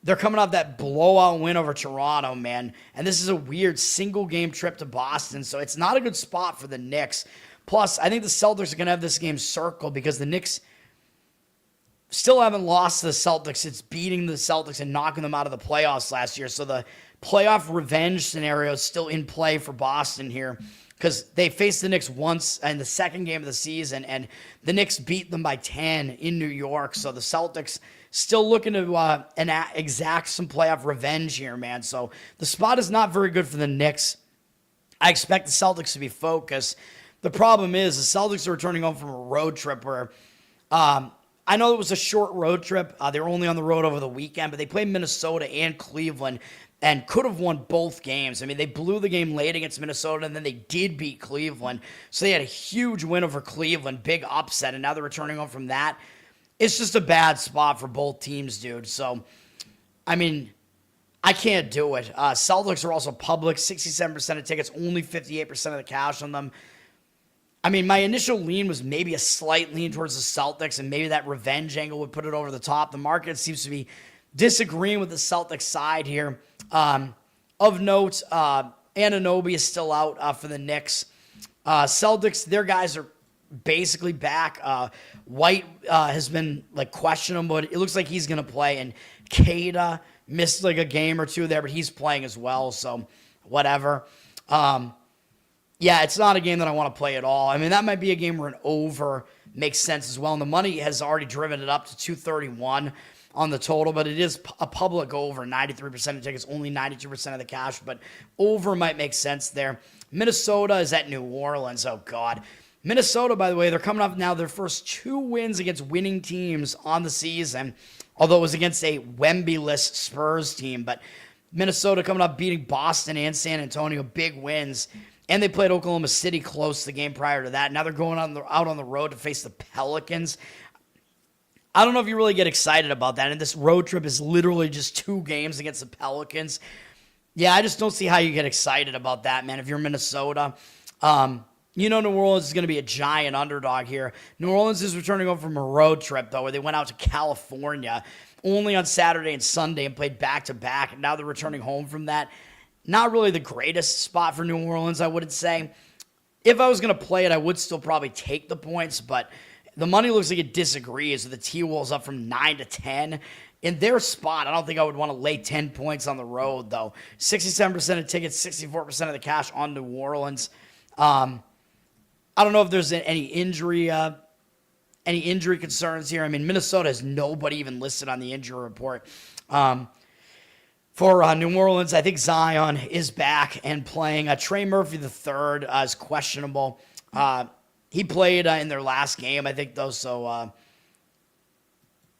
they're coming off that blowout win over Toronto, man. And this is a weird single-game trip to Boston, so it's not a good spot for the Knicks. Plus, I think the Celtics are going to have this game circled because the Knicks still haven't lost to the Celtics. It's beating the Celtics and knocking them out of the playoffs last year. So the playoff revenge scenario is still in play for Boston here. because they faced the Knicks once in the second game of the season, and the Knicks beat them by 10 in New York. So the Celtics still looking to exact some playoff revenge here, man. So the spot is not very good for the Knicks. I expect the Celtics to be focused. The problem is the Celtics are returning home from a road trip where I know it was a short road trip. They were only on the road over the weekend, but they played Minnesota and Cleveland and could have won both games. I mean, they blew the game late against Minnesota, and then they did beat Cleveland. So they had a huge win over Cleveland, big upset, and now they're returning home from that. It's just a bad spot for both teams, dude. So, I mean, I can't do it. Celtics are also public, 67% of tickets, only 58% of the cash on them. I mean, my initial lean was maybe a slight lean towards the Celtics, and maybe that revenge angle would put it over the top. The market seems to be disagreeing with the Celtics side here. Of note, Anunoby is still out for the Knicks. Celtics, their guys are basically back. White has been like questionable, but it looks like he's going to play. And Kada missed like a game or two there, but he's playing as well, so whatever. Yeah, it's not a game that I want to play at all. I mean, that might be a game where an over makes sense as well. And the money has already driven it up to 231 on the total, but it is a public over. 93% of tickets, only 92% of the cash, but over might make sense there. Minnesota is at New Orleans. Oh, God. Minnesota, by the way, they're coming off now their first 2 wins against winning teams on the season, although it was against a Wemby-less Spurs team. But Minnesota coming up beating Boston and San Antonio, big wins. And they played Oklahoma City close the game prior to that. Now they're going out on the road to face the Pelicans. I don't know if you really get excited about that. And this road trip is literally just 2 games against the Pelicans. Yeah, I just don't see how you get excited about that, man, if you're Minnesota. You know New Orleans is going to be a giant underdog here. New Orleans is returning home from a road trip, though, where they went out to California only on Saturday and Sunday and played back-to-back. And now they're returning home from that. Not really the greatest spot for New Orleans, I wouldn't say. If I was going to play it, I would still probably take the points, but the money looks like it disagrees with the T-Wolves up from 9 to 10. In their spot, I don't think I would want to lay 10 points on the road, though. 67% of tickets, 64% of the cash on New Orleans. I don't know if there's any injury concerns here. I mean, Minnesota has nobody even listed on the injury report. For New Orleans, I think Zion is back and playing. Trey Murphy III is questionable. He played in their last game, I think, though. So,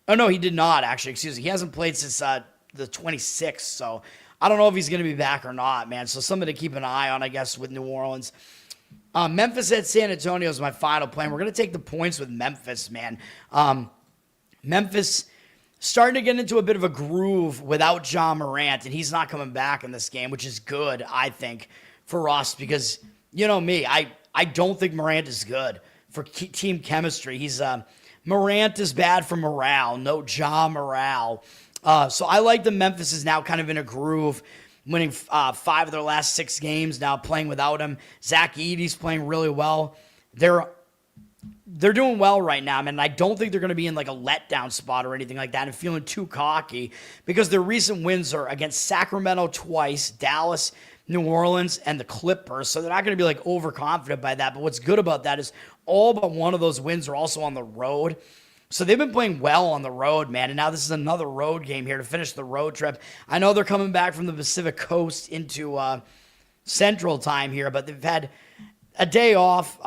oh, no, he did not, actually. Excuse me. He hasn't played since the 26th. So, I don't know if he's going to be back or not, man. So, something to keep an eye on, I guess, with New Orleans. Memphis at San Antonio is my final play. We're going to take the points with Memphis, man. Memphis starting to get into a bit of a groove without Ja Morant, and he's not coming back in this game, which is good, I think, for us because, you know me, I don't think Morant is good for team chemistry. Morant is bad for morale, no Ja morale. So I like the Memphis is now kind of in a groove, winning 5 of their last 6 games now, playing without him. Zach Edey's playing really well. They're doing well right now, man. I don't think they're going to be in like a letdown spot or anything like that and feeling too cocky because their recent wins are against Sacramento twice, Dallas, New Orleans, and the Clippers. So they're not going to be like overconfident by that. But what's good about that is all but one of those wins are also on the road. So they've been playing well on the road, man. And now this is another road game here to finish the road trip. I know they're coming back from the Pacific Coast into Central Time here, but they've had a day off,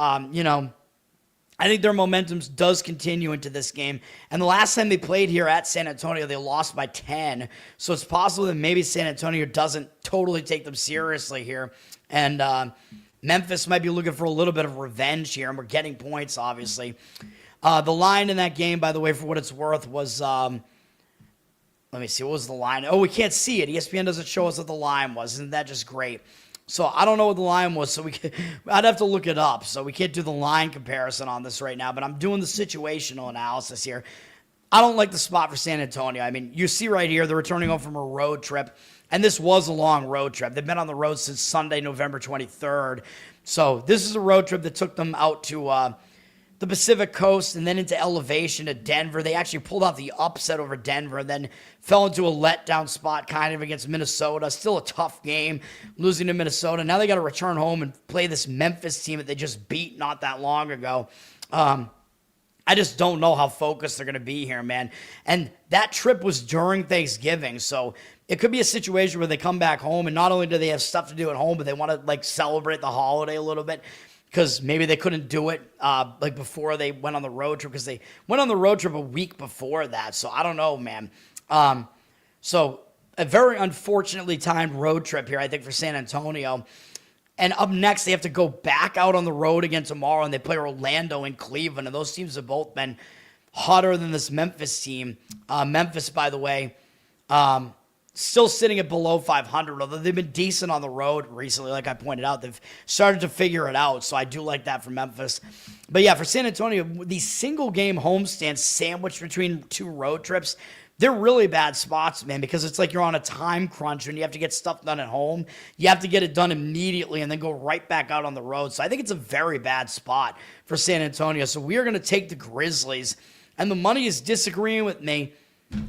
I think their momentum does continue into this game. And the last time they played here at San Antonio, they lost by 10. So it's possible that maybe San Antonio doesn't totally take them seriously here. And Memphis might be looking for a little bit of revenge here. And we're getting points, obviously. The line in that game, by the way, for what it's worth, was... let me see. What was the line? Oh, we can't see it. ESPN doesn't show us what the line was. Isn't that just great? So I don't know what the line was, so I'd have to look it up. So we can't do the line comparison on this right now, but I'm doing the situational analysis here. I don't like the spot for San Antonio. I mean, you see right here, they're returning home from a road trip, and this was a long road trip. They've been on the road since Sunday, November 23rd. So this is a road trip that took them out to the Pacific Coast and then into elevation to Denver. They actually pulled off the upset over Denver and then fell into a letdown spot kind of against Minnesota. Still a tough game, losing to Minnesota. Now they got to return home and play this Memphis team that they just beat not that long ago. I just don't know how focused they're going to be here, man. And that trip was during Thanksgiving, so it could be a situation where they come back home and not only do they have stuff to do at home, but they want to like celebrate the holiday a little bit. Because maybe they couldn't do it like before they went on the road trip because they went on the road trip a week before that. So I don't know, man. So a very unfortunately timed road trip here, I think, for San Antonio. And up next, they have to go back out on the road again tomorrow, and they play Orlando and Cleveland. And those teams have both been hotter than this Memphis team. Memphis, by the way, still sitting at below 500, although they've been decent on the road recently. Like I pointed out, they've started to figure it out, so I do like that for Memphis. But yeah, for San Antonio, these single-game homestands sandwiched between two road trips, they're really bad spots, man, because it's like you're on a time crunch and you have to get stuff done at home. You have to get it done immediately and then go right back out on the road. So I think it's a very bad spot for San Antonio. So we are going to take the Grizzlies, and the money is disagreeing with me.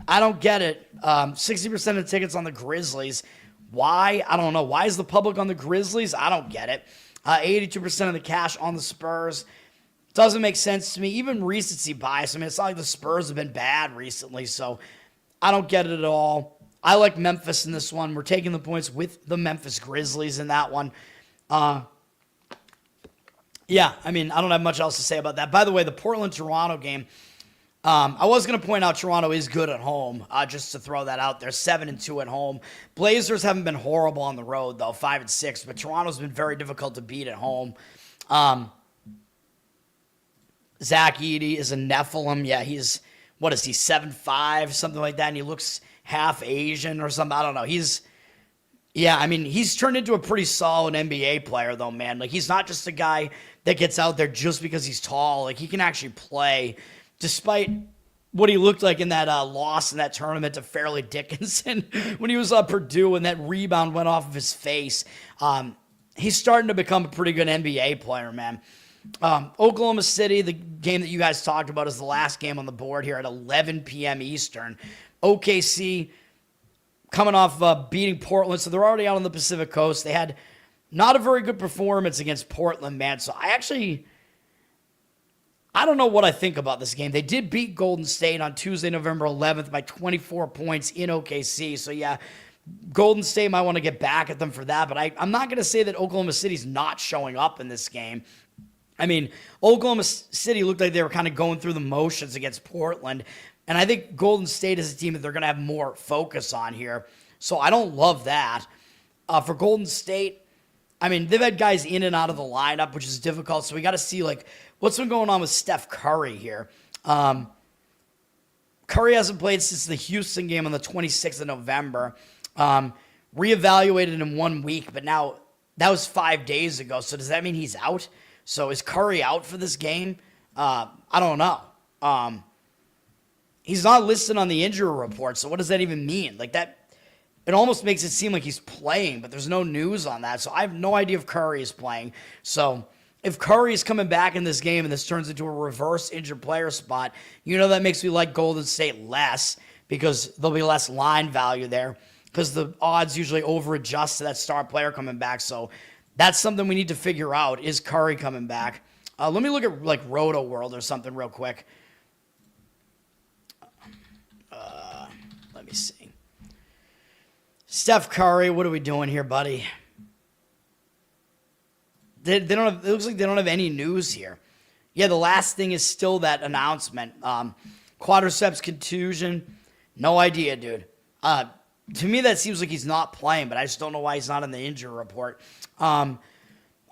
I don't get it. 60% of the tickets on the Grizzlies. Why? I don't know. Why is the public on the Grizzlies? I don't get it. 82% of the cash on the Spurs. Doesn't make sense to me. Even recency bias. I mean, it's not like the Spurs have been bad recently, so I don't get it at all. I like Memphis in this one. We're taking the points with the Memphis Grizzlies in that one. Yeah, I mean, I don't have much else to say about that. By the way, the Portland-Toronto game, I was going to point out Toronto is good at home, just to throw that out there. 7-2 at home. Blazers haven't been horrible on the road, though, 5-6, but Toronto's been very difficult to beat at home. Zach Edey is a Nephilim. Yeah, he's, what is he, 7'5", something like that, and he looks half Asian or something. I don't know. He's turned into a pretty solid NBA player, though, man. Like, he's not just a guy that gets out there just because he's tall. Like, he can actually play. Despite what he looked like in that loss in that tournament to Fairleigh Dickinson when he was at Purdue and that rebound went off of his face, he's starting to become a pretty good NBA player, man. Oklahoma City, the game that you guys talked about, is the last game on the board here at 11 p.m. Eastern. OKC coming off beating Portland, so they're already out on the Pacific Coast. They had not a very good performance against Portland, man, so I don't know what I think about this game. They did beat Golden State on Tuesday, November 11th by 24 points in OKC. So, yeah, Golden State might want to get back at them for that. But I'm not going to say that Oklahoma City's not showing up in this game. I mean, Oklahoma City looked like they were kind of going through the motions against Portland. And I think Golden State is a team that they're going to have more focus on here. So I don't love that. For Golden State, I mean, they've had guys in and out of the lineup, which is difficult. So we got to see, like, what's been going on with Steph Curry here. Curry hasn't played since the Houston game on the 26th of November. Reevaluated in 1 week, but now that was 5 days ago. So does that mean he's out? So is Curry out for this game? I don't know. He's not listed on the injury report, so what does that even mean? Like that, it almost makes it seem like he's playing, but there's no news on that. So I have no idea if Curry is playing. So if Curry is coming back in this game and this turns into a reverse injured player spot, that makes me like Golden State less because there'll be less line value there because the odds usually over-adjust to that star player coming back. So that's something we need to figure out. Is Curry coming back? Let me look at like Roto World or something real quick. Let me see. Steph Curry, what are we doing here, buddy? They don't have, it looks like they don't have any news here. Yeah, the last thing is still that announcement. Quadriceps contusion. No idea, dude. To me, that seems like he's not playing, but I just don't know why he's not in the injury report. On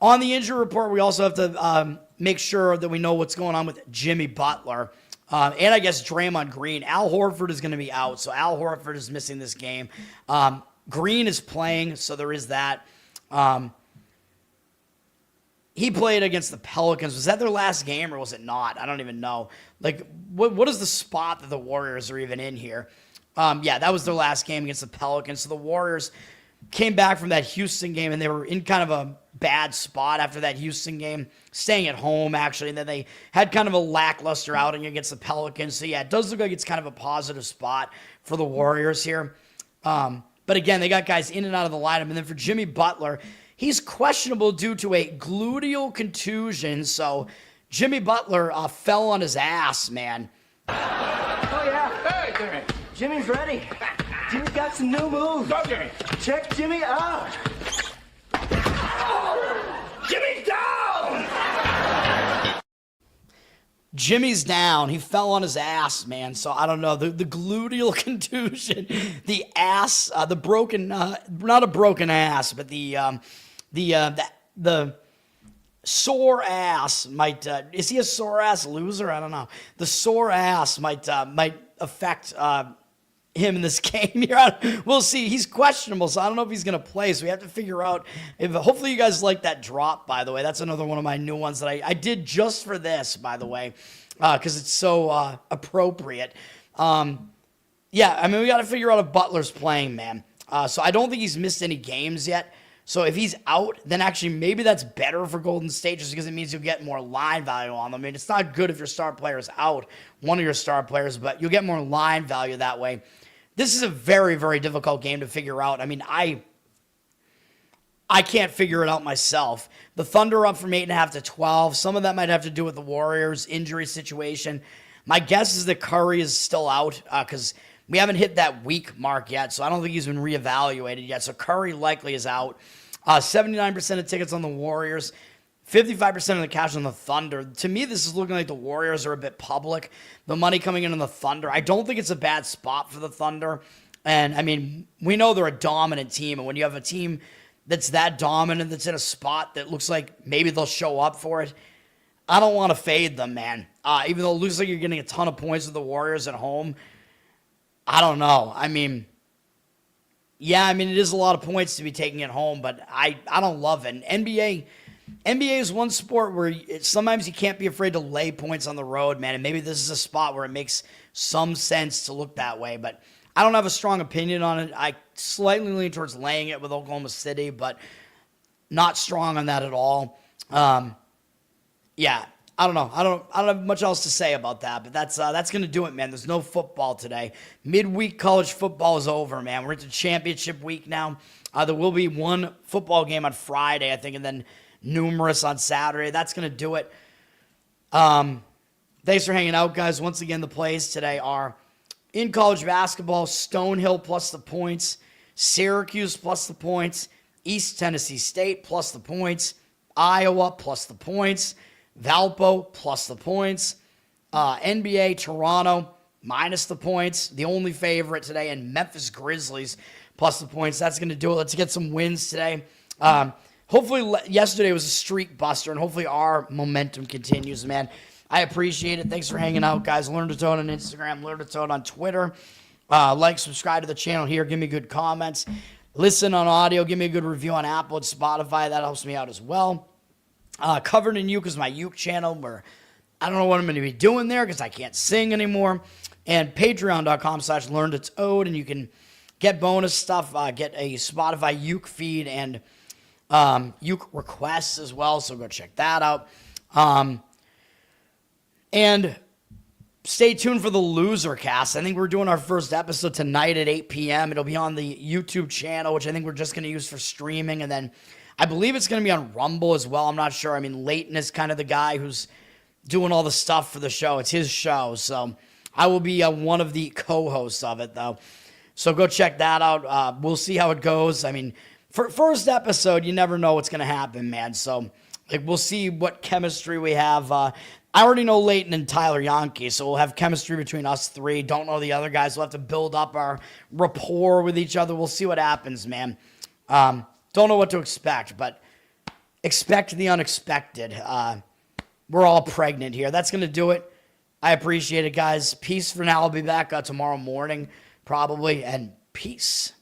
the injury report, we also have to make sure that we know what's going on with Jimmy Butler. And I guess Draymond Green. Al Horford is going to be out, so Al Horford is missing this game. Green is playing, so there is that. He played against the Pelicans. Was that their last game or was it not? I don't even know. Like, what is the spot that the Warriors are even in here? Yeah, that was their last game against the Pelicans. So the Warriors came back from that Houston game, and they were in kind of a bad spot after that Houston game, staying at home, actually. And then they had kind of a lackluster outing against the Pelicans. So, yeah, it does look like it's kind of a positive spot for the Warriors here. But, again, they got guys in and out of the lineup. And then for Jimmy Butler, he's questionable due to a gluteal contusion. So, Jimmy Butler fell on his ass, man. Oh, yeah. Hey, Jimmy. Jimmy's ready. Jimmy's got some new moves. Go, Jimmy. Check Jimmy out. Oh, Jimmy's down! Jimmy's down. He fell on his ass, man. So I don't know. The gluteal contusion, the ass, the broken, not a broken ass, but the sore ass might. Is he a sore ass loser? I don't know. The sore ass might affect him in this game here. We'll see. He's questionable, so I don't know if he's going to play. So we have to figure out if. Hopefully, you guys like that drop. By the way, that's another one of my new ones that I did just for this. By the way, because it's so appropriate. Yeah, I mean, we got to figure out if Butler's playing, man. So I don't think he's missed any games yet. So if he's out, then actually maybe that's better for Golden State just because it means you'll get more line value on them. I mean, it's not good if your star player is out, one of your star players, but you'll get more line value that way. This is a very, very difficult game to figure out. I mean, I can't figure it out myself. The Thunder up from 8.5 to 12. Some of that might have to do with the Warriors' injury situation. My guess is that Curry is still out because we haven't hit that week mark yet, so I don't think he's been reevaluated yet. So Curry likely is out. 79% of tickets on the Warriors, 55% of the cash on the Thunder. To me, this is looking like the Warriors are a bit public. The money coming in on the Thunder. I don't think it's a bad spot for the Thunder. And, I mean, we know they're a dominant team. And when you have a team that's that dominant, that's in a spot that looks like maybe they'll show up for it, I don't want to fade them, man. Even though it looks like you're getting a ton of points with the Warriors at home, I don't know. I mean, yeah, I mean, it is a lot of points to be taking at home, but I don't love it. And NBA is one sport where sometimes you can't be afraid to lay points on the road, man. And maybe this is a spot where it makes some sense to look that way. But I don't have a strong opinion on it. I slightly lean towards laying it with Oklahoma City, but not strong on that at all. Yeah, I don't know. I don't have much else to say about that, but that's going to do it, man. There's no football today. Midweek college football is over, man. We're into championship week now. There will be one football game on Friday, I think, and then numerous on Saturday. That's going to do it. Thanks for hanging out, guys. Once again, the plays today are in college basketball, Stonehill plus the points, Syracuse plus the points, East Tennessee State plus the points, Iowa plus the points, Valpo plus the points, NBA Toronto minus the points, the only favorite today, and Memphis Grizzlies plus the points. That's going to do it. Let's get some wins today. Hopefully yesterday was a streak buster, and hopefully our momentum continues, man. I appreciate it. Thanks for hanging out, guys. Learn to Tote on Instagram, Learn to Tote on Twitter. Like, subscribe to the channel here. Give me good comments. Listen on audio. Give me a good review on Apple and Spotify. That helps me out as well. Covered in Uke is my Uke channel where I don't know what I'm going to be doing there because I can't sing anymore. And patreon.com/learntotode, and you can get bonus stuff, get a Spotify Uke feed and Uke requests as well, so go check that out. And stay tuned for the Loser Cast. I think we're doing our first episode tonight at 8 p.m. It'll be on the YouTube channel, which I think we're just going to use for streaming, and then I believe it's going to be on Rumble as well. I'm not sure. I mean, Leighton is kind of the guy who's doing all the stuff for the show. It's his show, so I will be one of the co-hosts of it, though. So go check that out. We'll see how it goes. I mean, for first episode, you never know what's going to happen, man. So we'll see what chemistry we have. I already know Leighton and Tyler Yonke, so we'll have chemistry between us three. Don't know the other guys. We'll have to build up our rapport with each other. We'll see what happens, man. Don't know what to expect, but expect the unexpected. We're all pregnant here. That's going to do it. I appreciate it, guys. Peace for now. I'll be back tomorrow morning, probably, and peace.